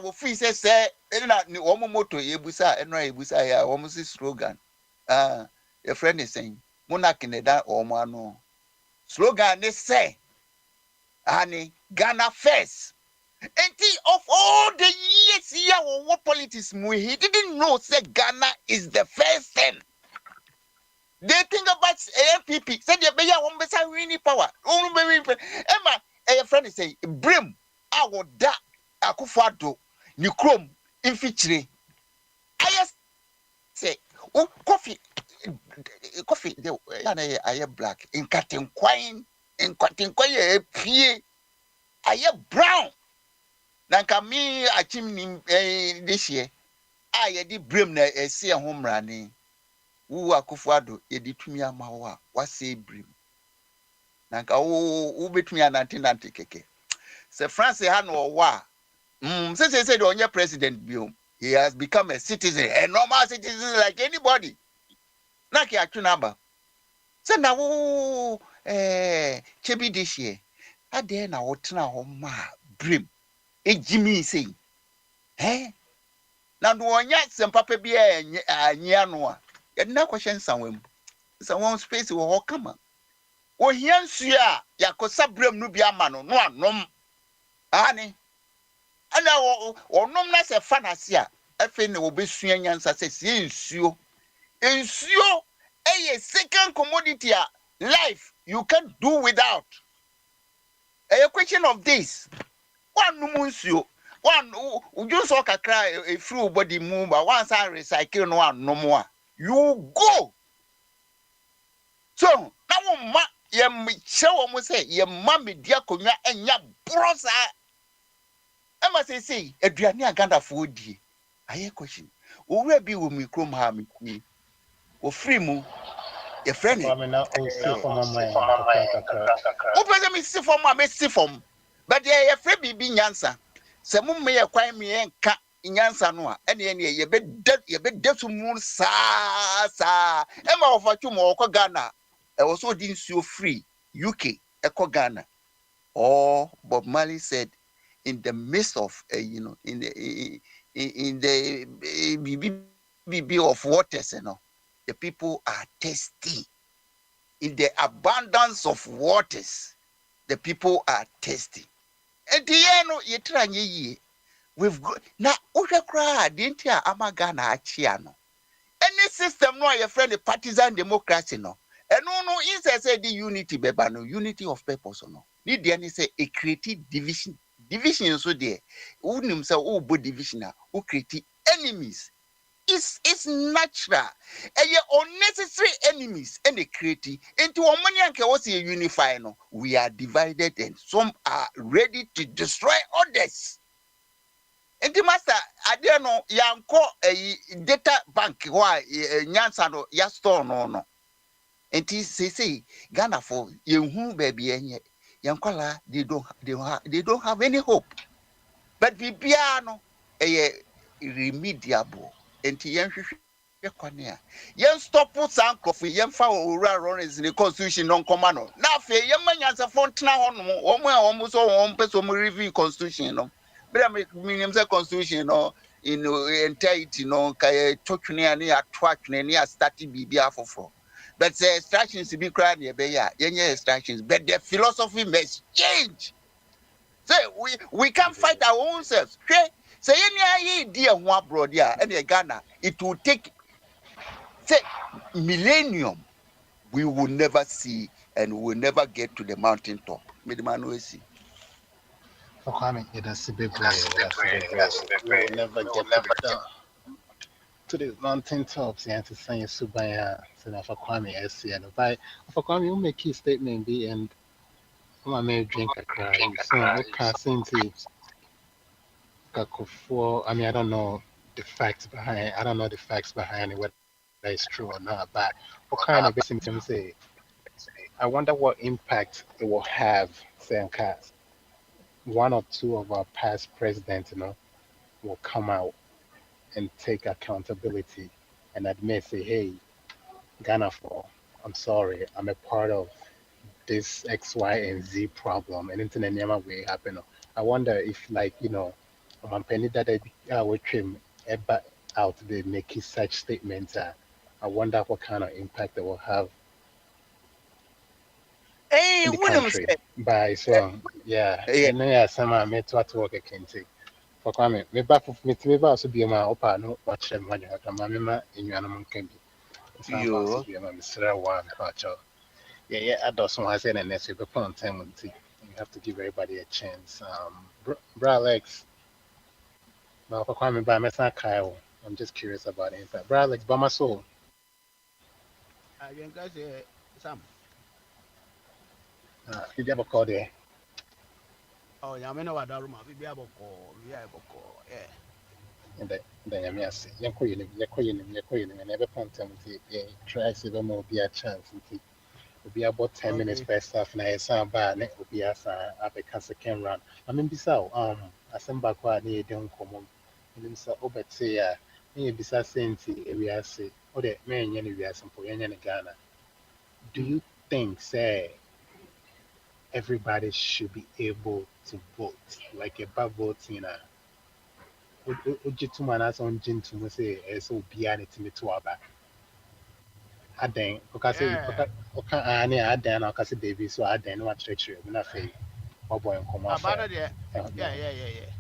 Wo free say na ni omo moto yebusa enra yebusa ya omo si slogan your friend is saying monarch in da omo ano slogan they say ani Ghana first. And of all the years here what politics he didn't know say Ghana is the first thing. They think about APP said they be one better winning power Emma your friend is saying brim awo da Akwantufuo ni krom infitire I say oh coffee the I black in cutting quine pie I brown nanka me achim this year I di brim na ese ho mrane wu Akwantufuo ye di tumi ama wo a wase brim nanka wo betumi anante keke se France ha no wa say the onye president bio he has become a citizen, a normal citizen like anybody. Na ki atunaba. Say na wo chebi this year. Ade na wo tena ho ma brim. Ejimi say. Na do onya sempapa bia anyia no a. Ye na question sanwam. Sanwam space wo ho kama. Wo hiansu a yakosa brim no bia ma no no anom. Ani and or no na se fantasy a efe na obesua nyansa se nsuo a second commodity a life you can do without a question of this one no nsuo one you so kakra a free body move but once I recycle no one no more you go so now ma ye show mo say ye ma media konwa enya brosa Emma say aduane Akwantufuo die aye question owura bi wo mi krom ha mi ku o free mu your friend Famina o si for mama o pese mi si for mama si form but your friend bi nyansa se mum me ye kwan me enka nyansa no a ene ye be datu mu sa Emma of atu mo ko Ghana e was so din so free UK e ko Ghana or Bob Marley said in the midst of in the BB of waters, the people are thirsty. In the abundance of waters, the people are thirsty. And the you try ye we've got now Ushakra didn't ya Amagana Achiano. Any system no your friend the partisan democracy no. And no inside say the unity bebano, unity of purpose no. Need the say a creative division so there who himself who bo division who create enemies it's natural and unnecessary enemies and they create into money and was unify no we are divided and some are ready to destroy others and the master I don't know yanko a data bank why nyansa no ya store no and say Ghana for you baby enye yankwala they don't have any hope but bibiano remediable enti yen hwehwe kwane a yen stop sankrofo yen fa owura Lawrence in the constitution non command na afi yen manyansa fontena hono omo so won peso mo review constitution no bra me say constitution no in entirety no kai twotwene ani atwatwene ani a start bibia foforo but the instructions be cried yen instructions but the philosophy must change. Say we can fight our own selves. Say any idea one abroad here and Ghana, it will take say millennium. We will never see and we will never get to the mountain top. See. Kwame, it has to be brave. We will never get to to the mountain tops and to say Subaya, so for Kwame SC and by for Kwame, you make key statement be and I may drink a cry. So, okay, Sinti Kakufo. I mean, I don't know the facts behind it, whether it's true or not, but what kind of symptoms say, I wonder what impact it will have, say, one or two of our past presidents, will come out and take accountability and admit, say, hey, Ghana for, I'm sorry, I'm a part of this X, Y, and Z problem, and internet never way happen. I wonder if, like, I'm penny that I would trim out they make such statements. I wonder what kind of impact it will have Hey, in the when I'm country. saying, By so, yeah, yeah, and then yeah, some I met what work I can take. For Kwame, me back for me to me back so be my opa no watch them when you have my mama in your animal can be. Some back so you. be my Mr. One patch. Yeah, I do some I said and next week upon time with tea. You have to give everybody a chance. Bra Alex, now for Kwame by Messa Kyle. I'm just curious about the impact. Bra Alex, by my soul. I can say some. You ever call there? Oh, yeah, I know what room. We be able to call. Yeah. And then I say, you're and every point time, try to give them be a chance. Will be about 10 minutes Okay. first half na yɛsan ba a ne obi asa abɛka second round ma membisa wo asɛm baako a ne yɛdi nkɔmmɔ menim sɛ wobɛtee a ne yɛbisa sɛ nti ewiase wode menyɛ no wiase mpo yɛnyɛ no Ghana. Do you think say everybody should be able to vote like ɛba voting a wogye tom anaasɛ wongye ntom sɛ ɛyɛ sɛ obiaa ne tumi to aba adɛn Yeah. woka ane a adɛn na woka sɛ baabi so a adɛn ne wakyerɛkyerɛ mu na afei wabɔ nkɔmmɔ About afa it, yeah. ɛho Yeah, ho. yeah, yeah, yeah.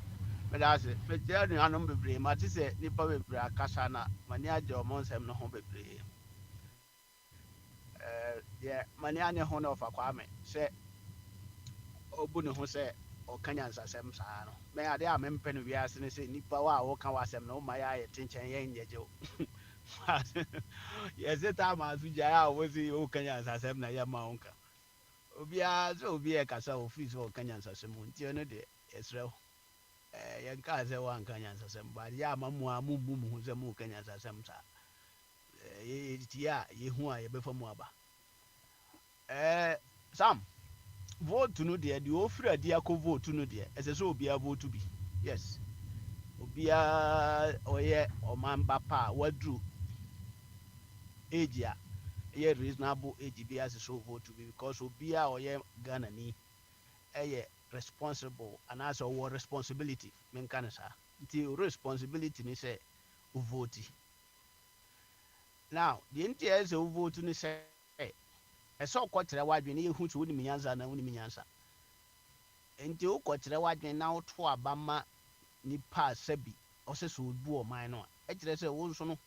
But that's it. But there are no bebree. Ma ti sɛ nipa bebree akasa na mani agye ɔmo nsɛm no ho bebree. Yeah, mani anye ho na ɔfa kwame sɛ obu ne ho sɛ ɔka nyansasɛm saa no. Mɛ ade a mempɛ no wiase ne sɛ nipa wa a wɔka w'asɛm no woma yɛ ayɛ tenkyɛn yɛn nyɛ gye o. Yɛsɛ taa maa so gyae a wɔsi ɔka nyansasɛm na yɛ ma ɔnka. Obiara sɛ obi yɛ kasa ofiri sɛ ɔka nyansasɛm ho nti ɛno deɛ yɛsrɛ wo. Yɛnka sɛ woanka nyansasɛm but yɛ ama mu a mommu mu ho sɛ moka nyansasɛm saa yɛtie a yɛhu a yɛbɛfa mu aba sam vote no deɛ ɔfiri adi akɔ vote no deɛ ɛsɛ sɛ obiara vote bi yes obiara ɔyɛ ɔman ba pa a waduru age a ɛyɛ reasonable age bi asɛ sɛ vote bi because obiara ɔyɛ Ghanani ɛyɛ responsible anaasɛ ɔwɔ responsibility menka no saa nti responsibility ne sɛ vote now deɛ nti ɛyɛ sɛ vote ne sɛ ɛsɛ ɔkɔkyerɛ w'adwene ne yɛhu sɛ wonim nyansa na wonim nyansa nti wokɔkyerɛ w'adwene na woto aba ma nipa a sɛbi ɔsɛ sɛ ɔbu ɔman no a ɛkyerɛ sɛ wo nso no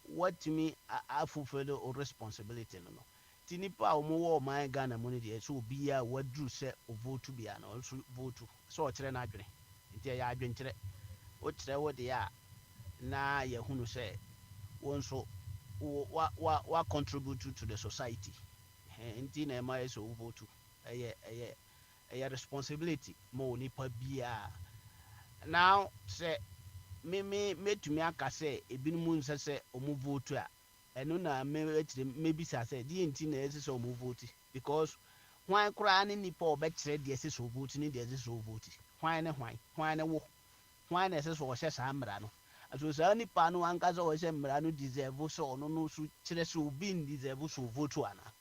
watumi afulfill o responsibility no nti nipa a wɔwɔ ɔman Ghana mu no deɛ sɛ obiara waduru sɛ ɔvotu bia na ɔnso votu sɛ ɔkyerɛ n'adwene nti ɛyɛ adwenkyerɛ wokyerɛ wo deɛ a na yɛhunu sɛ wo nso wa contribute to the society nti na ɛma yɛ sɛ wo votu ɛyɛ responsibility ma wo nipa biara now sɛ metumi aka sɛ ebinom nsɛ sɛ ɔmo votu a ɛno na mebisa sɛ deɛ nti na ɛsɛ sɛ ɔmo vote because hwan koraa ne nipa ɔbɛkyerɛ deɛ ɛsɛ sɛ ɔvote ne deɛ ɛsɛ sɛ ɔvote hwan ne wo hwan na ɛsɛ sɛ ɔhyɛ saa mmara no aso saa nipa no ankasa ɔhyɛ mmara no deserve sɛ ɔno no so kyerɛ sɛ obi n deserve sɛ ɔvote ana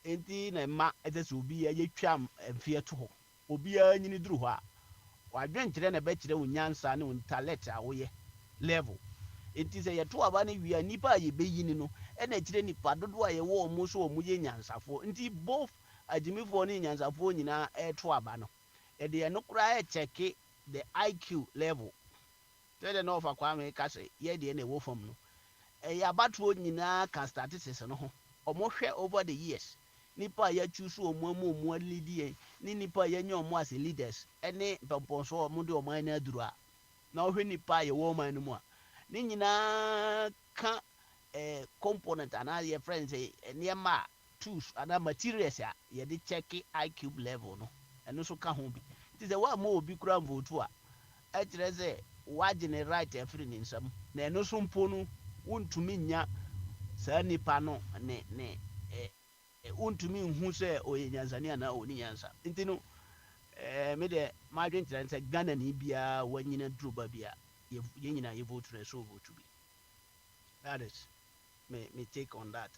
enti na mma ɛsɛ sɛ obi yɛtwa mfeɛ to hɔ obiara nyini duru hɔ a wadwenkyerɛ na ɛbɛkyerɛ wo nyansa ne wo talent a woyɛ level enti sɛ yɛto aba no wie a nipa a yɛbɛyi ni no ɛna akyerɛ nipa dodoɔ a yɛwɔ ɔmo so ɔmo yɛ nyansafoɔ nti both agyimifoɔ ne nyansafoɔ nyinaa ɛto aba no ɛde ɛno koraa ɛkyɛke the IQ level sɛdeɛ na ɔfa kwame ka sɛ yɛdeɛ na ɛwɔ fam no ɛyɛ abatoɔ nyinaa ka statistics no ho ɔmo hwɛ over the years nipa a yɛatwi so ɔmo alidi ne nipa a yɛnyɛ ɔmo as leaders ɛne mpɔmpɔnso a ɔmo de ɔmo ani aduru a na ɔhwɛ nipa a yɛwɔ ɔman no mu a ne nyinaa ka component anaa yɛ friend sɛ nneɛma tools anaa materials a yɛde check IQ level no ɛno nso ka ho bi nti sɛ woamma obi kora votu a ɛkyerɛ sɛ wagye ne right afiri ne nsam na ɛno nso mpo no wontumi nya saa nipa no ne wontumi nhu sɛ ɔyɛ nyansane anaa ɔni nyansa nti no mede madwen kyerɛ sɛ Ghana ne biara wanyina duro ba bi a yɛn nyinaa yɛvotu no ɛsɛ ɔvotu bi. That is me take on that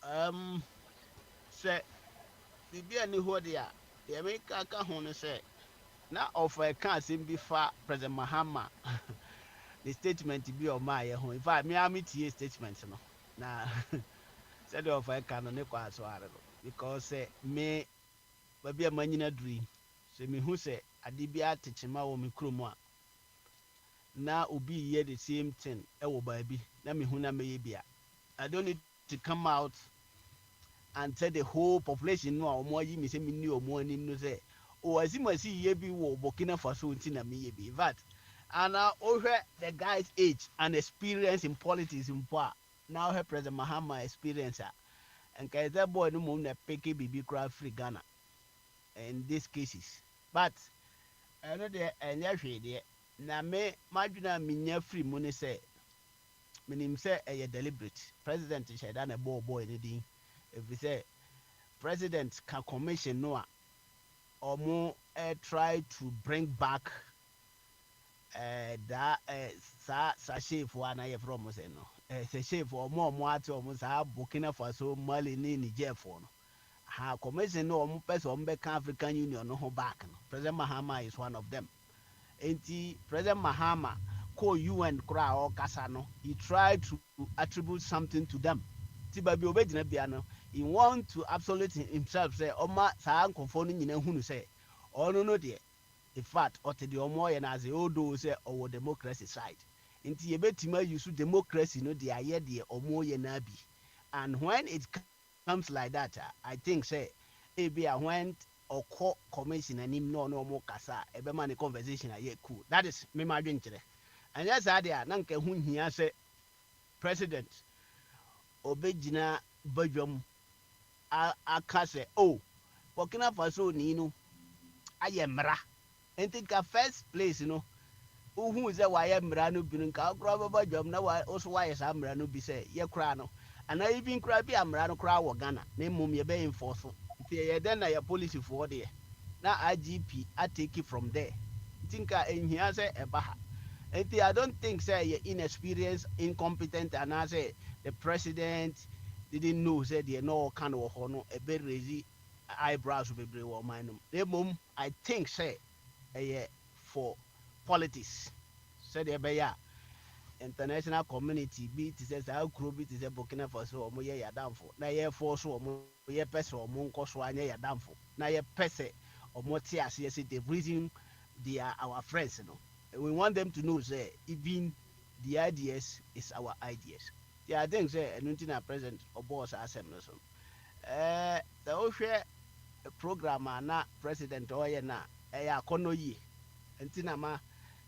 no. Sɛ biribi a ni hɔ de a deɛ meka ka ho no sɛ na ɔfa ɛka asɛm bi fa President Mahama the statement bi ɔmaayɛ ho in fact mea metie statement no na sɛdeɛ ɔfa ɛka no ne kɔ aso are no because sɛ me baabi a manyina duru yi sɛ mehu sɛ ade bi atekyema wɔ me kurom a na obi yɛ the same thing ɛwɔ baabi na mehu na mɛyɛ bi a I don't need to come out and tell the whole population no a ɔmo ayi me sɛ menni ɔmo anim no sɛ asimasi yɛ bi wɔ Burkina Faso nti na meyɛ bi in fact ana wohwɛ the guy's age and experience in politics mpo a na wohwɛ President Mahama experience a nka ɛsɛ boy no mmom na peke biribi koraa firi Ghana in these cases but ɛno deɛ ɛnyɛ hwee deɛ na madwene a menya firi mu ne sɛ menim sɛ ɛyɛ deliberate president hyɛ da na boy ne din ɛfiri sɛ president ka commission no a ɔmo try to bring back saa sahyefoɔ a na yɛfrɛ ɔmo sɛ no sahyefoɔ ɔmo ate ɔmo saa Burkina Faso Mali ne Nigerfoɔ no ha commission no ɔmo pɛ sɛ ɔmo bɛka African Union no ho back no President Mahama is one of them enti President Mahama ko UN koraa ɔkasa no he tried to attribute something to them ti baabi obɛgyina bia no he want to absolute himself sɛ ɔma saa nkɔfoɔ no nyina hunu sɛ ɔno no deɛ in fact ɔte deɛ ɔmo ɔyɛ no ase ɔdo sɛ ɔwɔ democracy side nti yɛbɛtumi ayi so democracy no deɛ ayɛ deɛ ɔmo ɔyɛ no abi and when it comes like that I think say ebi when ɔkɔ commission anim na ɔno ɔmo kasa ɛbɛma ne conversation ayɛ cool that is me madwen kyerɛ ɛnyɛ saa deɛ a na nka ho hia sɛ president obɛgyina badwam aka sɛ Burkina Faso ni no ayɛ mmara nti nka first place no wohu sɛ wayɛ mmara no bi no nka wokora bɛba dwam na woso wayɛ saa mmara no bi sɛ yɛkora no anaa even kora bi a mmara no koraa wɔ Ghana na mmom yɛbɛyɛ enforce nti yɛyɛ dɛn na yɛ policyfoɔ deɛ na IGP atake from there nti nka ɛnhia sɛ ɛba ha nti I don't think sɛ yɛ inexperienced incompetent anaasɛ the president didn't know sɛ deɛ na ɔka no wɔ hɔ no ɛbɛraise eyebrows bebree wɔ ɔman no mu na mmom I think sɛ ɛyɛ for politics sɛdeɛ ɛbɛyɛ a international community bi te sɛ saa kuro bi te sɛ Burkina Faso ɔmo yɛ yadamfo na yɛfɔ so ɔmo yɛpɛ sɛ ɔmo nkɔ so anyɛ yadamfo na yɛpɛ sɛ ɔmo te aseɛ sɛ the reason they are our friends no we want them to know sɛ even the ideas is our ideas I think sɛ ɛno nti na president ɔbɔɔ saa asɛm no so sɛ wohwɛ program a na president ɔyɛ na ɛyɛ akɔnnɔ yie nti na ma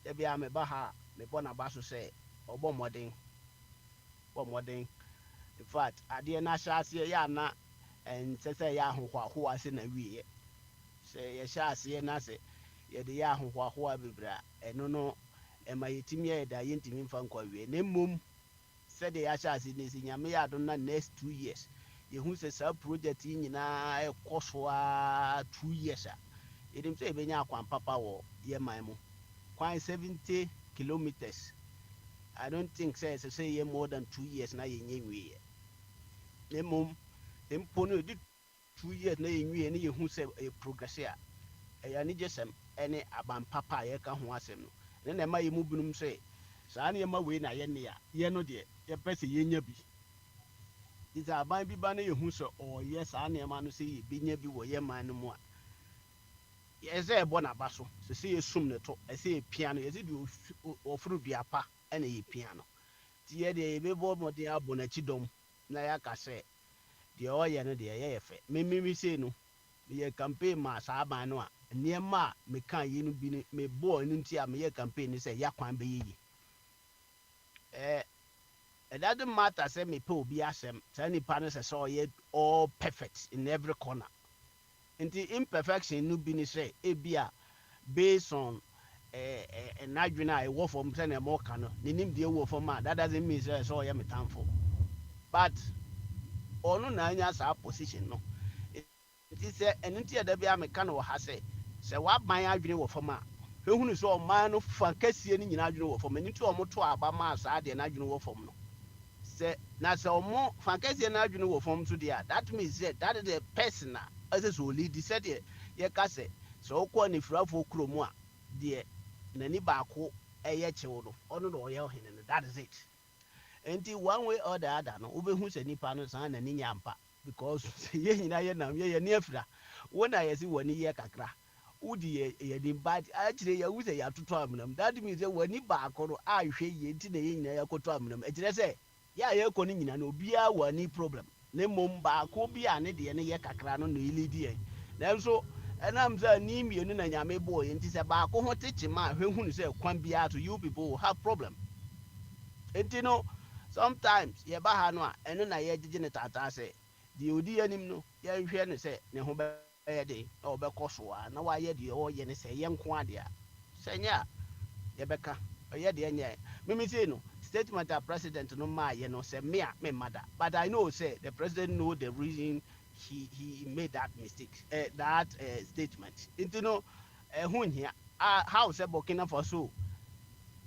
ebi a meba ha mebɔ n'aba so sɛ ɔbɔ mmɔden in fact adeɛ no ahyɛ aseɛ yɛ ana ɛnsɛ sɛ yɛ ahohoahoa sɛ na wieɛ sɛ yɛhyɛ aseɛ na sɛ yɛde yɛ ahohoahoa bebree a ɛno no ɛma yɛtumi yɛ da yɛntumi mfa nkɔ awie na mmom sɛdeɛ yɛahyɛ ase no sɛ nyame yɛ adom na next 2 years yɛhu sɛ saa project yi nyinaa ɛkɔ so a 2 years a yɛdim sɛ yɛbɛnya akwan papa wɔ yɛ man mu kwan 70 kilometers I don't think say yɛ more than 2 years na yɛnyɛ nwieɛ na mmom mpo no ɛdi 2 years na yɛnwie ne yɛhu sɛ ɛyɛ progress a ɛyɛ anigyesɛm ɛne aban papa a yɛka ho asɛm no ne na ɛma yɛ mu binom sɛ saa nneɛma wei na yɛne a yɛ no deɛ yɛpɛ sɛ yɛnya bi nti sɛ aban bi ba no yɛhu sɛ ɔyɛ saa nneɛma no sɛ yɛbɛnya bi wɔ yɛ man no mu a yɛsɛ ɛbɔ n'aba so sɛ yɛsum ne to ɛsɛ yɛpia no yɛsɛ deɛ ɔforo dua pa ɛna yɛpia no nti yɛdeɛ yɛbɛbɔ mmɔden abɔ n'akyi dɔm na yɛaka sɛ deɛ ɔyɛ no deɛ yɛyɛ fɛ mememi sei no meyɛ campaign ma saa aban no a nneɛma a meka yi no bi no mebɔɔ no nti a meyɛ campaign no sɛ yɛakwan bɛyɛ yi It doesn't matter say me pe obi asem say nipa no say so all perfect in every corner. Nti imperfection no bi ni say ebia based on an adwene a ɛwɔ fam sɛ na ɛma ɔka no n'anim deɛ ɛwɔ fam a that doesn't mean sɛ sɛ ɔyɛ metamfo but ɔno na anya saa position no nti sɛ ɛno nti ɛda bi a meka no wɔ ha sɛ waban adwene wɔ fam a ehunu sɛ ɔman no fa kɛseɛ no nyinaa adwene wɔ fam ɛno nti ɔmo to aba maa saa deɛ n'adwene wɔ fam no sɛ na sɛ ɔmo fa kɛseɛ no adwene wɔ fam so deɛ a that means sɛ that is the person a ɛsɛ sɛ ɔlidi sɛdeɛ yɛka sɛ wokɔ anifirafoɔ kurom a deɛ n'ani baako ɛyɛ kyew no ɔno na ɔyɛ ɔhene no that is it nti one way or the other no wobɛhu sɛ nipa no saa n'ani nya mpa because yɛn nyinaa yɛ nam yɛyɛ ne afira wɔn na yɛsi wɔn ani yɛ kakra wodi yɛde mba akyerɛ yɛwu sɛ yɛatoto amenam that means sɛ wɔn ani baako no ahwɛ yie nti na yɛn nyinaa yɛkɔtɔ amenam ɛkyerɛ sɛ yɛ a yɛkɔ no nyinaa no obiara wɔ ani problem na mmom baako bi a ne deɛ no yɛ kakra no na ɛlidi yɛn nanso ɛnam sɛ ni mmienu na nyame bɔɔ yɛn nti sɛ baako ho te kyema a hwɛhu no sɛ kwan biara to you people will have problem nti no sometimes yɛba ha no a ɛno na yɛgyegye ne taataa sɛ deɛ odi anim no yɛnhwɛ no sɛ ne ho bɛyɛ de na ɔbɛkɔ so a na wayɛ deɛ ɔyɛ ne sɛ ɛyɛ nko adeɛ a sɛ nyɛ a yɛbɛka ɔyɛ deɛ nyɛ mimi sei no statement a president no maayɛ no sɛ me a memma da but I know sɛ the president know the reason he made that mistake that statement nti no ɛho nhia how sɛ Burkina Faso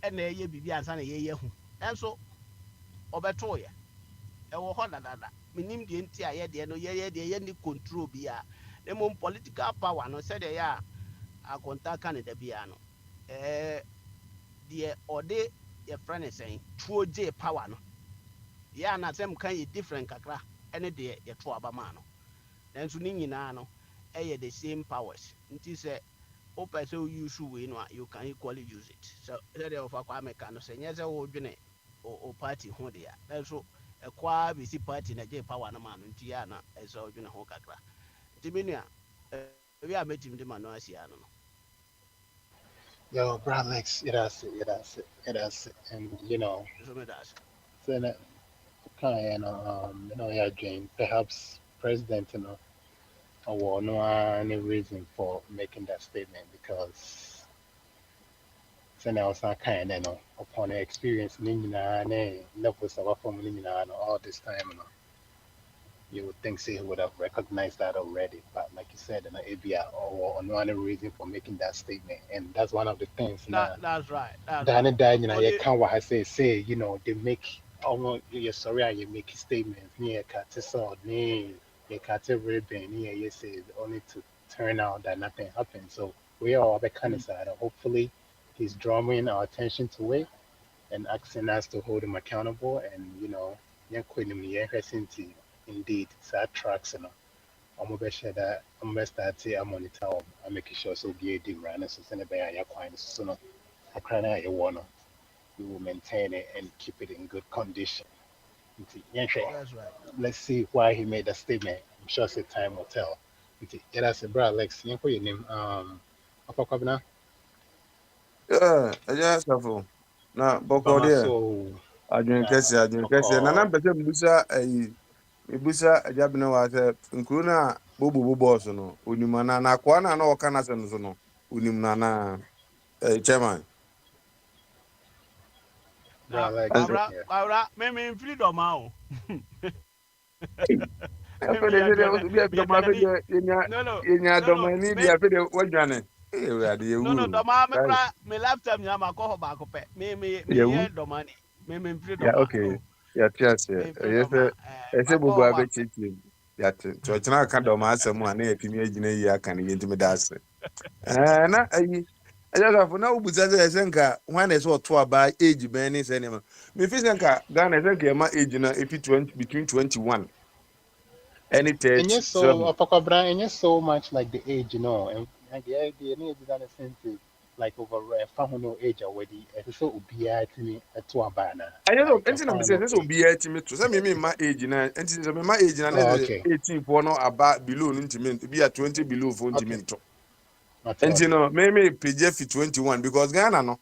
ɛna ɛyɛ biribi ansa na yɛyɛ ho ɛnso ɔbɛtooyɛ ɛwɔ hɔ dadada menim deɛ nti a yɛdeɛ no yɛyɛ deɛ yɛne control bia na mmom political power no sɛdeɛ yɛ a akonta ka ne da bia no deɛ ɔde yɛfrɛ ne sɛn tuo gye power no yɛ anasɛm ka yɛ different kakra ɛne deɛ yɛto aba maa no nanso ne nyinaa no ɛyɛ the same powers nti sɛ wopɛ sɛ use wei no a you can equally use it so sɛdeɛ wɔfa kɔ amɛka no sɛ nyɛ sɛ wodwene o party ho deɛ nanso ɛkɔa bɛsi party na gye power no ma no nti yɛ na ɛsɛ wodwene ho kakra nti me nua ebi a mɛtumi de ma no asia no no Yo, bro, Alex, and so me das so that kind yeah, Jane, perhaps president, or no any reason for making that statement because so now it's not kind, upon the experience, levels of all this time, you would think say he would have recognized that already. But like you said, ABI or no other reason for making that statement. And that's one of the things now. That's right. Danny died, you can't what I say, they make almost you're sorry you make statements near Catissa near your Catter ribbon, you say only to turn out that nothing happened. So we are the kind of side. Hopefully he's drawing our attention to it and asking us to hold him accountable and indeed sad tracks I'm gonna share that I'm gonna start to monitor I'm making sure so be a dim run so send a bear so no I cry you wanna we will maintain it and keep it in good condition. That's right. Let's see why he made that statement. I'm sure the time will tell. Yeah, that's a bro Alex, you your name Apakabna? Yeah, ɛyɛ na bɔkɔ Bama deɛ so adwene kɛseɛ na na mpɛ sɛ mebusa agyabene wa sɛ nkuro no a bobo bɔɔso no onim anaa na akoa no a na ɔka no asɛm no so no onim no anaa chairman Na Alex, Barbara, me freedom out. afei de sɛ obi adɔm afei deɛ yɛnya adɔm ani deɛ afei de woadwane awurade No, yɛwu doma me kra me lifetime nyina ma ko baako pɛ. Me yɛwu ye doma ni. Me ya freedom okay oh. yɛte aseɛ Me ɛyɛ freedom sɛ ɛsɛ ma bobo ko baako. abɛkyekye mu yɛate nti ɔkyena aka dɔm asɛm a na yɛpimi agyina yi aka no yɛntimi da ase na ayi ɛyɛsafo na wobusa sɛ ɛsɛ nka hwan na ɛsɛ ɔto aba age bɛn ne sɛ nneɛma mefi sɛ nka ghana ɛsɛ nka ɛma age no ɛfi 20 between 21 ɛne and 30 yes, so so Apakabra, and yes, so much like the age, and the idea is that sense like over a family age already. It's so be to me to a banner, ɛyɛ sɛ like a ɛnti na mesɛ final ɛsɛ sɛ age. obiaa timi to sɛ meme ma age no ɛnti sɛ mema age no na Oh, ɛsɛ okay, 18 foɔ no aba below no ntimi bi a 20 below foɔ ntimi okay, nto okay, ɛnti okay. no meme pagya fi 21 because ghana no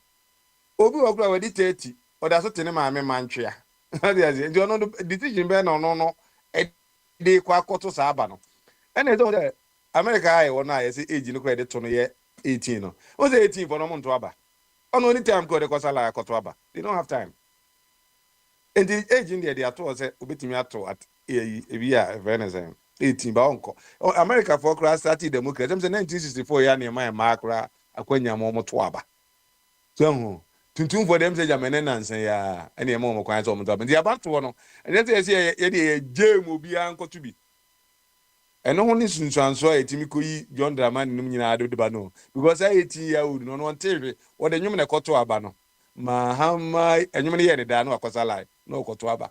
obi wɔ kora wɔde 30 or that's what my mantra. You know the decision ben no they kwa koto sabano. And I don't America I one I say age no credit to no ye 18 no. Was 18 for no month to aba. On only time go the kosala koto aba. They don't have time. And the age in there they are told say obetimi ato at e year Venice 18 ba onko. America for class started democracy. Them say 1964 year na my makra akwanya mo to aba. So tuntum for them say jamene nansen ya ene mo mo kwan so mo to aba. They about to no. And they say ye dey jam obi anko to bi. Eno ho ni sunsuanso a etimi koyi John Dramani num nyina ado de ba no. Because I 18 year old no no ntere wo de nyum na koto aba no. Mahama enyum ne ye ne da no akosala no koto aba.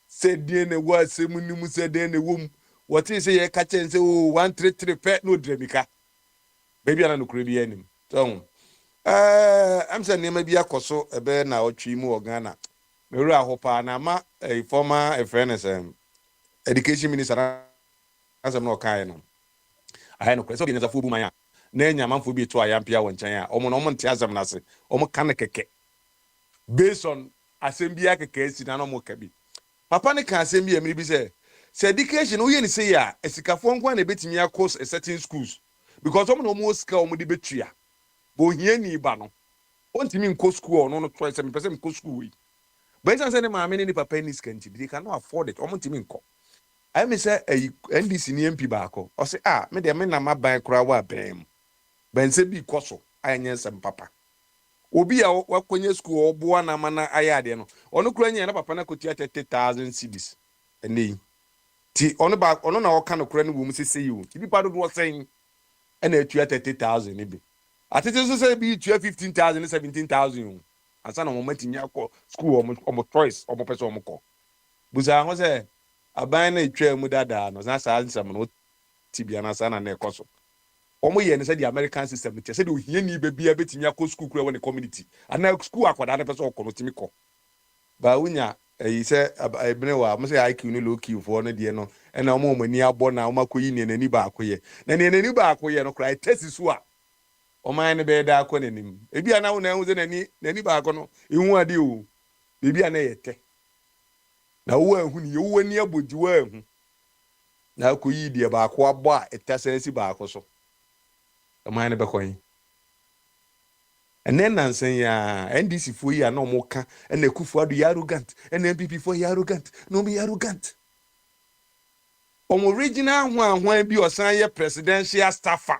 Said ne wa semunimu said ne wom. What is say ka chen say oh 133 pe no dremika. Baby ana no kure bi anim. So I'm saying ne ma bi akoso ebe na otwi mu ogana. Me ru ahopa na ma a former a friend is education minister asem no kai no. I no kure so bi ne za fu bu man ya. Na enya manfo bi to ayampia won chan ya. Omo no mo ntia asem na se. Omo kan keke. Based on asem bi akeke si na no mo ka bi. Papa ne kan asem bi emri bi say education we ni say ya esikafo nkwa na betimi akos a certain schools because omo no mo sika omo de betua bo hie ni ba no ontimi nko school no no try say me person nko school we but say ne maame ni papa ni sika nti they cannot afford it omo ntimi nko I me say NDC ni MP ba ko o say me de me na maban kura wa bem ben say bi koso anya nsem papa obi a wakonye school oboa na mana ayade no ono kura nya na papa na kotua 30,000 cedis ene ti ono na oka no kura no wo mu sese yi o ti bi pa do wo sen na atua 30,000 ne bi atete so say bi atua 15,000 17,000 o asa na mo matinya akọ school omo choice omo pese omo ko buza ho say aban na atwa mu dada no na sa nsam no ti bia na sa na na ekoso omo ye ne say the American system te say the ohia ni be bia betinya akọ school kura won community ana school akwada na pese okọ timi ko ba unya eyi say ebene wa mo say IQ no low Q for no de no na omo mani abo na omo akoyi ne nani ba akoye na ne nani ba akoye no kra test su a oman ne be da akọ nanim ebi ana wo na hu ze nani ba akọ no ehu ade o bebi ana yete na wo ahu ni wo ani aboji wo ahu na akoyi de ba akọ abo a etasansi ba akọ so oman ne be koyin and then nansen ya NDC fo ya na omo ka na Akufo ado ya arrogant na MPP fo ya arrogant no be arrogant omo original hwan bi osan ye presidential staffer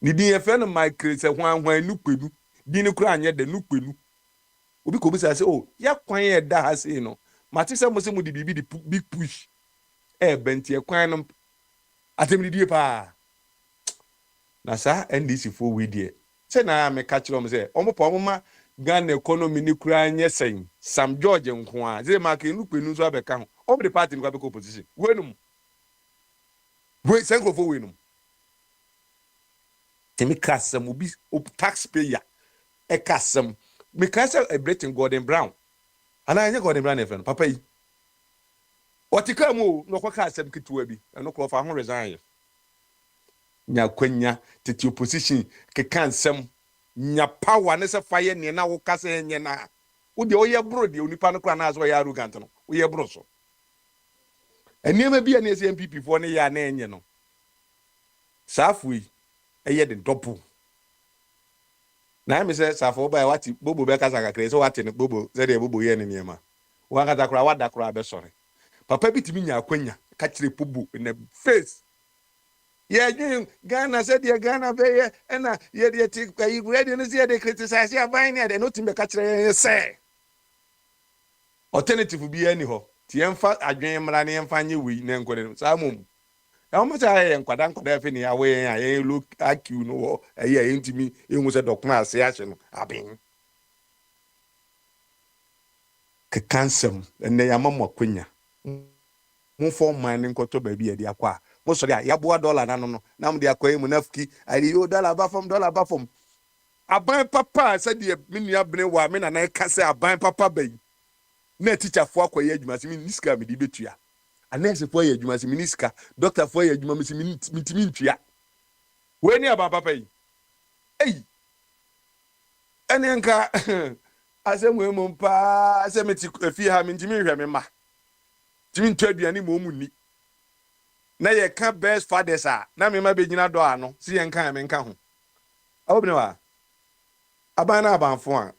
ni din ye fe no Michael se hwan nupenu din ni kura anye de nupenu obi ko bi say oh ya kwan ye da ha sei no mate se mo se mo di bibi di big push benti e kwan no atemni die pa na sa NDC fo we die se na me ka kire mo se omo pa omo ma Ghana economy ni kura anye sen Sam George nko a ze ma ke nupenu so abeka ho omo the party ni kwa beka opposition wenum we senko fo wenum temi kasem obi taxpayer kasem me kasa everything Gordon Brown ana anya Gordon Brown efe no papa yi otika mu no kwa kasem kitua bi no kwa fa ho resign nya kwanya tete opposition ke kansem nya power ne se faye ne na wo kasa enye na wo de oye bro de onipa no kwa na aso ya arrogant no wo ye bro so eniema bi na ese MPP fo ne ya na enye no safui eye de double na me say safo ba wati bobo be kasa kakre so wati ne bobo ze de bobo ye ne niema wa kata kura wada kura be sore papa bi timi nya akwanya ka kire pobo in face ye dwen Ghana said ye Ghana be ye na ye de ti kai ready no say de criticize ya ban ne de no timbe ka kire say alternative bi ani ho ti emfa adwen mra ne emfa nye wi ne nkode sa mum na mo ta ye nkwada efe ni awe ya ye look AQ no ye ntimi enwu se dokuna ase ahye no abin ke kansem enne ya mamma kwanya mo for man nkoto ba bi e de akwa mo so ya boa dollar na no na mo de akwa mu nafiki ari o dollar ba fom aban papa se de me nua bene wa me na ka se aban papa bai na teacher fo akwa ye adwuma se me niska me di betua anese fo ye adwuma se miniska doctor fo ye adwuma me se mitimi ntua we ni aba papa yi ei ene nka asem we mum pa asem ti afi ha me ntimi hwɛ me ma timi ntu aduane mo mu ni na ye ka best fathers a na me ma be gyina do ano si ye nka me nka ho awobne wa aban na abanfo a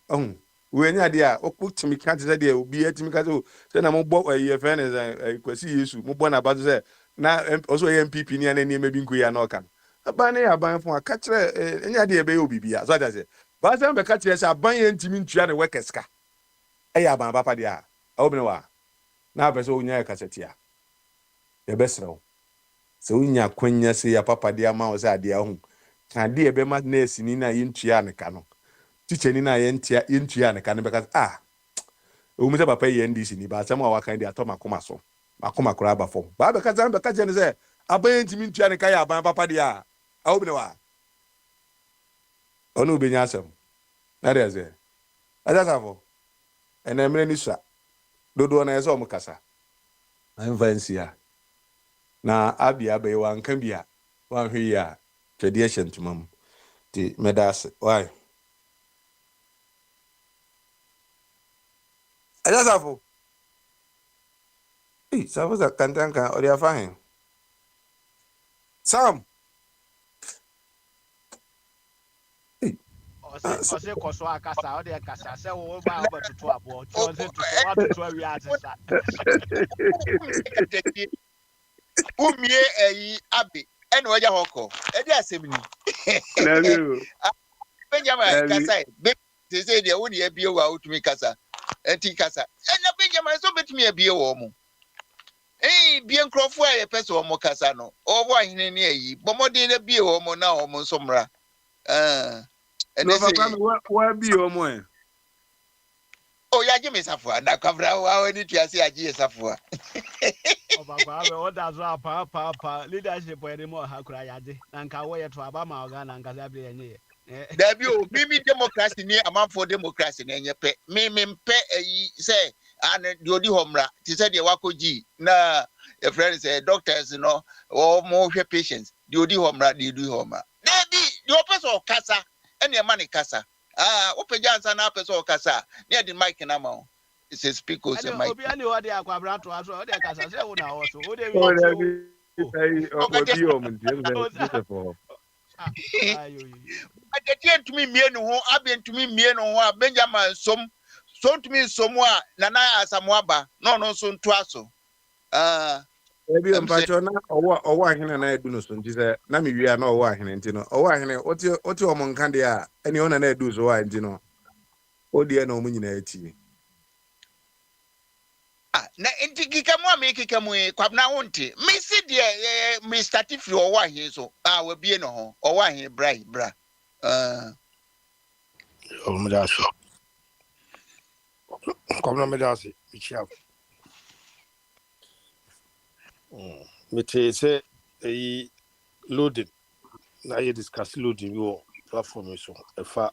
we nya de a okutimi ka te de obi atimi ka se na mo bɔ ye fɛ ne kwasi Yesu mo bɔ na ba se na oso ye MPP ni na bi nku ya na oka aban na abanfo a ka kyerɛ nya de be obi bia so that say ba se be ka kyerɛ se aban ye ntimi ntua ne workers ka aban papa de a awobne wa na be so onya ya kasetia ye besrew se onya kwanya se ya papa de ama o se ade ahu ka de be ma nurse ni na yintua ne ka no teacher ni na yintua ne ka ne be ka o mu se papa ye NDC ni ba asem a wakan de atoma koma so makoma kora ba fom ba be ka zan be ka je ne se aban ntimi ntua ne ka ya aban papa de a awobne wa onu be nya asem na de ze aja safo ene mre ni sha dodo na yeso omukasa anvansia na abia be wanka bia wanhwe ya twede ahyentumam ti medas why aja safo safo za kantanka ori afahin sam ɔse kɔ so akasa ɔde akasa sɛ wo ba wobɛtoto aboɔ ɔse toto watoto awia ate sa umie eyi abi ene oja hoko edi asemi Benjamin kasa be say dey woni ebie wa utumi kasa enti kasa ena Benjamin so betumi ebie wo mo bie nkrofo a ye pese wo mo kasa no obo ahene ne eyi bomodin na bie wo mo na wo mo nso mra no papa wa bie wo mo ya jimi safua na kwabra wa oni tuase agie safua Papa, what does pa leadership where the more hakura yade na nka wo ye to aba ma oga na nka zabe enye there be o mimi democracy ni amanfo democracy na enye pe mimi mpe eyi say and the odi homra ti say the wakoji na the friends say doctors no or more patients the odi homra the odi homra there be the person kasa ene e mani kasa opeja ansa na person kasa near the mic na ma it's a speaker so mic obi ani wode akwabra to aso wode kasa say wo na wo so wode wi obi o mun die be for ayo agete ntumi mie no ho abe ntumi mie no ho a Benjamin so ntumi somu a nana asamu aba no so nto aso ebi mpacho na owo ahene na edu no so nti se na me wi a na owo ahene nti no owo ahene oti omo nka de a eni ona na edu so wa nti no odi na omo nyina ati na enti kikamu a me kikamu kwabna wonte me si de me start free owo ahene so wa bie no ho owo ahene bra Omdaso. Komna medasi ichia. Mete say loading na ye discuss loading your platform so efa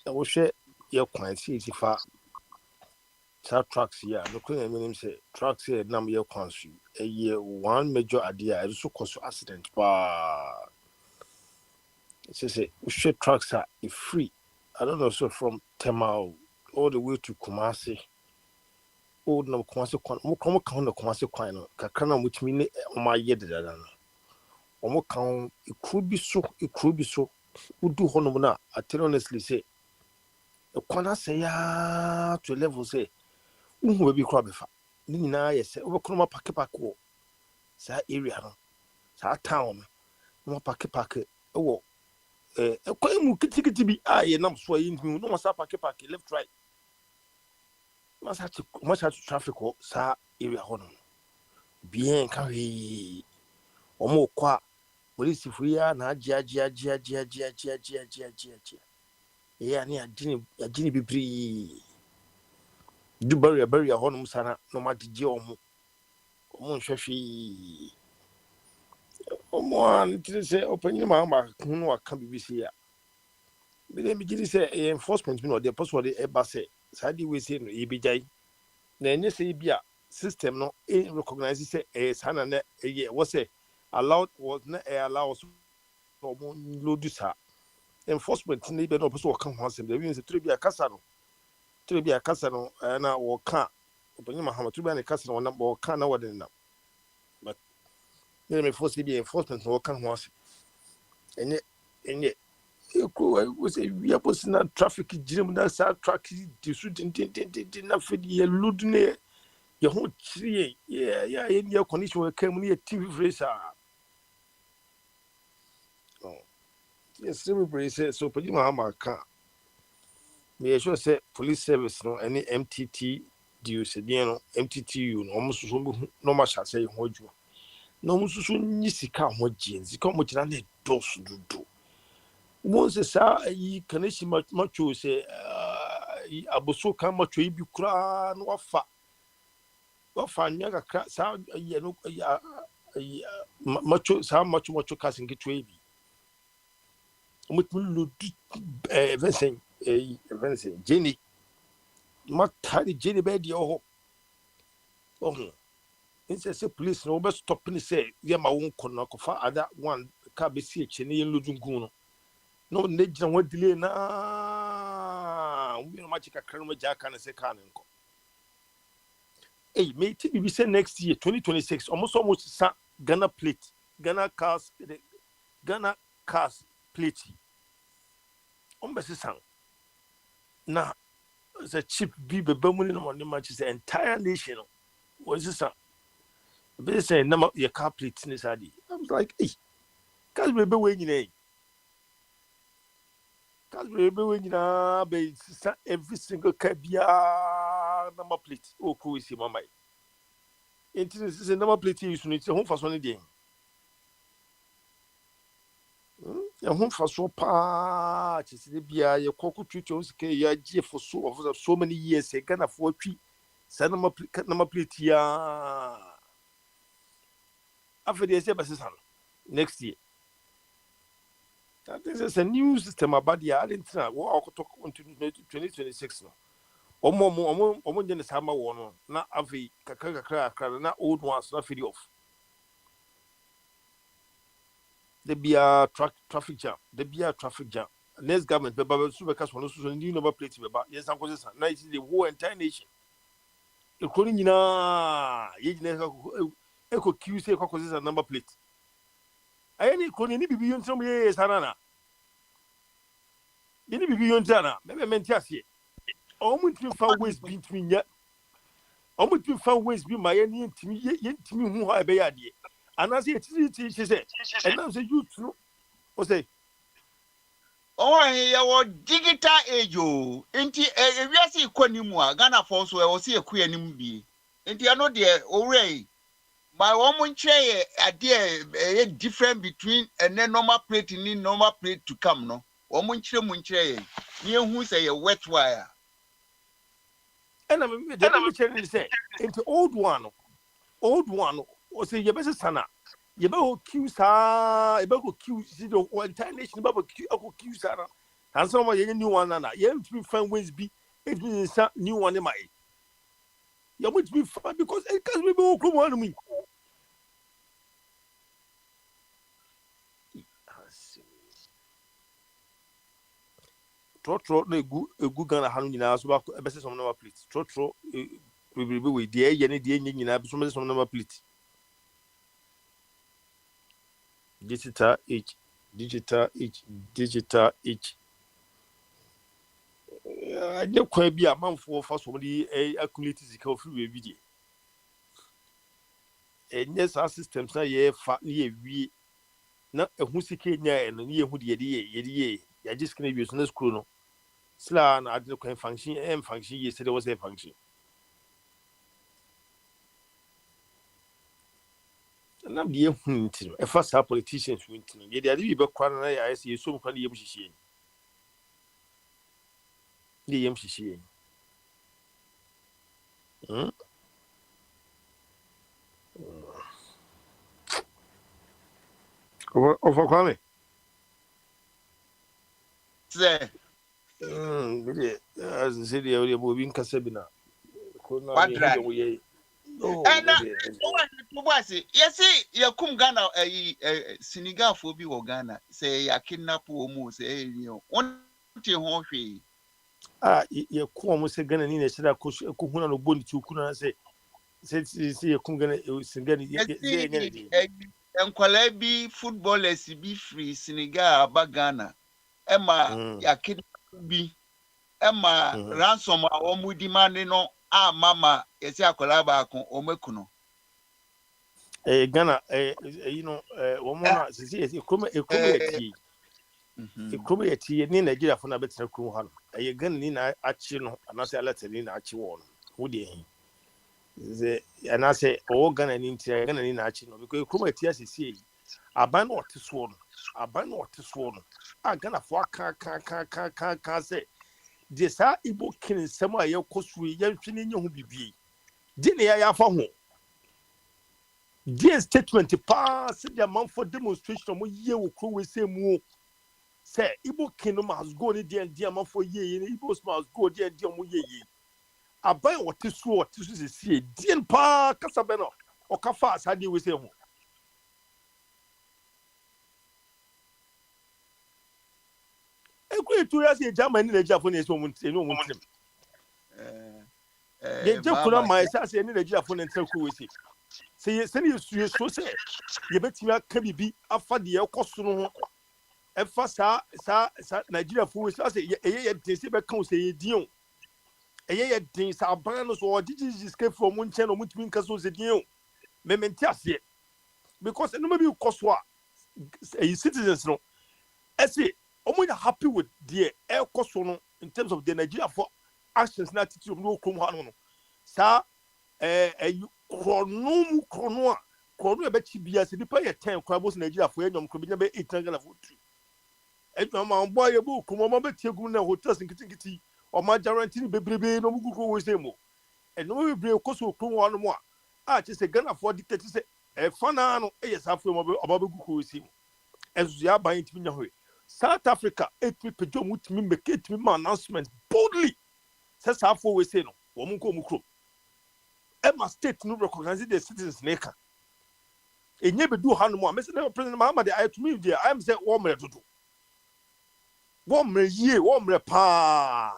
wo hwe ye kwan si fa tracks here no kwen menim say tracks here nam ye kwan so one major idea e so cause accident pa say we share tracks are free. I don't know, so from Temao all the way to Kumasi. Old no Kumasi Kwan, Mokomo count the Kumasi Kwan, Kakana, which mean my yet. Omo count, it could be so, Would do Honomona, I tell honestly say, the Kwana say, to a level say, who will be crabbefa. Nina, yes, over Kroma Pakepako, sa area, sa town, no Pakepake, oh. Kwa mu kitikiti bi ye nam so yin hu no masa park left right masa traffic ko sa area hono bien ka we omo kwa police fuya na ajia ani ajini bibri du barrier hono sana no ma dije omo nhwehwe omo an tise opanyi ma hunu aka bibisi ya But me gidi say enforcement no dey possible dey eba say sadi we say no ebijai na enye say bia system no recognize say sana na was say allowed was na allow so mo load sa enforcement ni be no person kan ho asem dey we say three bia kasa no to be a castle and I will can't open your Mahama to be a castle on number can't know what in them. But let me force to be enforcement or can was. And yet, you was a we are posting a traffic jam that's our track to shoot in didn't fit ye ludne your whole tree. Yeah, in your condition will come near TV racer. Oh, yes, everybody says so. But you Mahama can't. Me sure say police service no any MTT dues no MTTU no almost so no much say ho adwuma no almost so nyi sika ho gye sika mo gina na dos dudu mo se sa yi kaneshi macho say aboso kan macho yi bi kura no wafa nya kakra sa ye no macho sa macho kasin ke twe bi mo tulu Vincent Jenny matari Jenny bedi oh inse police no be stop ni say ye ma won kono ko fa ada one ka be si eche ni lodungun no ne gina won delay na we no ma chika kran ma jaka na se kan nko me ti bi say next year 2026 almost sa Ghana plate Ghana cars plate be san na the chip be bemuni no money match the entire nation was this be say na your car plate ni sadi I was like hey cause we be we nyina be every single car bia number plate o ko isi mama enti say number plate you no ti ho fa so ne dey ya ho fa so pa chisi bia ye koku twitwe o sike ya gie for so many years e Ghana for twi sa number plate ya after the year basis next year that is a new system about the adentra wo akoto into 2026 no omo nje ne sama wo no na afi kakra na old ones na free off there be a traffic jam next government be baba su be kaso no so new number plate be ba yes anko say na it is the whole entire nation ekoni nyina ye nyina eko QC eko say number plate ayani ekoni ni bibi yontom ye sanana ni bibi yontana me menti ase omuntimi fa waste between ya omuntimi fa waste bi ma ye ni ntimi hu ha be ya de anase etiti say and now say you no o say ya wo digital age o enti ewiase ikonimu a Ghana for so e wo se eku anim bi enti ano de owrei my woman nkyerɛ ade different between a normal plate ni normal plate to come no woman nkyerɛ ni ehu say ye wet wire and me kyerɛ say into old one o say ye be sana ye be ho QC ye be ho QC the entire nation be ho QC na and some ye new one na ye ntumi fan ways bi it means new one in my you want to be fun because it can be more common to me. Trotro no egu Ghana hanu nyina so ba e be some number plate trotro we dey ye ne dey nyina so be some number plate digital age de kwa bi amanfo fa so di accumulate zika ofri we bi die yes our systems na ye fa na ye wie na ehu sika nya e no ye hu de ye ya just can be na school no sla na ade kwa function yes there was a function na de hu ntino e fa sa politicians hu ntino ye de ade bi be kwa na ya ye so mu kwa na ye mu hihie ni yem hihie Over Kwame. Say. As I said, you're moving Casabina. What right? Yes, you come Ghana, Senegal for be Ghana. Say, I kidnap woman, say, you want to home. ye ko mo se Ghana ni na shira ko huna no boni ti kuna se ye kum Ghana se Ghana ye nyane enkwala bi footballers bi free Senegal abagana ema yakid bi ema ransom a omudi mane no mama yesi akwala ba akon omekuno Ghana you know woman na se ekom yati ekom yati ni Nigeria fo na betra krum ha no Ghana ni na achi no anase alert ni na achi wo no wo de hin ze anase o Ghana ni ntia Ghana ni na achi no because ekom yati asese aban no oteso no Ghana fo ka se de sa Igbo kin nsem a ye koso ye ntwe ne hu bibie de ne ya fa ho Dear statement pass the amount for demonstration mo ye wo kro we say mu say Igbo kingdom must go ni dear amount for ye Igbo must go dear mo ye abai otesu se dear pa kasa be no o ka fa asade we say ho ekwe to ya say German ni Nigeria for na so mun tim ye je kuna mai say ni Nigeria for na ntra kro we say say you so say ye betimi aka bibi afa de ekoso no ho efa sa Nigeria fo we say ye den se be kan say ye din o ye den sa ban no so digi escape from nche no mutimi nka so se din o me menti ase because no be koso a citizens no say omo happy with the ekoso no in terms of the Nigeria for actions na attitude no krom ha no sa krono e be chibia se dipa ye 10 kwa bo Nigeria fo enyom kro binya be 8 Ghana fo 2 enyom ma boy ye bo kuma ma be tiegu na hotels nkiti o ma guarantee bebrebe no mugu ko we se mo eno bebrebe ko so krono anu mo a che se Ghana fo dictate se e fana no e yesa fo mo be gugu ko we se mo ezu ya ban timi nya hoye South Africa etimi pejo mutimi make etimi ma announcement boldly se sa fo we se no wo mu ko mu kro Emma State no recognize the citizens neka. Enye bedu hanu mo. Me say President Muhammad to me there. I am say wo mre dodo. Wo mre yie, wo mre pa.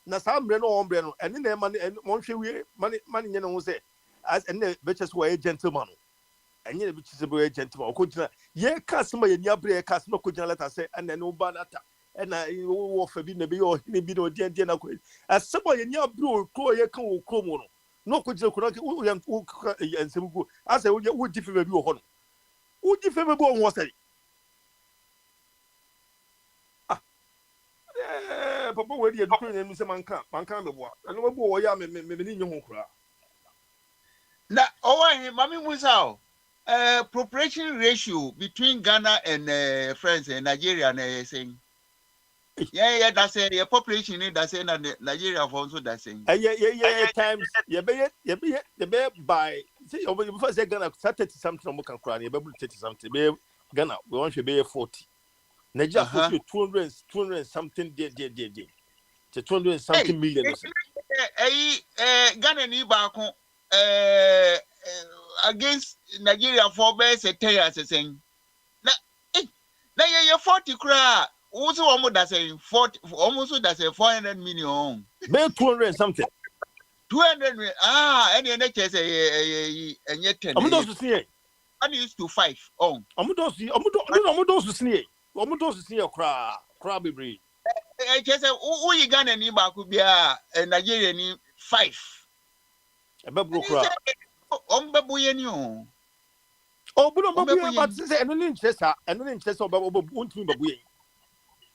Na sa mre no wo mre no. Ene na ma mo hwe wie mani nye no ho say as ene betches wo a gentleman. Enye na betches bo a gentleman. Ko gina ye kasma ye ni abre ye kasma ko gina letter say ene no ba data. Ena wo fa bi na bi yo ni bi no die na ko. Asebo ye ni abre o ko ye kan wo kro mo no. No ko jira kuna wo ensem go asa wo di febe bi wo ho no wo di febe bo wo sari papa we di edukun ne se manka me boa eno wo bo wo ya me ni nyu kura na owa mami musa o population ratio between Ghana and France and Nigeria na saying yeah that's a population in that say na Nigeria for also that saying times you be by say you first say Ghana 30 something mo kan kura na you be 30 something be Ghana we want to be 40 Nigeria for 200 something there 200 something million Ghana ni ba ko against Nigeria for be say 10 years saying na ye 40 kura also almost that's a 40 almost that's a 400 million be 200 something 200 million any NHS and yet 10 amudo see and used to 5 on amudo see kra bebre I just say who you Ghana ni ba ku bia Nigeria ni 5 e be bro kra on be boye ni o buno babuye but say eno ni nchesa ontumi babuye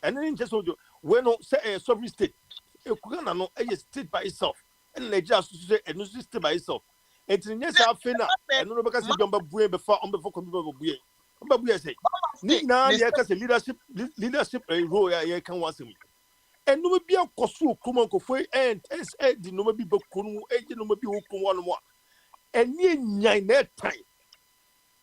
and then just when no say a sovereign state Ghana no a state by itself and Nigeria say a state by itself and in yes afena and no because you babuye before babuye babuye say ni na ya ka say leadership role ya kan wase mu and no be akoso kuma nkofo and the no be bakunu e no be okun wanu mo and ni nyan na time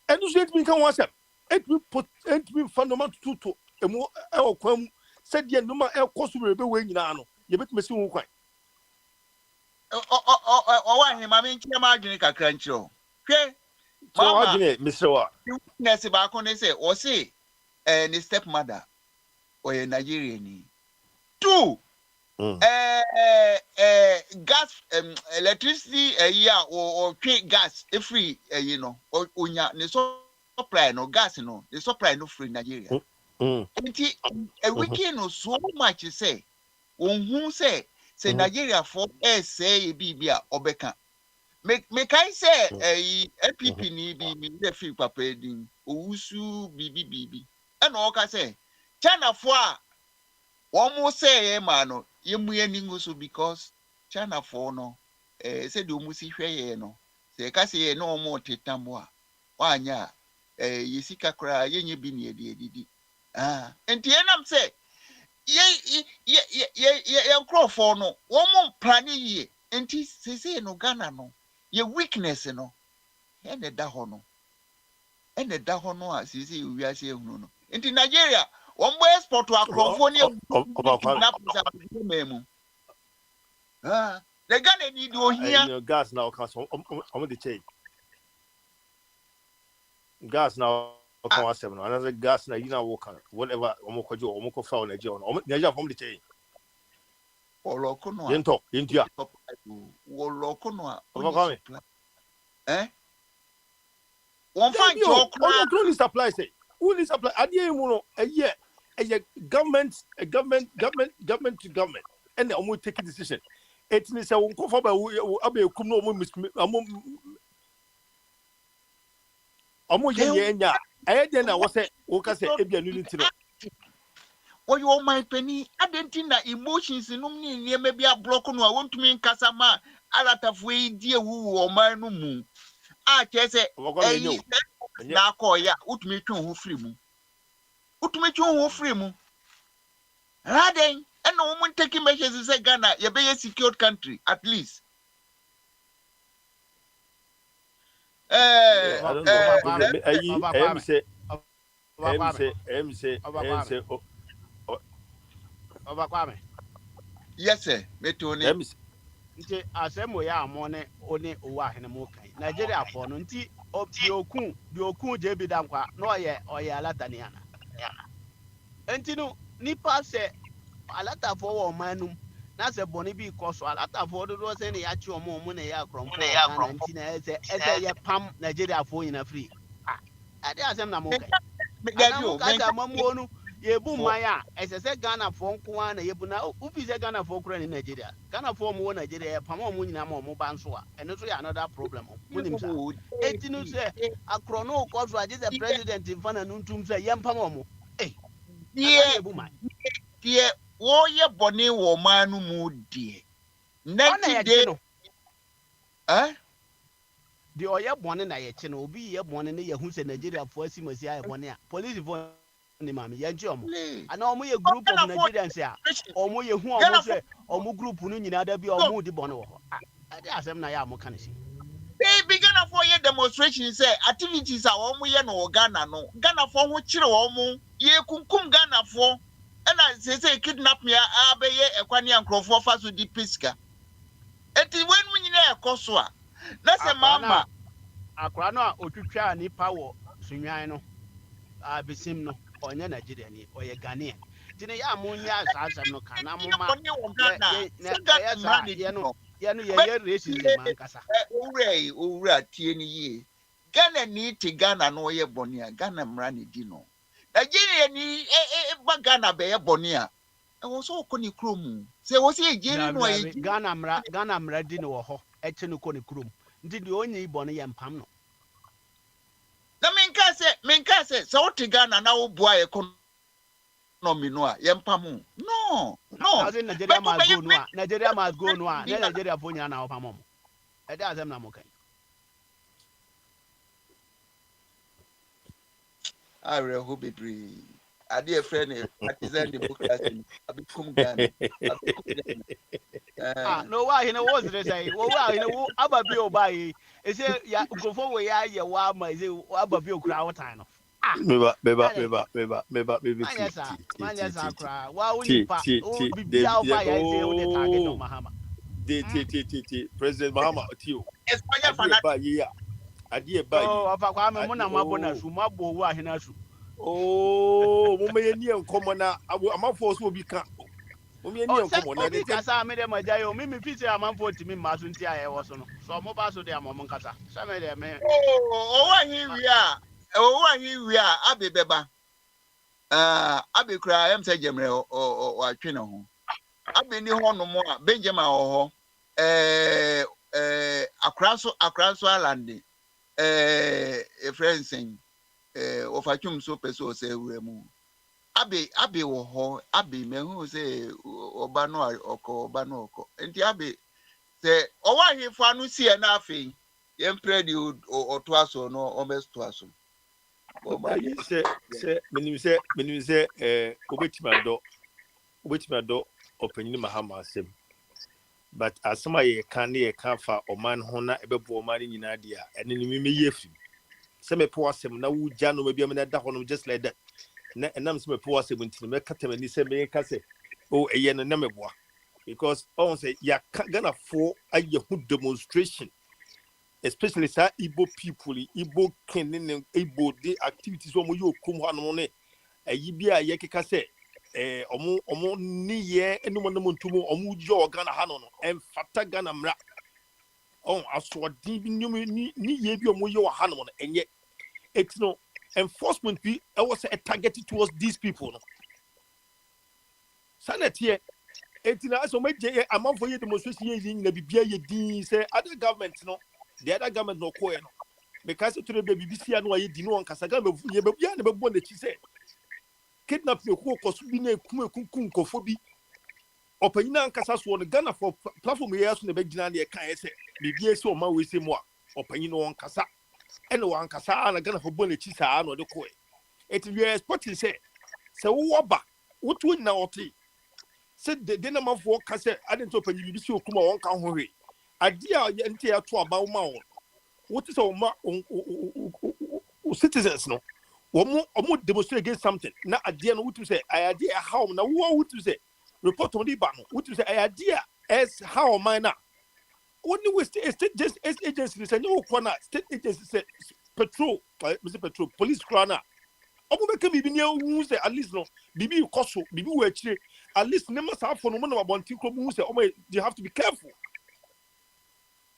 and so it mean kan wase it will put it mean fundamental to emu e kwam said ye no ma e koso rebe we nyina no ye betime si hu kwan wa hima me nche ma adwene kakra nchiro hwe mama adwene misrewa nesi ba ko ne say o say ni stepmother o ye Nigerian ni two Gas, electricity, or gas, free, or unya, the supply no gas, the supply no free Nigeria. A weekend or so much you say, who say Nigeria for say Bibia Obeka. Make I say a PP ni be the free papading, Usu BB, and all can say China for almost say, man, you because China for no, said you must see no, say, Cassie no more tetamwa. One ya, you see, cry, you be near the and the end say, ye, crow for no, one more planning ye, and tis say no Ghana no, your weakness no, and the dahono, and the dahono as you see, we are saying no. Into Nigeria, one more export to Akwantufuo kidnappers. The Ghana need to hear gas now comes on the chain. Gas now come 7. Another gas now you know whatever omoko foul Nigeria from the chain. Olokono. Yento India. Olokono. Eh? One find your only supply say. Only supply. Adiye muno a year. A government to government. And they almost take a decision. It's a uncle for Abe Kuno Amoya. I then I was say, Okase Ebia Nunitino. Oh, you are my penny. I didn't think that emotions in me maybe a broken. I want to mean Casama. A lot of way, dear woo or my moon. I just say, now call ya, ut me to who free moon. Ut me to who free moon. Rading, and no one taking measures in say Ghana, you be a secured country, at least. I don't know. Yes, sir. Me too. Nti asemo ya amone oni owa hene mo kan Nigeria for no nti di okun je bi dankwa no oye alatani ana nti no nipa se alata for wo manum na se boni bi koso alata for do se ne ya chi omo na ya kromfo na nti na ese ye pam Nigeria for yin free ade asem na mo kan ana mo ka sa mamu onu yebu maya ese Ghana for nko na yebu na ufi se Ghana for kura ni Nigeria Ghana for mo Nigeria pam mo nyina mo banso a eno so ya another problem munim sa etinu se akro no ko so age the president mfana nuntum se ye pam mo yebu mai die wo ye boni wo manu mu die 90 day di oye boni na ye chi no obi ye boni ne ye hu se Nigeria for asimasi aye boni a police for ni mami yanji omo ana omo ye group of Nigerians a omo ye hu omo se omo group nu nyina da bi omo di boni wo ho ade asem na ya mo kan si they begin for ye demonstration say activities a omo ye no Ghana no Ghana for ho kire omo ye kunkum Ghana for na say kidnap me abeye ekwani ankrofo fa so di piska eti when nyina ekoso a na se mama akra no a otwitwa nipa wo sunwan no abesim no onye Nigeria ni oye Ghanaian tine ya munya asasem no kana muma ye racism ankasa owura tie ni ye Ghana ni ti Ghana no ye boni a Ghana mra ni di no Nigeria ni ba Ghana be ye boni a e wo so ko ni krom se wo se ejeri no ye Ghana mra di no wo ho e che no ko ni krom ndi di onye iboni ye mpam no na menka se so ti Ghana na wo boa economy no a ye mpam no Nigeria must go no a Nigeria for nya na wo pam mo e dey azem na mo kan are ho bebre ade e friend partisan democracy abikum Ghana no why he no was they say why he no ababi obai e say ya nkofo we ya ye wa ma e say ababi okura wotan no Meba. Manyasa kra wa uni pa o bibia ofa ya say o de target on Mahama President Mahama tio espanya fana ade ba yi ofa kwa me muna mabo na su mabo wo ahina su mo me ni enkomo na amafo so obi ka Oh, say obi kasa me dem aja yo me fi say amanfo timi ma so ntia ye wo so no. So mo ba so de amon kasa. Say me de me. Oh, wa hi wi a abi beba. Abi kura am say jemre o atwe ne ho. Abi ni ho no mo a Benjamin ho. Akranso Island. Friends ofachum so peso say we mu. Abi wo ho abi me hu say oba no oko enti abi say owa hifo anu sie na afin ye mpre di oto aso no o mesto aso I say menim say obetima do opanyin mahama asem but asema ye kan ne ye kan fa oman ho na ebebo oman nyina dia ene ni me yefi se me po asem na wuja no mabia me na da ho no just like that na enam se me po asem ntini me katamani se me ka se o eye no na meboa because on say ya gonna for aye hu demonstration especially sa Igbo people Igbo kenin Igbo the activities wo mo yo kum ho no ne ayi bia ye keka se omo ni ye enu mo no ntumo omo jo Ghana ha no emfata Ghana mra on asodin bi ni ye bi omo yo ha no enye it's no enforcement be was targeted towards these people no sanet here etina so meje amamfo ye demonstration ye na bibia ye din say other government no the other government no ko no because to the BBC no ye di no on kasaga ye bia na bebo na chi say kidnap you ko koso bi na ekum kofo bi opanyina nkasa so no Ghana for platform ye so na be gina na kan say bibia say o ma we say mo a opanyina on kasa ene wan kasa na Ghana for bo na chi sa no de ko it we expecting say wo ba wo to nyina oti said the number of work say I didn't open you see okuma won kan ho hwe ade a ente ya to aba ma won what is o ma citizens no omo demonstrate against something na ade no wotu say ade how na wo wotu say report on the ba no wotu say ade as how man na only we state just agency say no kwana state agency say patrol police crana omo be ka bibi ne hu say at least no bibi koso bibi wo akire at least never have for no man about who say you have to be careful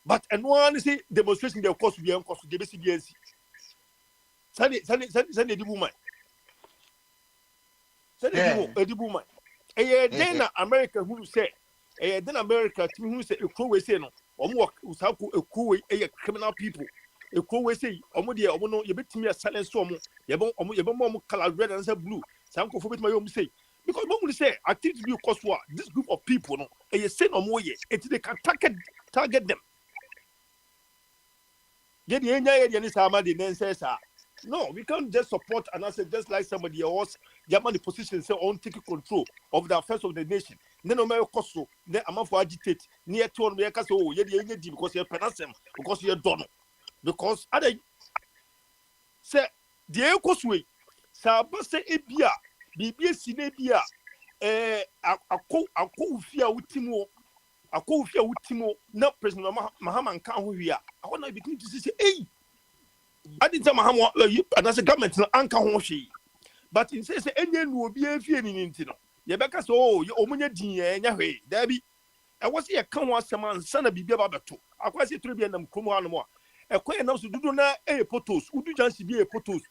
but and one say demonstration they cost be cost they be CBNC sani di woman sani di woman then America who say then America who say we say no omo usako ekuwe criminal people ekuwe say omo de omo no ye betimi silence omo ye omo color red and say blue sanko fo betimi yo say because when say activity be cause war this group of people no and you say no more yet they can target them get the enya ni sama the nonsense no we can't just support and I say just like somebody else German the position say on take control of the affairs of the nation then no matter cause so then am for agitate near to on me ka say oh ye the enya because you penasem because you don't because other say the cause way sa ba say ebia bibia sinebia akofia wutimo na president Mahama nka ho hwia I want to begin to say hey I didn't say Mahama and as a government no anka ho hwe but in say enye nu obi afie ni nti no ye beka so oh omunye din enya hwe da bi e wo se ye kan ho asem ansa na bibia ba beto akwase tro bia nam krom ha no mo ekwe na so dudu na photos udu jansi bi photos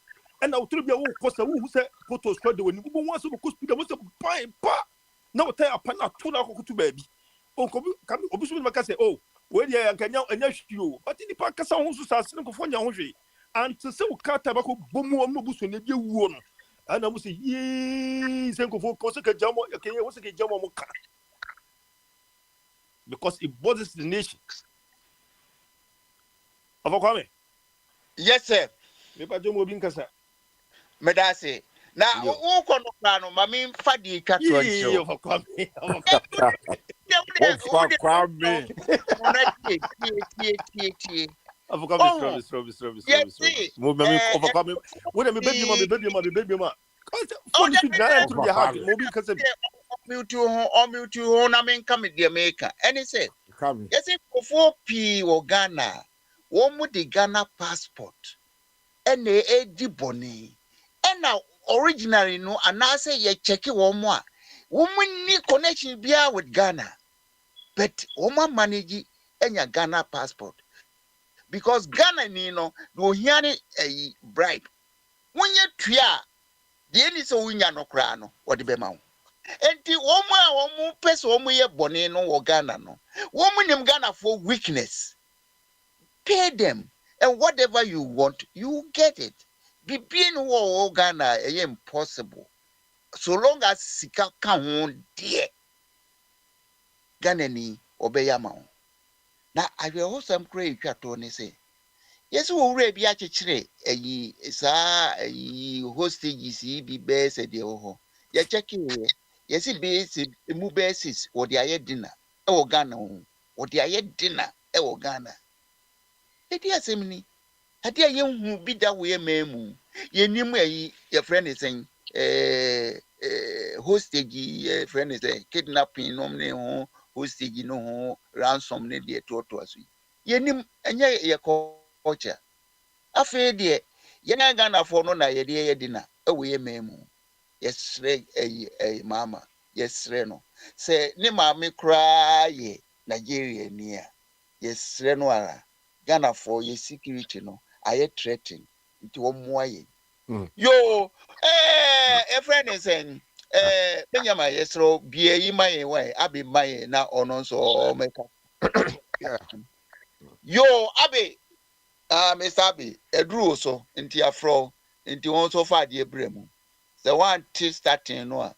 and now to be a costa who said photos for the when you want to go speed most of pa now tell a pana to baby oh come obviously make say oh where you can now and you but in the park kasa ho so sase no for nya ho hwe and to say ka tabako bomu no buso na bi wuo no and I say ye say ko ko se ka jamo okay wo se ka jamo mo ka because it bothers the nation Avokame yes sir me pa jomo bi nkasa medase na wo ko no plan no mami fadi twa to ncho Avokame na men come the America any say yes if for p or Ghana wo mu the Ghana passport ene edi boni ena originally no anase ye check wo mo a woman need connection bia with Ghana, but woman manage any Ghana passport because Ghana no hear a bribe. When you tria, the any so winya no kra no or the bema. Enti woman person woman ye bone no or Ghana no. Woman in Ghana for weakness. Pay them, and whatever you want, you get it. Be being Ghana impossible. So long as sika can won dear Ghana ni obeyama. Now I will also pray to say. Yes, we will be actually a hostages be best at the oho. You're checking here. Yes, it be mu basis or the aye dinner. Oh Ghana or the aye dinner. Oh Ghana. It is a Ade a hu bi da we memu ye nim ayi your friend is saying hostage friend is saying kidnapping no ne ho hostage no ho ransom ne de to aso ye nim enye ye culture afi de ye na Ghana for no na ye de ye di na we memu yesre mama yesre no se ne maame kra ye Nigeria ni a yesre no ara Ghana for ye security no I threaten into one more. Yo, a friend is saying, Benjamin, yes, so be a my way, I be my now on so make up. Yo, Abby, Miss Abby, a drew so into a fro into one so far, dear Bremo. The one till starting no.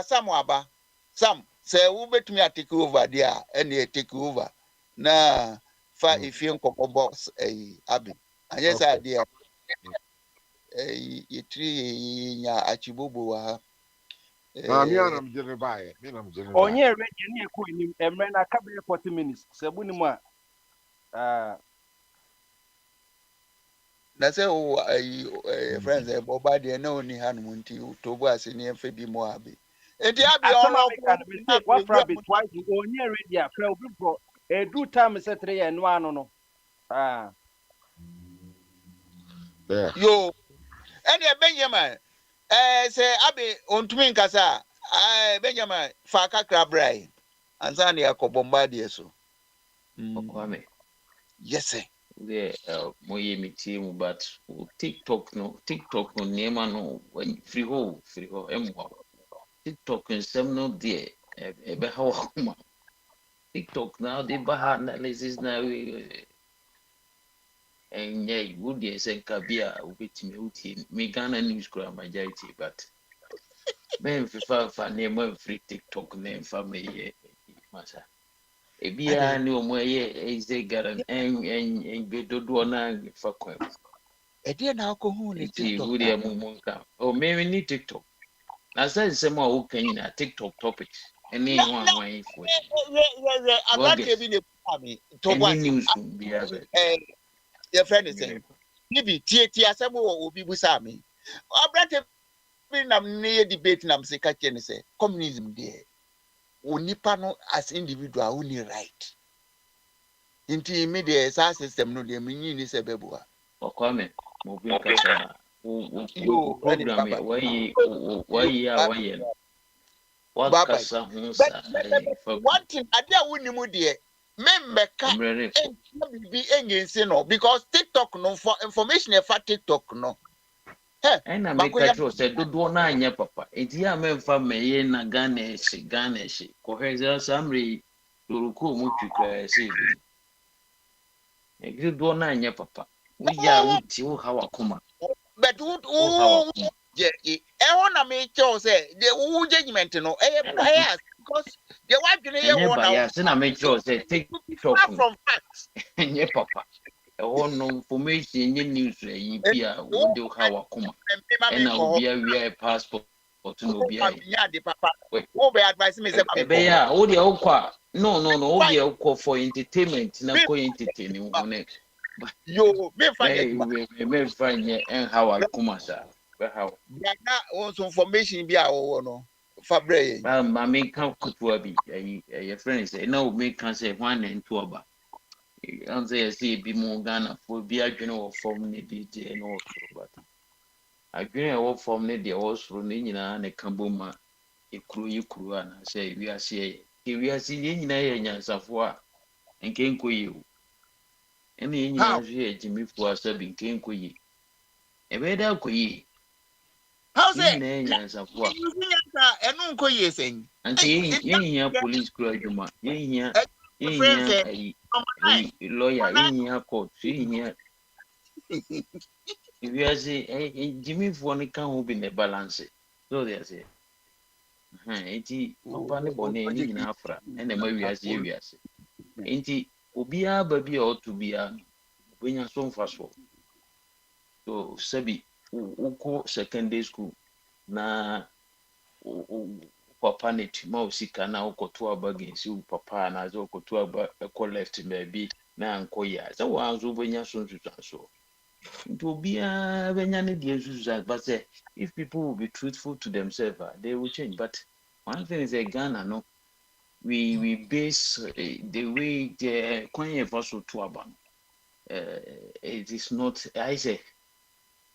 Some waba, some say, who bet me a take over there and they take over. Nah, far if you come box a Abby. And yes, I dear. Yetri nya achibobo wa Me anam jere bae. Me anam jere bae. Onye ready ne ko ni emre na ka be 40 minutes. Sebu ni mu a na say o friends e boba de na oni hanu nti to bo ase ne efa bi mo abi enti abi asama ono me ka be say what rabbit twice onye ready a friend obi bro e do time say 3 year no anu no. Yo eni Benjamin say abi ontumi nkasa Benjamin fa kakra brai ansa ne akobomba so Kwame. Yes sir. The moye mi team but TikTok no nema no free ho emwa TikTok nsem no de ebe ha wa TikTok now the baha analysis na we enye would dey say kabia ubetime uti me Ghana news kura majority but ben fifa fa nema free TikTok name fa me ye masa ebia ni omo ye eze garan en bedodo na fa kwa Ede na alcohol ni TikTok. Wudi amumunka. Oh, maybe ni TikTok. Na say say mo wo kan na TikTok topics. Any one for. Abrante bi ne ami to Any news be have. Your friend is saying bibi tie asem wo obi busa mi Abrante bi na ne debate na mse ka kene say communism there onipa no as individual who need right inti me the sa system no de me ni se beboa Okwame mo bi nkasa program why what kasa hu sa one thing ade a woni mu de membeka bibi enyense no because TikTok no for information e fa TikTok no na make sure say dodo na anya papa enti ya memfa meye na Ghana shi ko heza samri turuku mu twikra se bi dodo na anya papa we ya wuti wo hawa kuma but na me tell say the judgment no bias because the what you hear one bias na make sure say TikTok from facts anya papa no information nye news yi bia wo de hawa kuma na obi awia passport no obi wo be advise me say ebe ya wo de okwa no wo de okwa for entertainment na ko entertain wo ne yo me find en hawa kuma sa be hawa na also information bia wo no fabre ma me kan kutua bi your friend say na o me kan say one and two oba I'm say be more Ghana for be adwene wo form ne bi je no so but adwene wo form ne de wo soro ne nyina ne ka boma ekuru ana say we are say we are see ye nyina ye nyansafo a enkenko yi o ene ye nyina How? so ye jimifo asabi enkenko yi ebe da koyi How ye say? nyina ye nyansafo a You see, enu nko ye sen. anke ye hia police kura adwuma ye Friends hia say number ayi lawyer ye 9. hia court ye hia we are say jimifo ne ka ho bi ne balance so they say enti papa ne bone ni nyina afra ene ma wiase enti obia ba bi a otu bia no obenya so mfa so sabi uko secondary school na papa ne tuma osika na ukoto aba gensi papa na zo ukoto aba eko left maybe na anko ya so wa zo obenya so nsusanso nti obia benya ne die nsusanso but say if people will be truthful to themselves they will change but one thing is a Ghana no we base the way the kwan so to aba it is not I say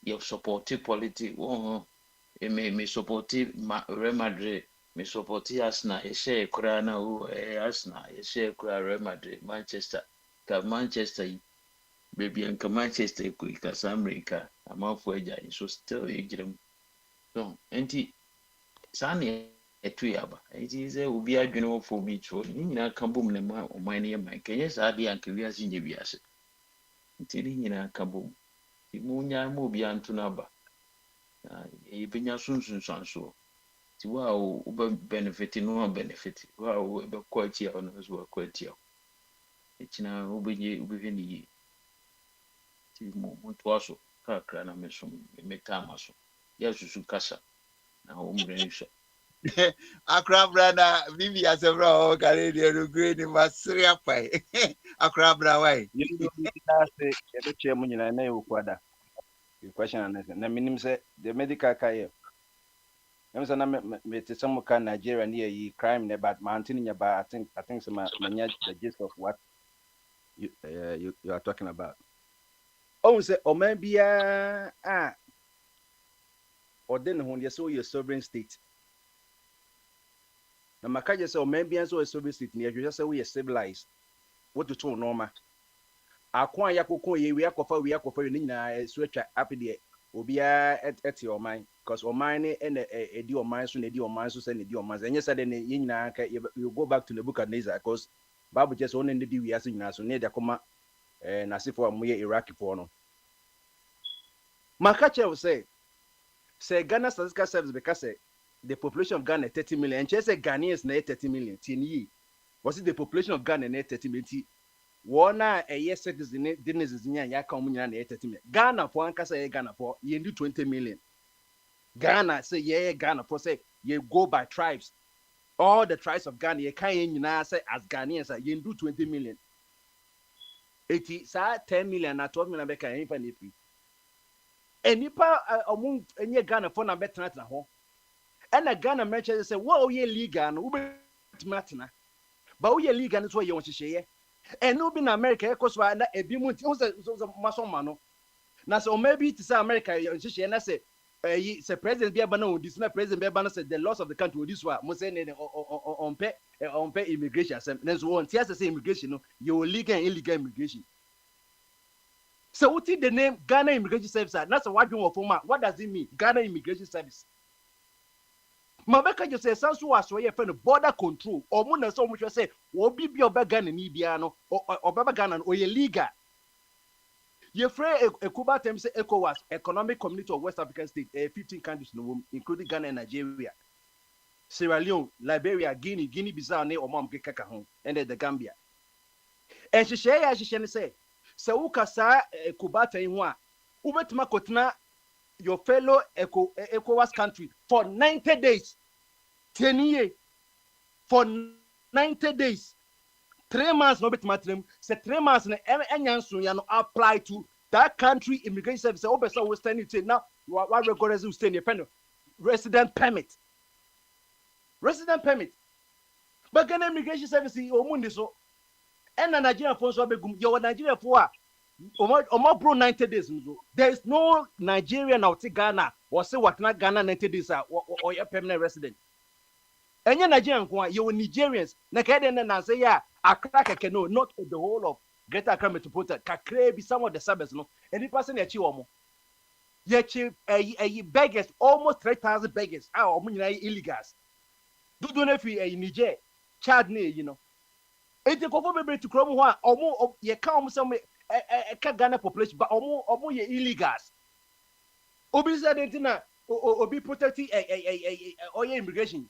you support politics me support Real Madrid me support Arsenal e share kura na Arsenal e share kura Real Madrid Manchester ka Manchester baby and Manchester ko ka America amafo agya so still e girem so enti sane etu yaba enti ze obi adwene wo for bi tro ni nyina ka bom ne ma o man ne man kenye sa de anka wiase nye wiase enti ni nyina ka bom ti mu nya mo obi anto na ba e benya sunsunsanso ti wa o benefit no benefit wa o be quality o no so quality o echina obehwe ni ti mo to aso kakra na meso meta amaso ya susu kasa na o mrenhwa Akra brada bibi asebra o kare de no grade masri apai. Akra bra why? You know, that's the chairman in a name of your question and na minim say the medical care. I'm saying some kind Nigeria near ye crime ne but mountain about I think some the gist of what you are talking about. Oh say or maybe or then when you saw your sovereign state. Na makaje say or maybe so a sovereign state near you just say we are civilized. What to tell normal. Akwan yakoko ye we akofa ni nyina so atwa apede obia et your mind because o mind and edi o mind so na edi o mind so say na edi o mind enye say de ye nyina ka you go back to Nebuchadnezzar because Bible just on the di we ase nyina so na de koma na sefo amoye Iraq for no makache say Ghana Statistical Service because the population of Ghana 30 million and say Ghanaians na 30 million tin was it the population of Ghana na 30 million Wana a yes citizen didn't is in ya come in 30 million. Ghana for Ankasa Ghana for you do 20 million. Ghana say yeah Ghana for say you go by tribes. All the tribes of Ghana you can't say as Ghanaians you do 20 million. 80 10 million na 12 million beka any fan if. And nipa among any Ghana for na better na ho. And a Ghana merchant say what ye legal no matna. But we legal is what you want to share. And no be in America because we na ebi mu so masoma no na so maybe to say America nhye na say say president be aba na on this na president be aba na say the laws of the country this one mo say on pay immigration sem na so on tia say immigration no you legal and illegal immigration so what is the name Ghana Immigration Service na so what do form what does it mean Ghana Immigration Service Mabeka just say sanso aso ye friend border control or mo na so mo say obi bi obega na ni bia no obeba Ghana no ye legal ye free Ekuba term say ECOWAS Economic Community of West African States 15 countries no including Ghana and Nigeria Sierra Leone Liberia Guinea Bissau ne omam keka ho and the Gambia and she share say uka sa Ekuba term ho a ubetuma kotena your fellow ECOWAS country for 90 days 10 years for 90 days 3 months no betmatrim say 3 months na enyanso ya no apply to that country immigration service obesa we stand it now what records you stay in your resident permit but Ghana immigration service omundi so and Nigeria for so begum your Nigeria for omo bro 90 days no there is no Nigerian out Ghana or say what na Ghana 90 days or your permanent resident Enya Nigerian kwa you Nigerians na kede na say ya Accra keke no not the whole of Greater Accra metropolitan kakra be some of the suburbs no any person echi omo ye chi beggars almost 3,000 beggars ah omo nyina illegals do na fi Niger Chad na you know enti kofo bebe to krom ho a omo ye ka omo some ka Ghana population but omo ye illegals obi said enti na obi protecting oye immigration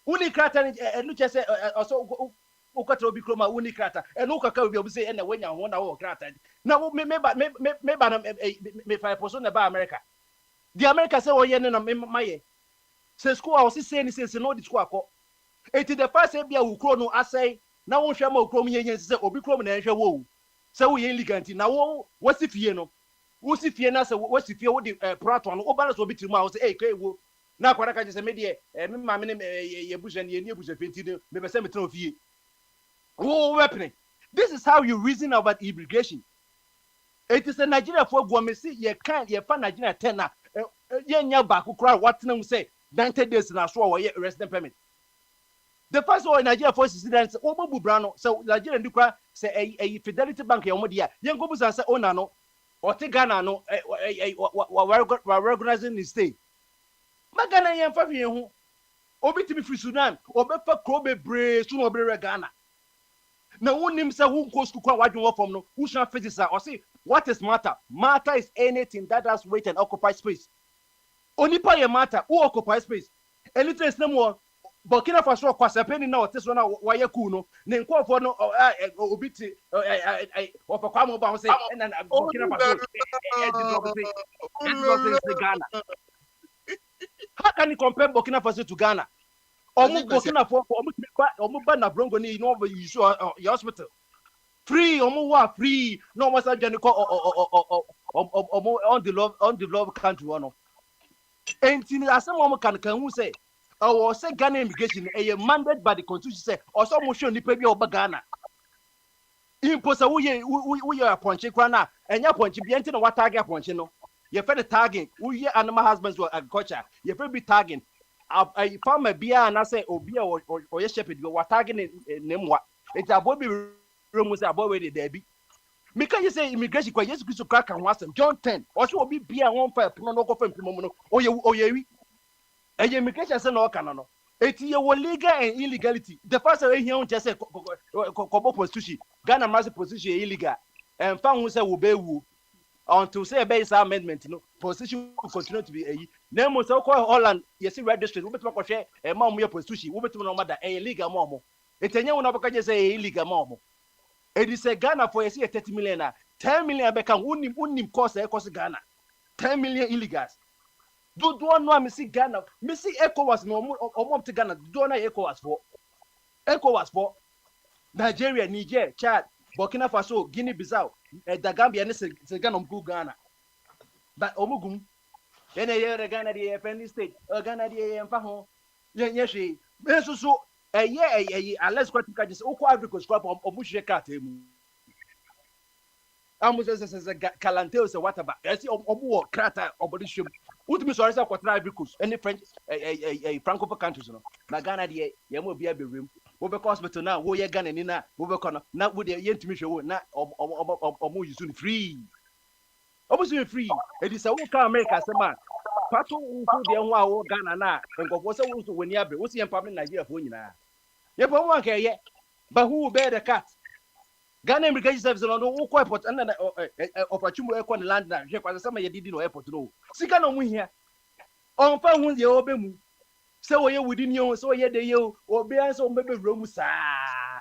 uni krata enu chese also ukata obi kroma uni krata enu ukaka obi say ena wenya ho na wo krata na me me 5% na ba America the America say oye na maye say school I was saying say no the school akọ eti the first say bia ukro no asay na wo hwe ma ukro yenyen say obi krom na hwe wo say wo yen liganti na wo wasifie no wosifie na say wasifie wo di prato no obalance obi tiri mu a wo say eh kai wo na akwara ka je se me de me ma me ne ye buja ne ye buja fenti de me be se me tro fie wo weapon. This is how you reason about immigration. It is a Nigeria for Guamesi ye can ye fa Nigeria 10 na ye nya ba ku kra what na say 90 days na so ye resident permit. The first one Nigeria for citizens obo brano so Nigeria ndi kra say a Fidelity Bank ye omo dia ye ngo busa say ona no o te Ghana no wa recognizing the state magana yen fa hwe hu obi timi free Sudan obefa kro bebre so no obre Ghana na wonim say who go school kwa wadwon from no who shall physics or say what is matter is anything that has weight and occupy space onipa ye matter who occupy space anything is no more Burkina Faso kwasapeni na ote so na waye ku no ne nkofo no obi ti ofakwa mo ba say na Burkina Faso e Ghana. How can you compare Burkina Faso to Ghana? Burkina Faso omu ba na brongo ni no you show your hospital free omu wa free no was a journey on the love country one and in asem omu can who say or say Ghana immigration a mandate by the constitution say or some motion ni pe bi oba Ghana imposa we are ponche kwana enya ponche bi enti na wa target ponche no ye fe the tagging we animal husbands or agriculture ye fe be tagging a farmer bia na say obi or ye shepherd go wa tagging nemwa it abobi room say abobi dey be me can you say immigration kwa Jesus Christ crack and wasem John 10 or so obi bia won fa pono no go fa mpimo no oye wi eye immigration say no kana no eti ye legal and illegality the first way here on just say kobo prostitution Ghana mass prostitution illegal and fan who say wo be wu until say be say amendment no prostitution will continue to be na mo say ko Holland you see registry wo beto ko hwe e ma mo ye prostitution wo beto no mada e illegal mo etenye wo na baka je say illegal mo it is a Ghana for you see 30 million 10 million beka unim cost e cost Ghana 10 million illegals do no me see Ghana me see ECOWAS no omo to Ghana do na ECOWAS for Nigeria, Niger, Chad, Burkina Faso, Guinea-Bissau, the Gambia ne se Ghana mku Ghana but omugum ene ye Ghana the friendly state Ghana the emfa ho ye hwe be so let's go to just okwa agricos crop omuhwe card emu amuzo se kalanteo se whatever esi omuwo krata obodi hwem utumi sori se kwatra agricos any French francophone countries no na Ghana the ye mo bia bewem wo be hospital na wo ye Ghana ni na wo be kono na wo de ye ntumi hwe wo na omu use no free omuso free edi se wo ka America se man pato wo de ho a wo Ghana na nkofo se wo so woni abe wo se ye pam Nigeria fo nyina ye pam wan ka ye but who bear the cat Ghana immigration service no wo ko airport na opportunity e ko na land na hwe kwa se ma ye didi no airport no sika no mu hia on fa hu ye obemu se wo ye wudi ni o se wo ye de ye obi an se o mebe wromu sa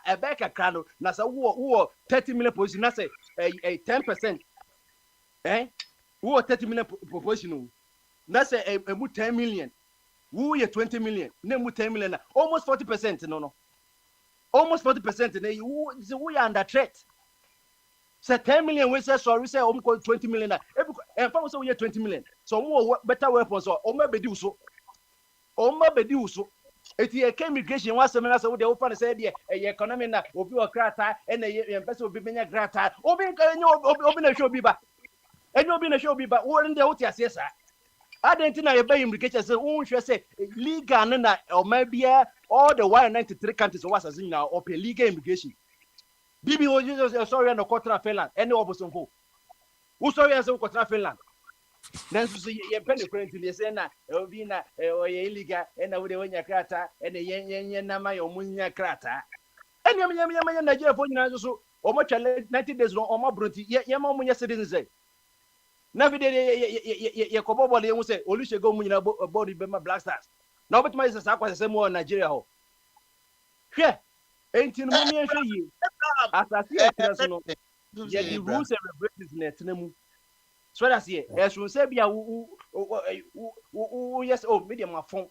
e be kakra no na se wo 30 million position na se 10% wo 30 million proportion na say emu 10 million wo ye 20 million na emu 10 million na almost 40% no almost 40% na you we are under threat say 10 million we say sorry say 20 million na e fa so we ye 20 million so wo better weapons so o ma bedi uso eti e immigration wa semina say we dey open say dey economy na obi o krata e na ye person obi benya krata obi na hwe obi ba enyo bi na hwe obi ba wo nde wo ti ase sa adentina ye be immigration say wo hwe say legal na o ma bia all the 193 countries was as in now or pay legal immigration. Bibi was just sorry no contra Finland any opposite for. Who sorry as contra Finland? Nanso so ye pen the current ye say na e bi na o ye illegal e na we de wonya krata e na ye na ma yo munya krata. Eni yam Nigeria for nyina so o mo twale 90 days no o mo bronti ye ma munya citizens. Na fi de ye kobo bole ye hu say Olusegun munyina body be ma Black Stars. Na obetuma is sa kwase mo Nigeria ho. Hwe enti no mo hwe yi. Asase e kire so no ye the rules and regulations na etena mu. So that's here. As you say, be a yes, oh, medium of phone.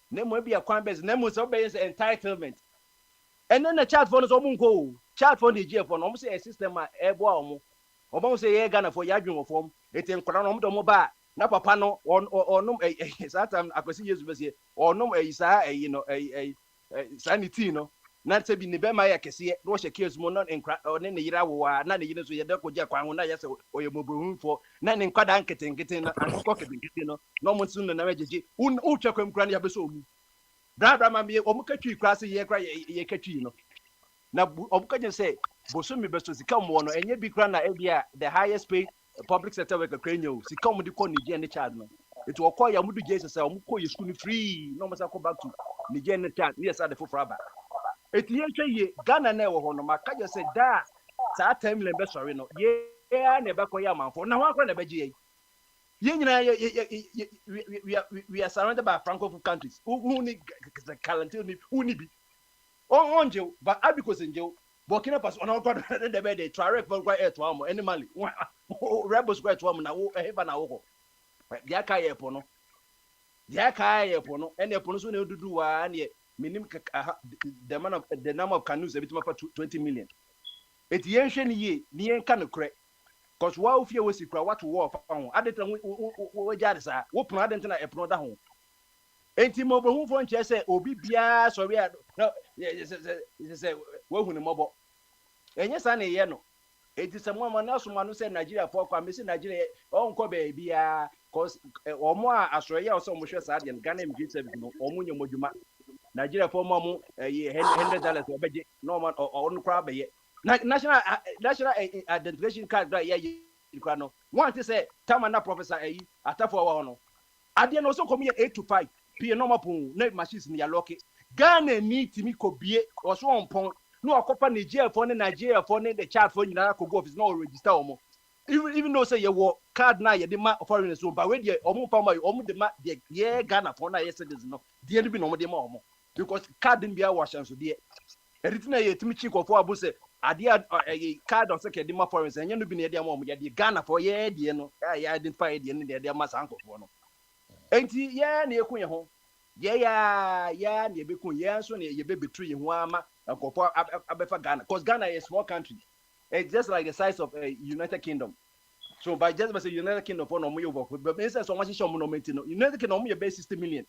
Name will be a crime base, name was obey entitlement. And then the chat phone is almost go. Chat phone the GF phone, almost a system at airborne. Almost a Ghana for Yagin form. It in Cronom Mobile. Napa panel or no, sometimes I could see you or no, a sanity, no. Not to be Nibema, I can see it, wash a kiss more not in or then the Yirawa, not the Yidus, you don't go Japan, or your mobile for none in Quadanketing, getting and cockpit, no one sooner than Reggie, Uchakum Granny Abesom. Brother, my dear, Omukachi, classy, ye cry, ye catchino. Now, Omukajan say, Bosumi best to come one, and yet be granna, the highest paid public sector worker cranial, see come with the corny and the child. It will call your Mudu Jesus, or Muko, you school free, no matter go back to Nigeria chat, yes, at the full rubber. It ye Ghana never hono makaja said that sa time le sorry no ye never ko ya man for na wa na beji we are surrounded by francophone countries who need quarantine who need be onje but abikos nje Burkina Faso on God the be dey try for quite air to am animally rebels quite to am na wo eheba na wo dia ka ye po no and the police no do wa na minim the number of canoes a bit for 20 million. It yen ye ni yen kan kre cause wa ofie we sikra what war fa adetan we jade sa wo pon adetan na epon da ho enti mo bo hu fo nche se obi bia sorry no se we hu ni mobo enye sa na ye no enti se mo na so manu se Nigeria for kwa me se Nigeria on ko be bia cause omo a asoro ye o so mo hwe sa de Ghana immigration service no omo nyomodwuma Nigeria for mom $100 obeje no man on crab be national identification card that ye no want to say tamana professor atafo wa no ade no so come 8 to 5 pie no mapon na machines ni ya lock Ghana ni timi ko bie o so onpon no okopa Nigeria for the chat for nyina ko go office no register omo even though say you card na ye de ma foreigners so but we dey omo pama omo de ma de ye Ghana for na yesterdays no de bi no omo de ma omo because card in bia washan so de everything na ye timi chi ko for abuse ade card of second de ma foreigners enye no bi na ye de ma omo de Ghana for ye de no ya identify de no de ma sanko for no enti ye na ekun ye ho ye ya na ye be kun ye so na ye be betru ye ho ama akofo abefa Ghana because Ghana is a small country. It's just like the size of a United Kingdom. So by just by say United Kingdom for no more but instead so much show no United Kingdom you be 60 million.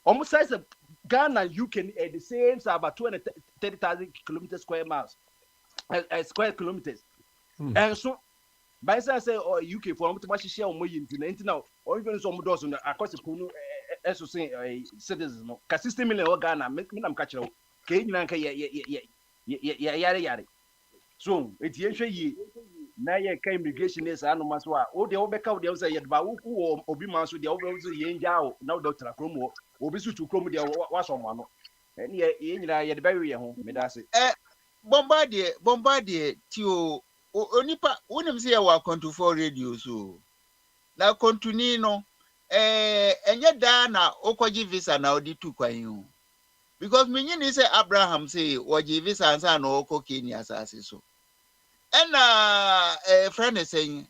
Almost size of Ghana UK at the same size about 230,000 kilometers square miles. Square kilometers. And so by say UK for almost much share on now or even some doors on across the kunu as say citizens no 60 million Ghana me am catch you ke nyina nka yare so eti ehwe yi na ye ka immigration is anoma so a o de obeka o de say ye ba wo obi man so de wo ye nja o na o doctor kromo obi su tu kromo de wa so mo no ye nyina ye de ba we ho me da se bombardier ti o onipa wonim se ye wa Akwantufuo radio so na kontuni no enye da na okoji visa na odi tu kwan o because me nyini say Abraham say oji visa ansa na oko Kenya asase so friend is saying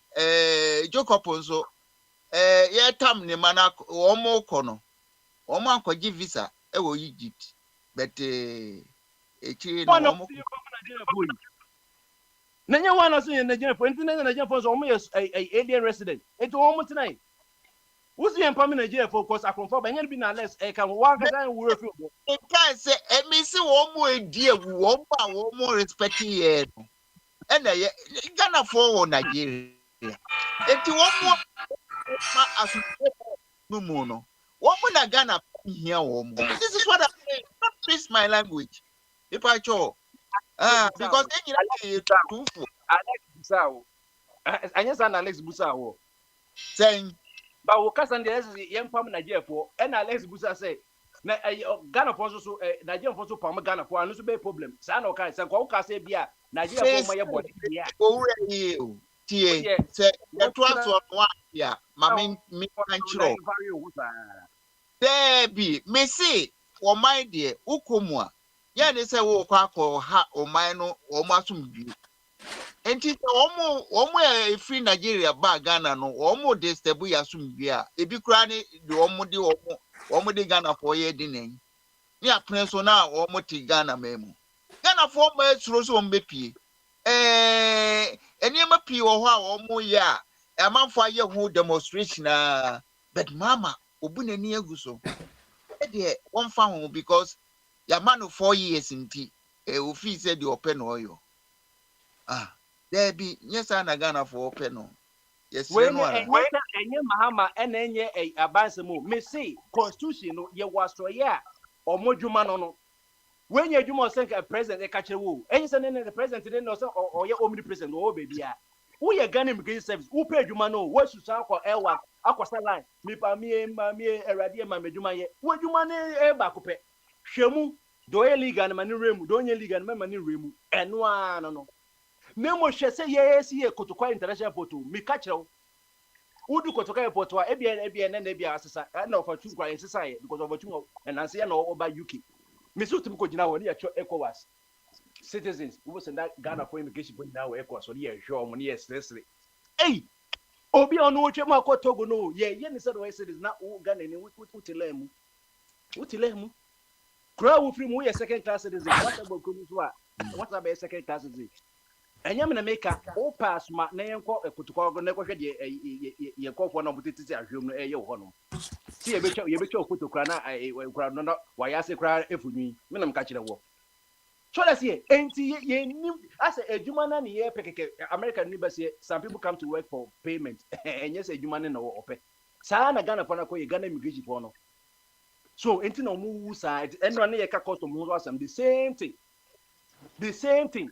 Jacob so ye tam ne mana omo kono omo ankoji visa e wo Egypt but echi no omo nanya wana so ye Nigeria for Nigeria for so omo yes alien resident it omo tonight who's the empowerment Nigeria for cause Akwantufuo ba nyen bi na less can one can we refuse it can say me see omo edi ewu omo respect ye and Ghana for Nigeria eti omo ma asu no mo no omo na Ghana here omo this is what I'm saying no twist my language. If I show, because then you too for Alex Busao. I just Alex Busao. saying, but we can't understand the young family Nigeria for, and Alex Busa say, Ghana for so Nigeria for so Palma Ghana for and no be problem. San okay, San Koka say bia Nigeria for my body. Yeah. Oh, tie, say, the trust on one here, Mammy, me, and chiro. Debbie, me see, or my dear, Ukumwa. Yeah, they say, oh, quack or ha or mino or masum view. And it's almost free Nigeria bag Ghana no, almost this the boy assume via. If you cranny, the almost the Ghana for ye dinner. Yeah, Prince now almost Ghana memo. Ghana for my throws on Bepi. And you may pee or how almost ya. A man for your whole demonstration. But Mama, Obune near Guso. Dear, one found because your man of 4 years in tea. A fee said you open oil. There be yes, I Ghana for open. Yes, when any Mahama and any a abansemo, may say constitution, ye was to ya or more Jumano. When you do think a president, a catcher woo, any son the president didn't know or your only president, oh baby. We are Ghana immigration service, who paid Jumano, what should sound for L1, Aqua line, me, Mammy, Eradia, Mamma, what you money a bacope. Shemu, do a league and money room, don't you league and money room, and no. Nemo she say yes here Kotoka international photo me catch you udu Kotoka photo ebien and ebia asesa na for two kwa inside because of two and answer no over UK me so tim ko gina woni ya ECOWAS citizens who send that Ghana for immigration point now ECOWAS so here show money yes hey obi onu oche ma ko Togo no ye ni said we citizens na Ghana ni utilemu Growh free mu ye second class citizen what about Kunuzwa what about second class citizen enyam na meka o pass ma na yenko ekutuko na kwhwe de ye kofo na butiti ahwem no eye ho no ti ye becha okutokra na kura no wa ya se kura efunwi me nam ka kire wo so let's see enti ye nim as ejuma na ne ye pekeke American embassy some people come to work for payment enye se ejuma ne na wo ope sa na Ghana for na ko ye Ghana immigration for no so enti na mu side eno na ye ka custom ho asem the same thing.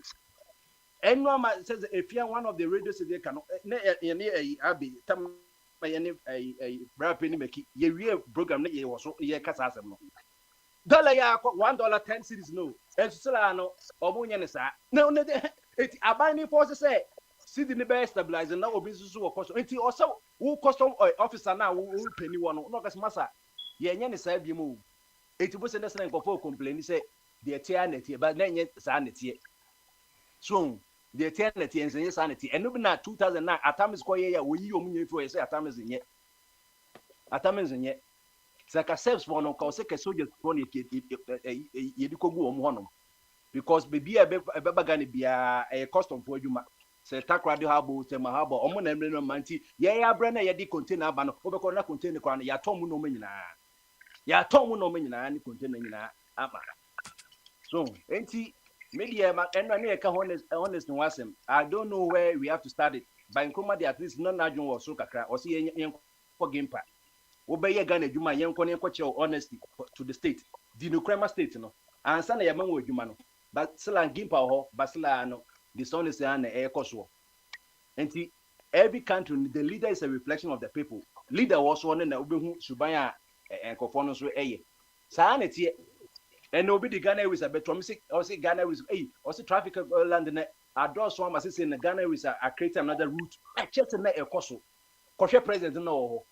And no man says if you are one of the radio stations, can any Abbey, some any a penny make ye real program ye was so ye casasam no. $1 $10 cities no, and Solano or Munyanesa. No, it abiding forces say Sydney best stabilizing now business or cost. Until also who custom officer now who penny one, no as massa. Ye any side you move. 80% of the for complain say the eternity, but then yet sanity. So the eternity and sanity, and no 2009 atoms koye we omunye for say atoms in yet. Saka selves for no cause a soldier phone ye go on because baby a beba be a custom for you. Say takra do habo say mahabo omo na emre no manti ye ya bra na ye di container ba no obeko na container kwa ya tomu no menyina ni container nyina ama so enti media and I make honest wasem. I don't know where we have to start it. By Nkrumah, at least none of was so kakra or see for game pack. Obey Ghana Juma Yanko honesty to the state. The Nkrumah state, no. And Sana Yaman Jumano. But Sala Gimpa Basilano, the son is an air coswo. And every country, the leader is a reflection of the people. Leader was one in the Ubu Subaya and Kofonos were a sanity. And nobody Ghana with a better or say Ghana with also traffic land in a draw swam as in Ghana with a create another route. I just a coso. Koshe president no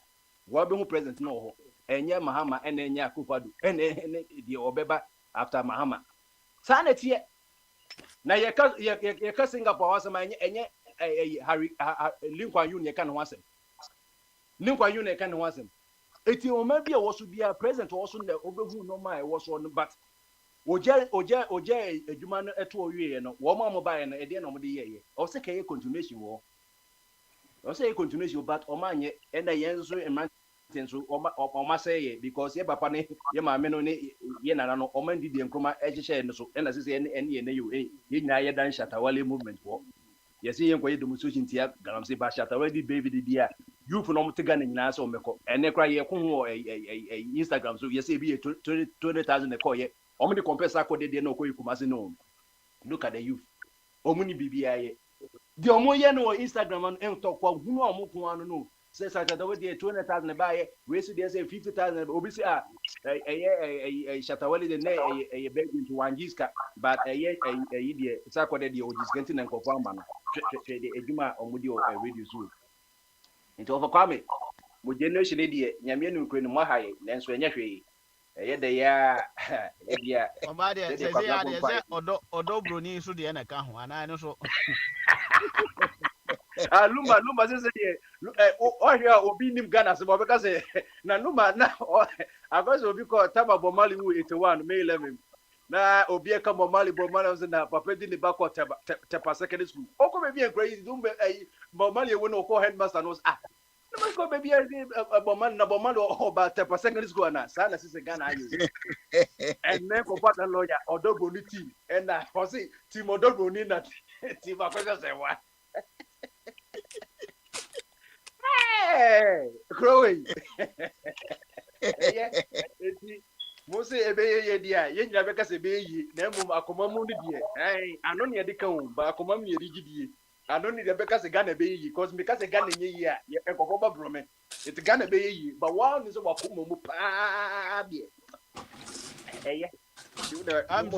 Wabu president no and ya Mahama and then Yakupadu and the Obeba after Mahama. Sanity now your cousin up was a man and yet Harry Lincoln Union can was him. Lincoln Union can was him. It maybe was to be a president also in the Obehu no my was on but Oja Juman eto ye no wo ma mobile na e de no mo de ye o se kay continuation wo o se continuation but o manye e na yen so emantin so o ma say ye because ye papa ne ye ma me no ne ye nana no o man di Nkrumah e hye no so e na se ye ne yo ye nyina ye dan Shatawale movement wo ye se ye nkoye demonstration tia galamse ba Shatawale di baby di dia youth no mo tega ne nyina so meko ene kra ye ko ho Instagram so ye se bi 20,000 e ko ye Omni compare sako de no ko Kumasi no. Look at the youth. Omuni BBI. The omoye no Instagram and talk kwa hunu omo anu no. Say Saturday we dey 200,000 buy we see dey say 50,000 obi say Shatawali de na beg into one giska but dey sako de ojiska nti na nkofo ama no. The ejuma omudi radio zoo. Nti overcome mo generation dey nyame anu kro no mo haye nanso enye hwe de ya dia Mama de say ya de say odo broni so de na ka ho ana no so Lumba say hia obi nim Ghana se bo be ka say na Lumba na agoze obi ko taba bomali wu 81 May 11 na obi e ka bomali say na papa di ni back of tepa secondary school oko be bi en crazy dumbe bomali e wo no ko headmaster no no go baby bomali na bomali oba tepa secondary school na sa na sise Ghana ayo and then ko partner lawyer odogo ni team and na for say team odogo ni na team akwese say wa hey growing yeah Mose ebeye dia ye nyina beka se beyi na emum akomamu ni die ano ne yedika wo ba akomamu ye rigidie ano ne beka se Ghana beyi cause me ka se Ghana nye yi a ye ekoko ba brome it Ghana beyi ba wa ni so wakomamu pa die I'm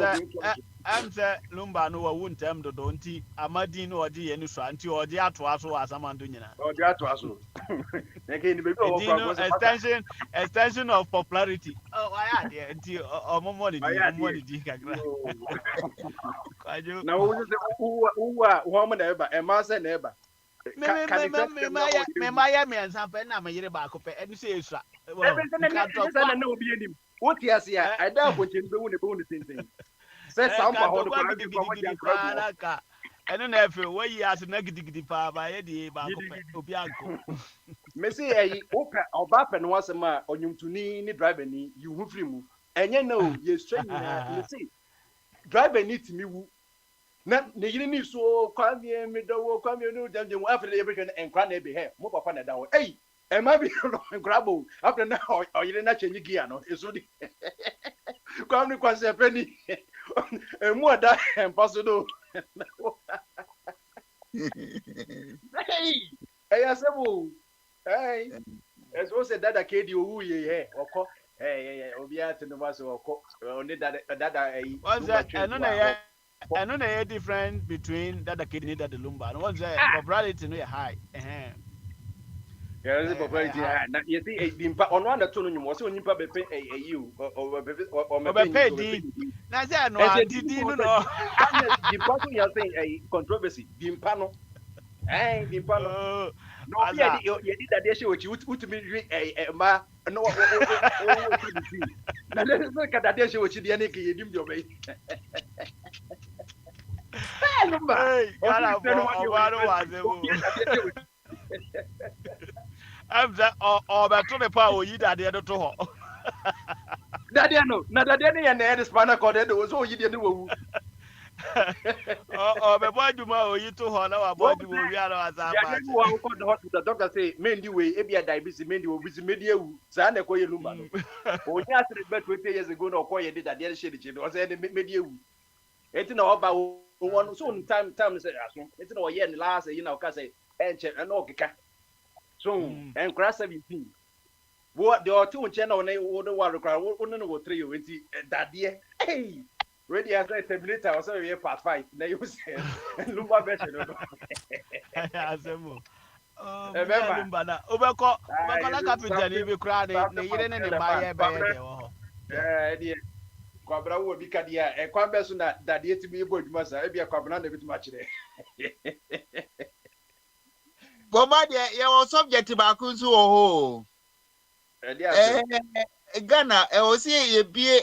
say Lumba no won't tem do nti amadi no odi ye ni so anti odi ato aso asamando nyina odi ato aso extension of popularity why are there nti omomo di kakra kwajo na wo se wo mo na eba e ma se na eba me ma ya me ansa pe na me yire ba ko pe enu se esua na obi enim what yes ya I da ko chen be woni tintin say samba ho no ka enu na efe wo yi as na gidigidi pa ba ye di ba ko pe obi anko me say oba pe no wasema onyumtuni ni driver ni you hu free mu enye na o ye straight na me say driver ni timi wu na ne yiri ni so kwamie me dawo kwamie no dem after the everything enkra na be he mo papa na dawo e ma bi no grabo after na o yiri na chenyi gia no eso di kwamni kwase peni mu ada impossible asebo eso se dada kedi owu ye oko obi ati no maso oko oni dada I know the difference between that the kidney that the lumbar. And what's that? Popularity no high. Yeah, popularity high. Now you see, the impact on one that told you was only probably pay you or pay D. Now say no, no. The person you are saying a controversy. The impact no. The impact no. No, you did that show which you to me a ma no. Now let's look at that show which the any give your way. I'm that or better the power you that the other to her. Daddy, no, not that any and the spinal cord was all you didn't know. Oh, but why do you to her now about you? We are as the doctor say, Mendy way, Abia diabetes, Mendy will visit media, Sana Koya Lumano. Oh, yes, but 20 years ago, no, Koya did that, the other shady was any media. It's no about one soon time say, it's no year last, you know, cause and okay. So, and class 17. What the two channel they would want to cry, wouldn't know what 3 that year. Hey! Ready as I terminate, I was already part 5. Now you say, Lumba better. Lumba, Obeko, Captain, if you cry, the year and the buyer. Kwabra wo bi kadia e kwabra so na dade etimi ebo adwuma sa e bia kwabra na bitu akire Boma de ye won subject ba ku nso ho Ghana e o se ye bie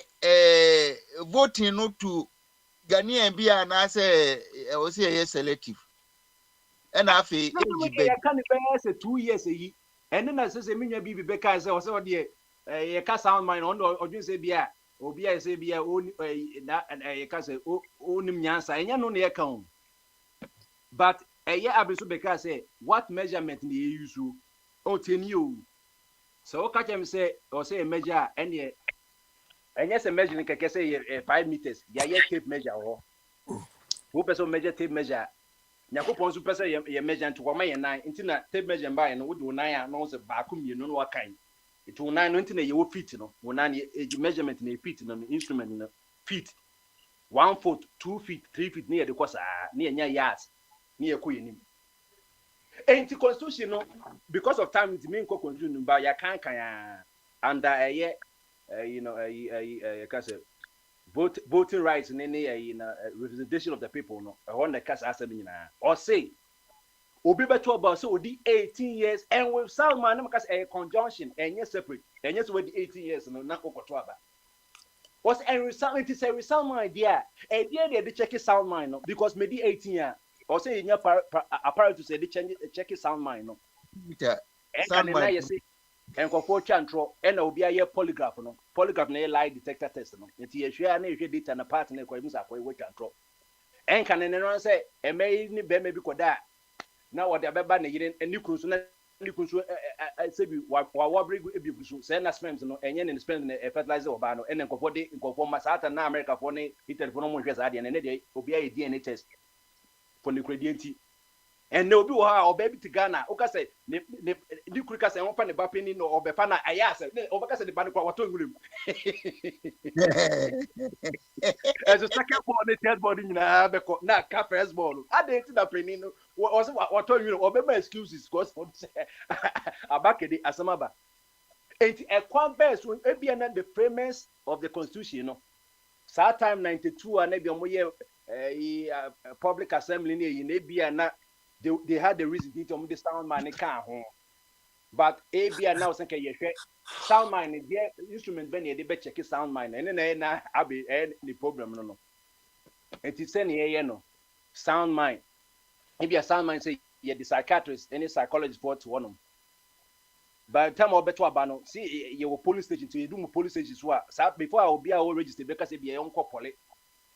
voting no to Ghanaian bia na say e o se ye selective and afi age be kan be say 2 years yi ene na say menwa bi be kai say o se o de ye ka sound mind on odwun say bia obi a say bia o na ye ka say o nim nyansa enya no na ye kan but ye abiso be ka say what measurement na ye use o teni o so o ka chem say o say measure ene And yes, a measure in say 5 meters. Yeah, tape measure. Who person measure tape measure? Nyakopon so person ye measure to wama ye 9. Intina tape measure by no would 9 no se bakum you know what kind. It will 9 no intina ye feet no. When measurement in a feet no instrument no feet. 1 foot, 2 feet, 3 feet near the course near yards near Queen. Ain't the constitution no because of time it mean constitution but ya can't under a year voting rights in any representation of the people no on the cast assembly or say obi beto about so odi 18 years and with Salman because a conjunction and yes separate and yes with 18 years no na okoto aba was and result it is a result my idea they check sound mind no because maybe 18 year or say in your apparatus say they check sound mind no sound mind and for chantro and obi a polygraph no polygraph na lie detector test no nti ye hwe na hwe data na part na kwa musa kwa we chantro en kan ne no say e may ni be bi koda na wo de abeba na yire ni kunsu na ni kunsu say bi wa bregu e bi kunsu say na sperms no enye ne sperms na fertilizer oba no en nkofo de nkofo masata na America fo ne telephone mo hwe sa de ne de obi a DNA test for the credit. And no be how or baby to Ghana. Okay, say the quicker say one pan the bapping or befana ayas over the bank what to him. As a second born, the third body in a cap first born. I didn't that penny was what told you or my excuses because I back at the Asamaba. And a quan best will be another the premise of the constitution, you know. That time 92 and maybe a public assembly near in Abia. They had the reason to the sound man can't home. But ABI now think sound mind the instrument when they bet check sound mind and then I be any problem no. And it's any no sound mind. Maybe a sound mind say yeah the psychiatrist any psychologist for to one. By the time I bet to abano see you police station to you do police station before I will be all registered because it be a young couple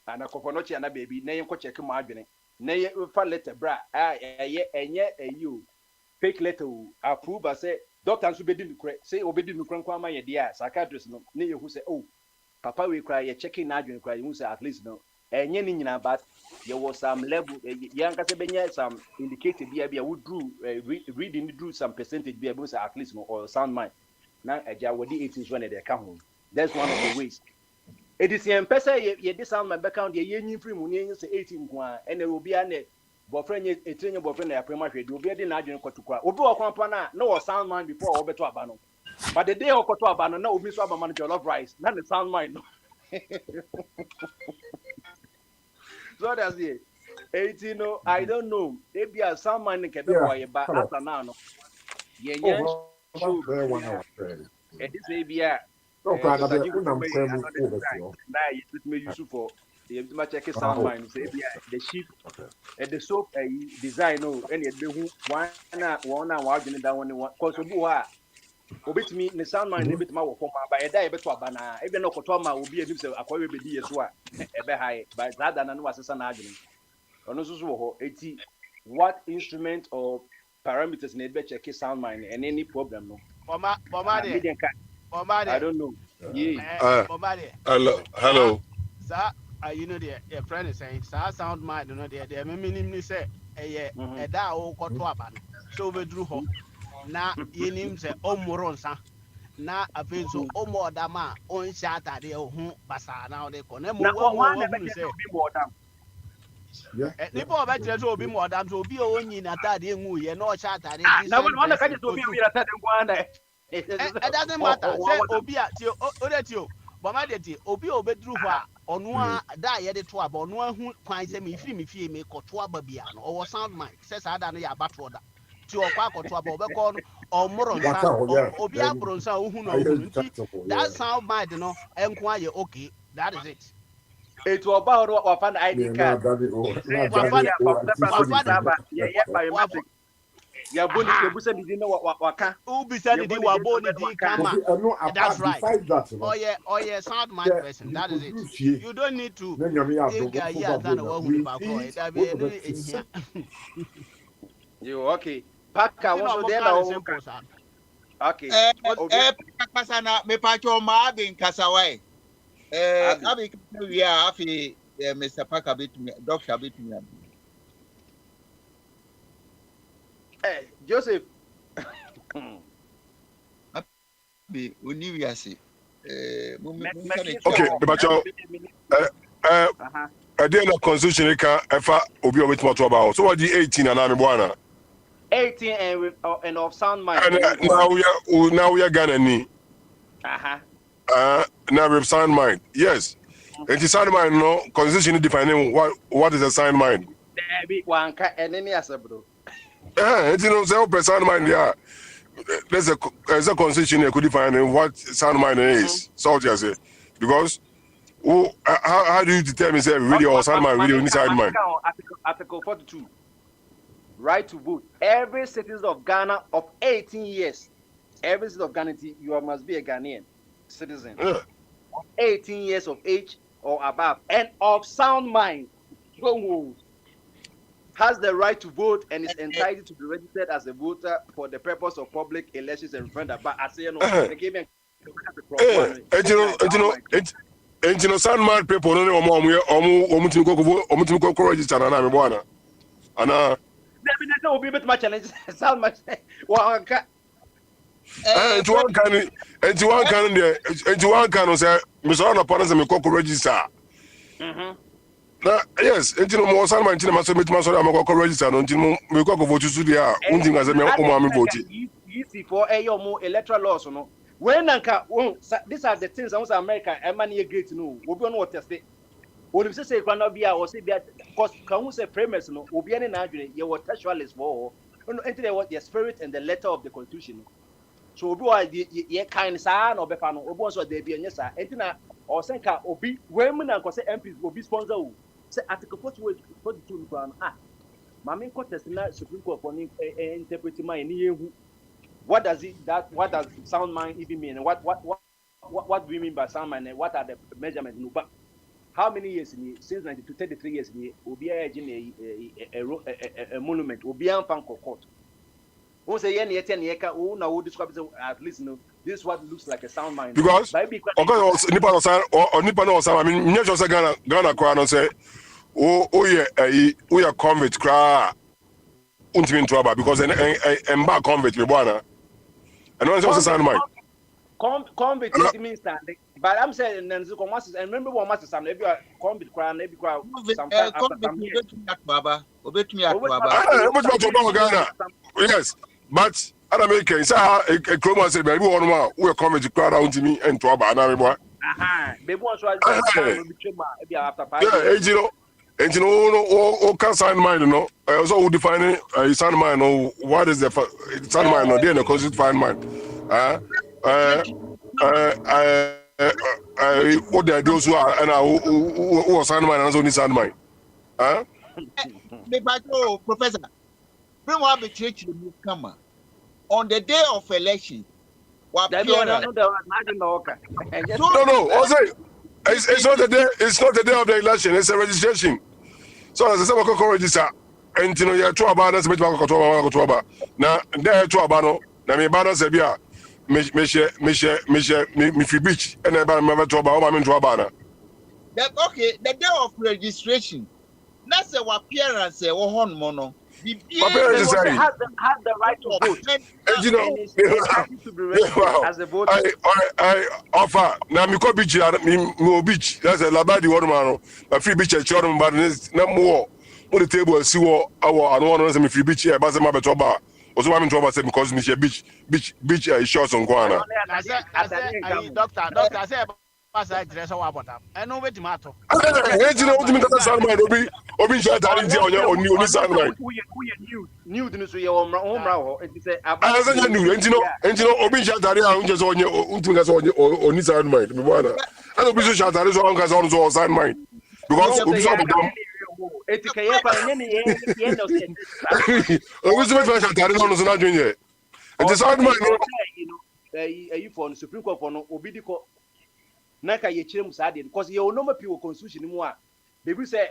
and a coconochi and a baby name ko check my adwene. Na ye fa letter bra enye you fake letter approve say doctor so bedi nukre say obedi nukre kwa ma ye dia psychiatrist no na ye hu say oh papa we cry ye checking na adwene cry you say at least no enye ni nyina but there was some level ye anka say benya some indicated bia we drew reading drew some percentage bia say at least no or sound mind na eja wodi 18 when they come home. That's one of the ways. It is the person ye this sound my background ye yin free mu ye say 18 kwa and there will be an boyfriend a training boyfriend na prema hwe do be dey na adwene kwatukwa obi o kwampa na no sound mind before obeto abano but the day okoto abano na obi so aba manager love rice na the sound mind no so that's it 18 no I don't know they be a sound mind ke be boy ba after now no ye nya show e this say be a no kwa na be unam kwemu na you put me use for the check sound mind say be the sheep and the soap design no and the who one adwene da one cause obi ho a obetimi ne sound mind ne betima wo form ba e da e beto aba na e be no koto ma obi enim se akwawe bedi yeso a e be high but that na no wasesa na adwene ono so wo ho eti what instrument or parameters ne be check sound mind and any problem no I don't know. Hello. Sir, you know the friend is saying, "Sir, sound mind, you know the meaning say, da o koto aba no." So we drew ho. Na yenim say omoronsa. Na afenso omo dama on shata de ho basa na de ko na mo wa say nipa obetre so obi mo dam so obi o nyi na tade nwu ye na o shata de this. Na one ka just obi na tade ngwa it doesn't matter. Say Obia tio Odetio, Bomadeti, Obi Obedru Hua, or Noa die at the twab, or Noa who finds me fee me cotua babiano, or sound mind, says I don't know about water. To a quack or to a bobacon, or Moron, Obia Bronsa, who know that sound mind, you know, enquire okay, that is it. It's about what an ID card. Ya boni kebusa di no waka ubisa di wa boni di kama that's right oh yeah sound mind person that is it you don't need to think yeah than what who ba ko that be in here you okay paka won so there na okay pasa na me pa cho ma bin kasawai Abi we are happy Mr. Parker bit me Dr. bit me. Joseph. Abi uni we say. Okay, Bebacho. I did not constitution ka efa obi obet mo to about. So what the 18 and I'm bwana. 18 and of sound mind. Now we are Ghana ni. Now we have sound mind. Yes. And the sound mind no constitution defining what is a sound mind. There be one ka enemy as a bro. And you know say sound mind yeah. There's a constitution that could define what sound mind is. So just say because how do you determine say really or sound mind really inside mind? Article 42. Right to vote. Every citizen of Ghana of 18 years, every citizen of Ghana, you must be a Ghanaian citizen. Yeah. 18 years of age or above and of sound mind has the right to vote and is entitled to be registered as a voter for the purpose of public elections and referenda. But I say no, and you know, sound mind people no register na me bwana. Ana there will be better challenge sound mind. And one can say Mr. Ana Panas and me register. Yes, and you know more sound mind must meet my register until me vote to the until as me vote. Easy for more electoral laws no. When these are the things I want America money great no. We don't know what test it. What if say can be or say because can say premise no obi any na adwene ye what textualist for no enter what the spirit and the letter of the constitution. So obi wa ye kind sa na obefa no obi so there be anya sa entina or say ka obi when me na ko say MPs obi sponsor o say article 42 no mama contest na Supreme Court for interpret my ni ehu. What does sound mind even mean? What do we mean by sound mind? And what are the measurements? No, but how many years since 92 33 years obi a monument obi an fan court. Who say any na who describe at least no this is what looks like a sound mind. Because nipa no sound I mean nye just Ghana kwa no say we are convict cry untimi ntwaba because emba convict me bwana. And what is sound mind? Convict means standing. But I'm saying and remember what master some if you are convict cry maybe cry sometimes yes, but other Americans say a chroma say maybe one more we are convict cry down to me and twaba na me boy. Maybe one so after 5 years. And you know, can sound mind, you know. Also, who define sound mind, or what is the sound mind, or then because it find mind. What they are those who are and who are sound mind and only sound mind. Professor, bring one be church to come on the day of election. No. Also, it's not the day. It's not the day of the election. It's a registration. So as I said, we register. And you know, you are two about us. But we go to now. There are two about no. Now me about us. Ebia, me free beach. And about me about two about. Me two about. Okay, the day of registration. That's a appearance. One mono. Has the right to vote. And you know, to be registered as a voter. I offer now me go beach. Me beach. That's a labadi one man. A free beach. Children, but no more. On the table, see what our and one of me free beach here. But I'm about to buy. Also, I'm to say because me beach is short on Guana. I said, doctor, I said. I know where to matter. You know what you sound mind obi share that on sound mind. New to say home it say about you know obi share that on just on sound mind. Me bwana. And obi share that so on sound mind. Because obi so about etikaya pa nyene no say. Obi so share that on so na dwen and the sound mind you for Supreme Court for no obi di ko naka ye chire musade because you no mapi wo constitution mu a baby say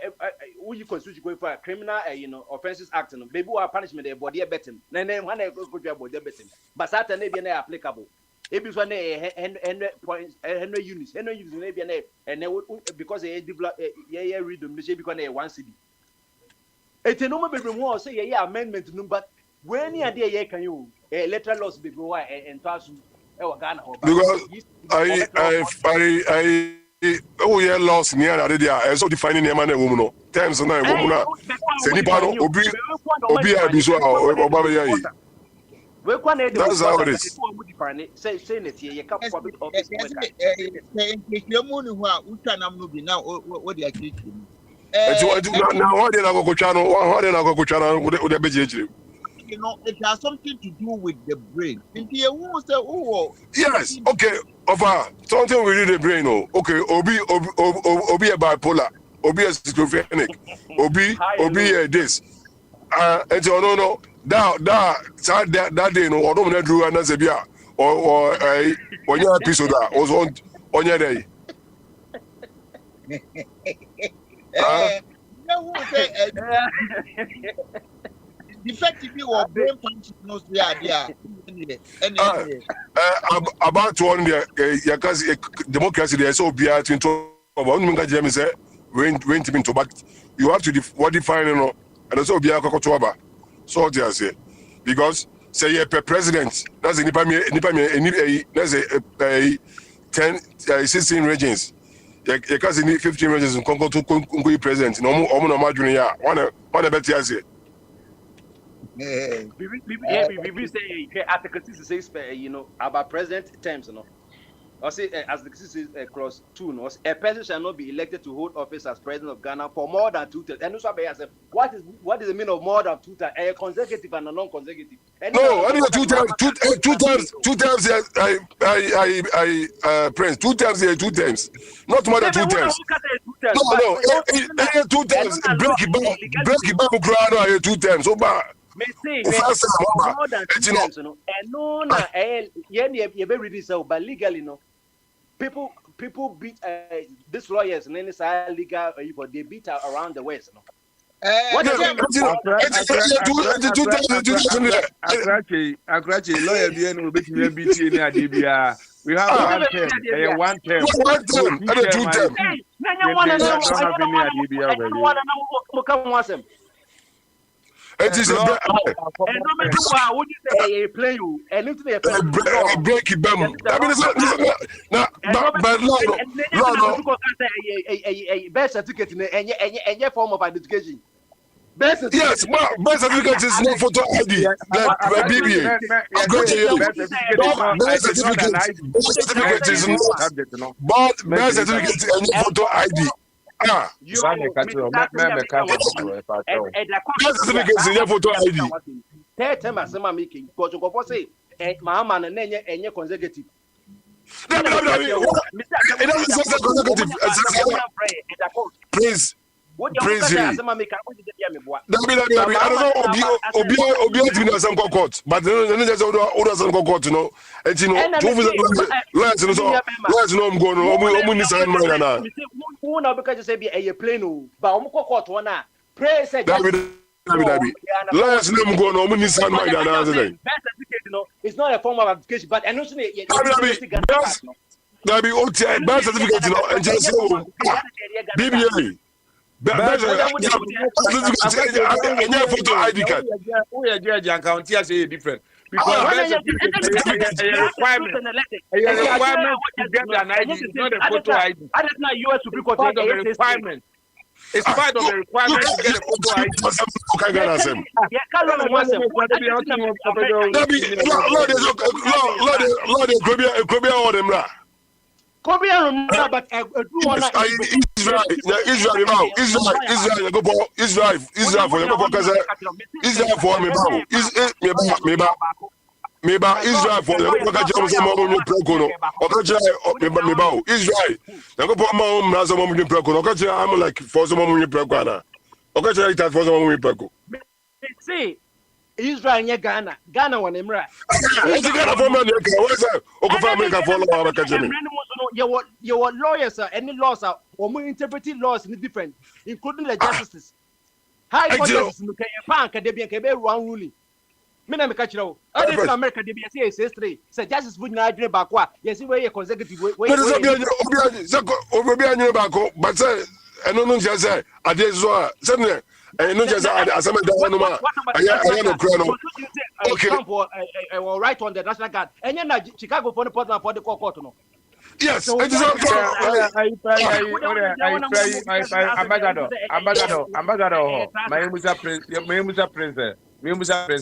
we constitution going for criminal offenses act no baby wa punishment e body betem na when e go go body betem but sata na be na applicable Ebi so na 100 units na be na and because they develop read them say because na 1 cedi. Ete no be mu say ye amendment no but when you dey ye kan you electoral laws be go and pass e wa Ghana ho because I oh yeah lost near that there so defining the man woman no terms na woman na say ni pa no obi a bi so oba be yi. We kwan na dey That's how it is. Say net ye ka for bit office worker mu ni ho a utwa nam no bi na wo de akirikiri mu now what they na go chano what they na go chano wo de be jejire. You know, it has something to do with the brain. Yes, okay. Over something with the brain. Oh, okay. Obi a bipolar. Obi a schizophrenic. Obi this. And so no. That day no. I don't know Drew and Zebia or on your episode that was on your day. Effectively or brain function knows the idea. About one democracy there so be at into one James say when to back you have to define and also be a cocotoba. So they say because say per president that's that's a 16 regions. You can see 15 regions in Congo to president. No more junior one better say. We say Article 66 about president terms, or say as the 66 clause 2, a person shall not be elected to hold office as president of Ghana for more than 2 terms. And also, what is the meaning of more than 2 terms? A consecutive and a non-consecutive. No, I think 2 terms. 2 terms. 2 terms. I Prince. 2 terms. 2 terms. Not more than 2 terms. No. 2 terms. Break it back. Break 2 terms. So bad. May say more than 2 terms, and no, you be ready so, but legally, people beat these lawyers and then say legal, but they beat around the West, What is lawyer we have one term. It is a break it down. I mean, birth certificate in any form of identification. Yes, birth certificate is not photo ID. BBA. Birth certificate is not. But birth certificate is not photo ID. Photo ID. Consecutive. Please. Praise you. I don't know. Obi some court, but then there's other some court, and let's know I'm going on. Who now because you say be a plane, but I'm court one. Pray say. Let's know I'm going on. It's not a form of application, but I know that be OTI birth certificate, and just BBA. Photo ID card. We are judge and county as a different because a requirement to get an ID is not a photo ID. That's not US Supreme Court. Part of the requirement. It's part of the requirement to get a photo ID. Israel Israel nye Ghana wan emra. Your lawyers any laws are or interpreting laws in different, including the justices. High court justices no can bank they be one ruling. Me na me catch you. All this in America they be say 6-3. Say justice food na adwene back wa. Yes we consecutive way. But obi anyi back but say eno no nje say ade so a say ne eno nje say asema da no ma aya no kra no. Okay. Right on the National Guard. Enye na Chicago for the Portland for the court no. Yes, it is Ambassador, Prince,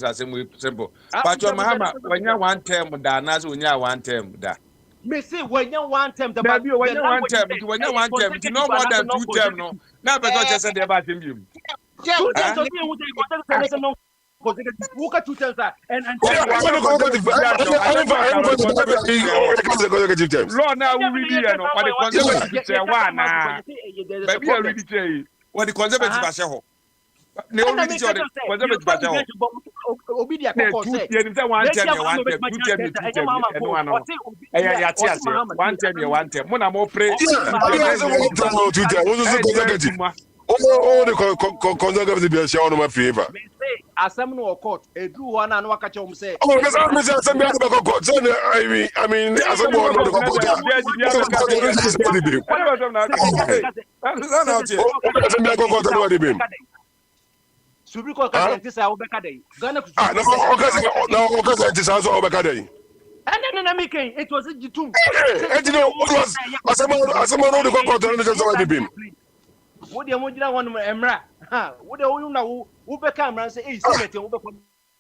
as simple. But your Mahama, when you one term, Dana, when you one term, that. Me say when you want them, when you one term, it's no more than 2 terms, no. Now, because I said about him. Who got 2 terms and Lord, now we really know what the conservative say. Maybe I really say what the conservative are saying. Ne already told them conservative are saying. Obidia Koko say. You say 1 term, 1 term, 2 term, 2 term, and one. Yeah, 1 term, 1 term. Mona mo pray. Oh, the conservative be show no my favor. Me say asem no court edu ho na no waka che say. Oh, because I'm saying asem be court. I mean asem no the court. Supreme Court can say Obeka Day. Ghana no, because also Obeka Day. And then it was a Jitum. And you know what was asem no the court no just already been. What the Mojina one Emra? What the you know who become and say, hey, Senator, who become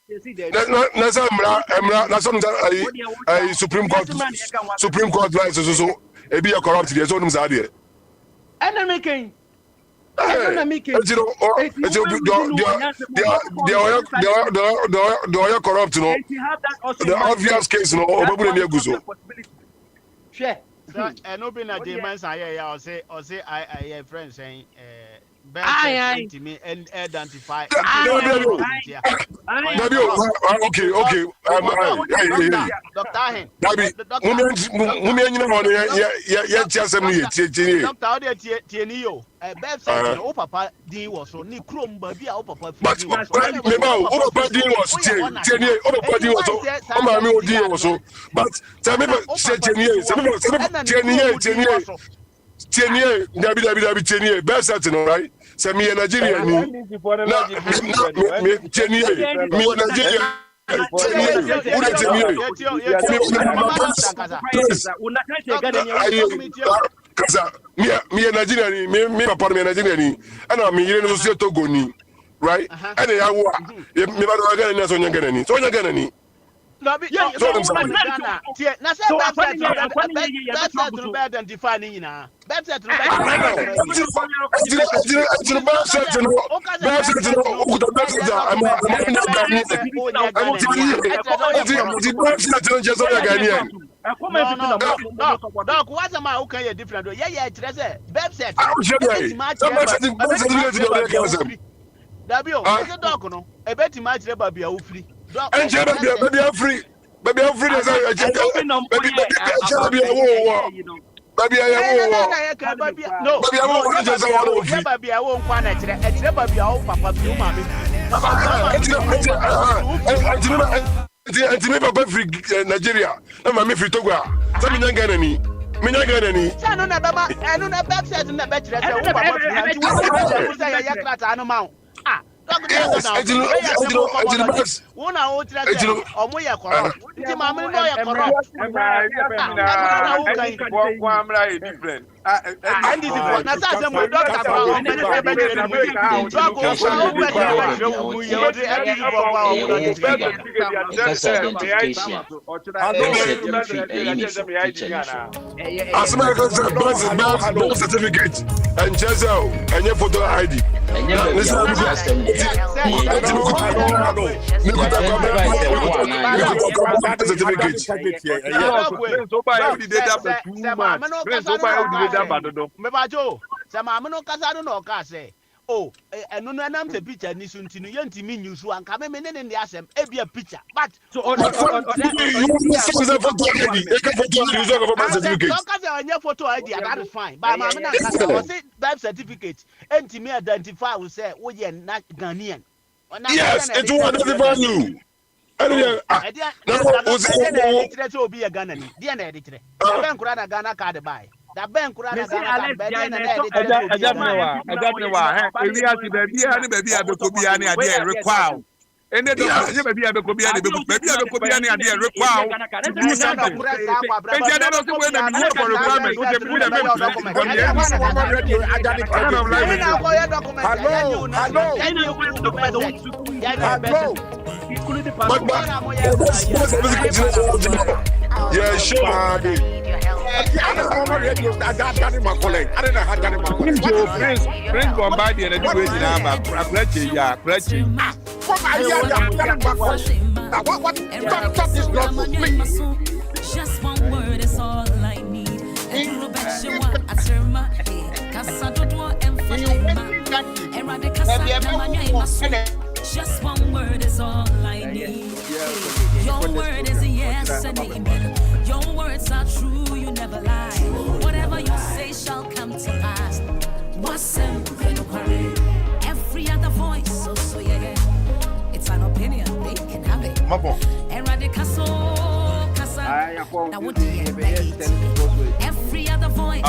Emra, Supreme Court license, so a be a corrupt, there's only Zadia. And I'm making. They are corrupt, you know. The obvious case, you know, Share. And open a demand, I say, I friend saying, to me and identify. Okay. Doctor, Papa D was so Nick Crum, baby, our Papa. But best setting, all right? Send me a Nigerian. Right? And I Baby, I'm free. Baby, Nigeria. I'm free Togo. certificate and Chesel and your photo ID. Oh, and no, I'm the picture. Nissuntinu, Yantimi, news one coming in the assem, a picture. But so on your photo idea, that is fine. But my birth certificate, and to me identify will say, oh, you're not Ghanaian. Yes, it will identify you. Anyway, editre to be a Ghana ni. Dia na editre. Da ben kura na Ghana card buy. Da ben kura na Ghana card buy. Dia na editre. Ajabnewa. Ewi ati baby ani baby abekobi ani ade e require. Ene do je baby abekobi ani baby abekobi ani ade e require. Do something. Enti ade no so we na me for requirement. O je me na me. Yeah, sure. Prince Bombadi and the way Stop this nonsense, please. Just one word is all I need. And you bet you want a term. Cause I don't want just one word is all I need. Your word is a yes and amen. Your words are true, you never lie. Whatever you say shall come to pass. Every other voice, so yeah. It's an opinion, they can have it. Every other voice,